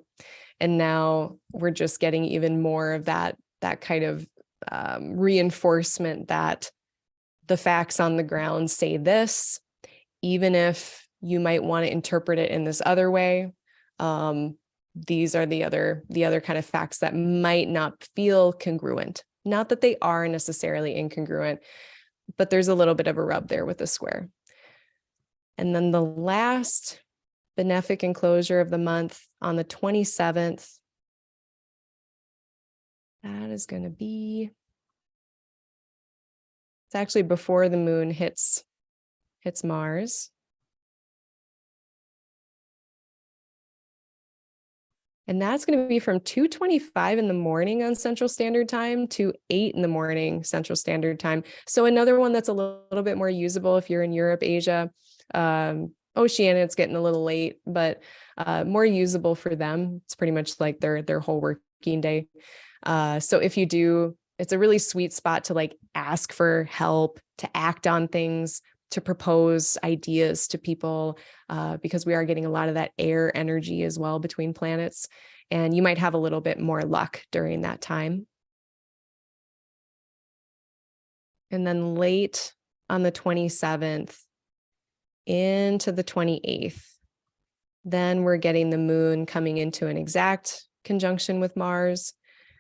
And now we're just getting even more of that kind of reinforcement that the facts on the ground say this, even if you might want to interpret it in this other way. These are the other kind of facts that might not feel congruent. Not that they are necessarily incongruent, but there's a little bit of a rub there with the square. And then the last benefic enclosure of the month on the 27th, that is going to be, it's actually before the moon hits Mars. And that's going to be from 2:25 in the morning on Central Standard Time to 8 in the morning Central Standard Time. So another one that's a little bit more usable if you're in Europe, Asia, Oceania, it's getting a little late, but more usable for them. It's pretty much like their whole working day. So if you do, it's a really sweet spot to like ask for help, to act on things, to propose ideas to people, because we are getting a lot of that air energy as well between planets. And you might have a little bit more luck during that time. And then late on the 27th into the 28th, then we're getting the moon coming into an exact conjunction with Mars.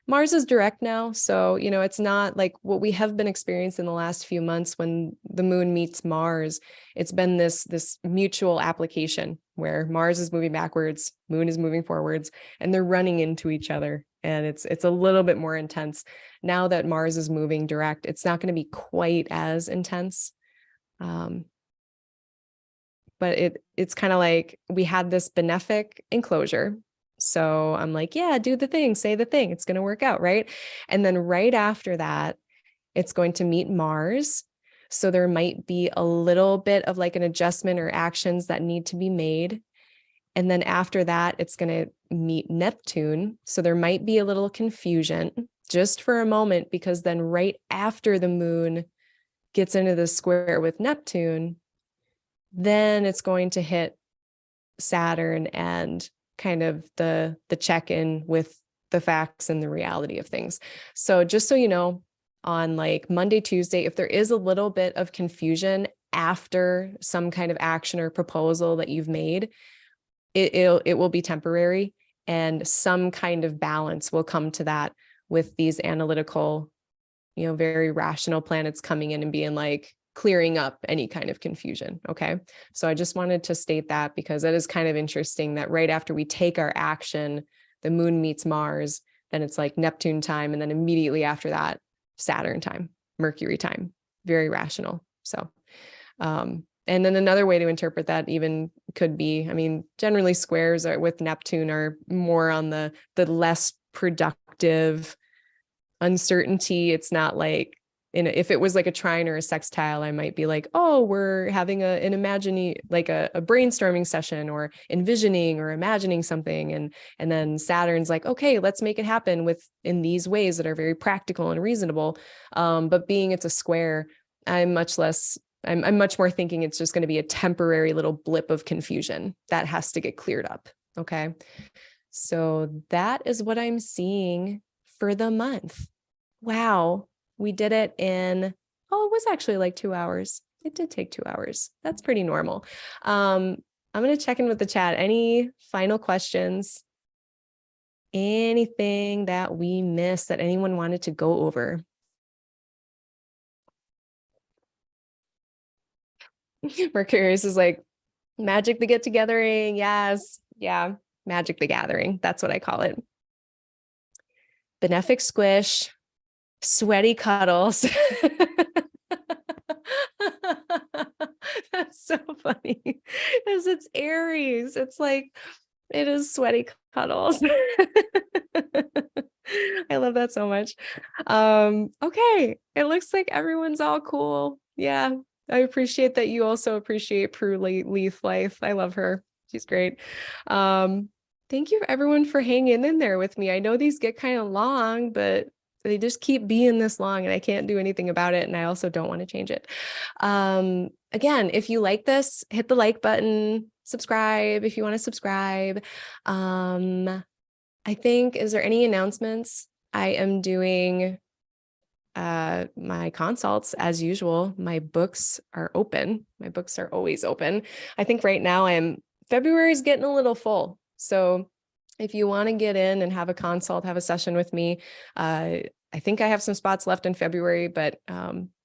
Mars is direct now. So, it's not like what we have been experiencing the last few months when the moon meets Mars. It's been this mutual application where Mars is moving backwards, moon is moving forwards, and they're running into each other. And it's a little bit more intense. Now that Mars is moving direct, it's not going to be quite as intense. But it's kind of like we had this benefic enclosure. So I'm like, yeah, do the thing, say the thing. It's going to work out, right? And then right after that, it's going to meet Mars. So there might be a little bit of like an adjustment or actions that need to be made. And then after that, it's going to meet Neptune. So there might be a little confusion just for a moment, because then right after the moon gets into the square with Neptune, then it's going to hit Saturn and kind of the check-in with the facts and the reality of things. So just so you know, on like Monday, Tuesday, if there is a little bit of confusion after some kind of action or proposal that you've made, it will be temporary, and some kind of balance will come to that with these analytical, very rational planets coming in and being like, clearing up any kind of confusion. Okay. So I just wanted to state that, because that is kind of interesting that right after we take our action, the moon meets Mars, then it's like Neptune time. And then immediately after that, Saturn time, Mercury time, very rational. So, and then another way to interpret that even could be, generally squares with Neptune are more on the less productive uncertainty. It's not like, if it was like a trine or a sextile, I might be like, oh, we're having an imagining, like a brainstorming session, or envisioning or imagining something. And then Saturn's like, okay, let's make it happen in these ways that are very practical and reasonable. But being it's a square, I'm much more thinking it's just going to be a temporary little blip of confusion that has to get cleared up. Okay. So that is what I'm seeing for the month. Wow. We did it it was actually like 2 hours. It did take 2 hours. That's pretty normal. I'm going to check in with the chat. Any final questions? Anything that we missed that anyone wanted to go over? Mercurius is like, Magic the Get-Togethering. Yes. Yeah. Magic the Gathering. That's what I call it. Benefic squish. Sweaty cuddles. So funny because it's Aries. It's like, it is sweaty cuddles. I love that so much. Okay. It looks like everyone's all cool. Yeah. I appreciate that you also appreciate Prue Leaf Life. I love her. She's great. Thank you everyone for hanging in there with me. I know these get kind of long, but they just keep being this long and I can't do anything about it. And I also don't want to change it. Again, if you like this, hit the like button, subscribe if you want to subscribe. I think, is there any announcements? I am doing my consults as usual. My books are open. My books are always open. I think right now February is getting a little full. So if you want to get in and have a consult, have a session with me, I think I have some spots left in February, but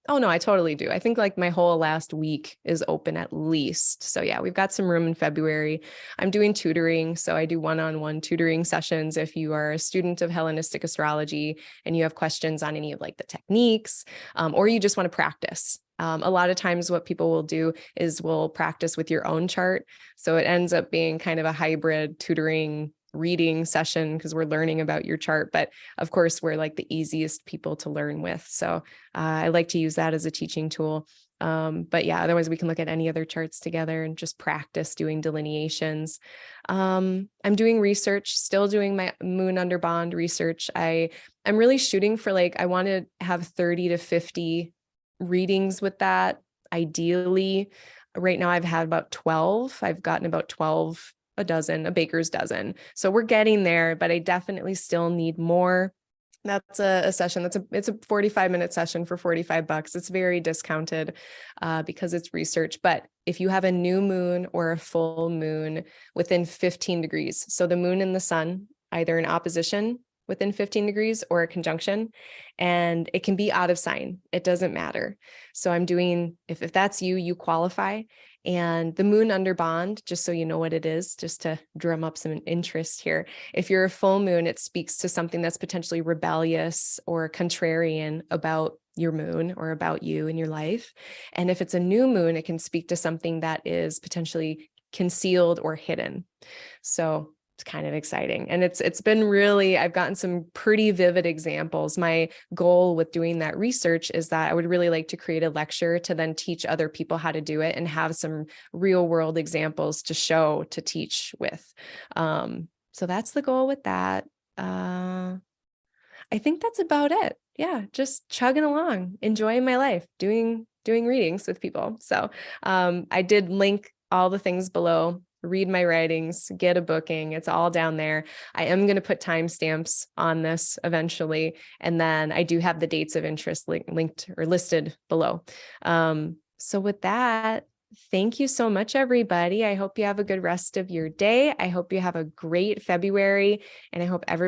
oh no, I totally do. I think like my whole last week is open at least. So yeah, we've got some room in February. I'm doing tutoring. So I do one-on-one tutoring sessions. If you are a student of Hellenistic astrology and you have questions on any of like the techniques, or you just want to practice. A lot of times what people will do is we'll practice with your own chart. So it ends up being kind of a hybrid tutoring reading session because we're learning about your chart. But of course, we're like the easiest people to learn with. So I like to use that as a teaching tool. But yeah, otherwise we can look at any other charts together and just practice doing delineations. I'm doing research, still doing my moon under bond research. I'm really shooting for like, I want to have 30 to 50 readings with that. Ideally, right now I've had about 12. I've gotten about 12, a dozen, a baker's dozen. So we're getting there, but I definitely still need more. That's a session. It's a 45-minute session for $45. It's very discounted because it's research. But if you have a new moon or a full moon within 15 degrees, so the moon and the sun, either in opposition within 15 degrees or a conjunction, and it can be out of sign. It doesn't matter. So I'm doing, if that's you, you qualify. And the moon under bond, just so you know what it is, just to drum up some interest here. If you're a full moon, it speaks to something that's potentially rebellious or contrarian about your moon or about you in your life. And if it's a new moon, it can speak to something that is potentially concealed or hidden. So it's kind of exciting. And it's been really, I've gotten some pretty vivid examples. My goal with doing that research is that I would really like to create a lecture to then teach other people how to do it and have some real world examples to show, to teach with. So that's the goal with that. I think that's about it. Yeah, just chugging along, enjoying my life, doing readings with people. So I did link all the things below. Read my writings, get a booking. It's all down there. I am going to put timestamps on this eventually. And then I do have the dates of interest linked or listed below. So with that, thank you so much, everybody. I hope you have a good rest of your day. I hope you have a great February, and I hope everybody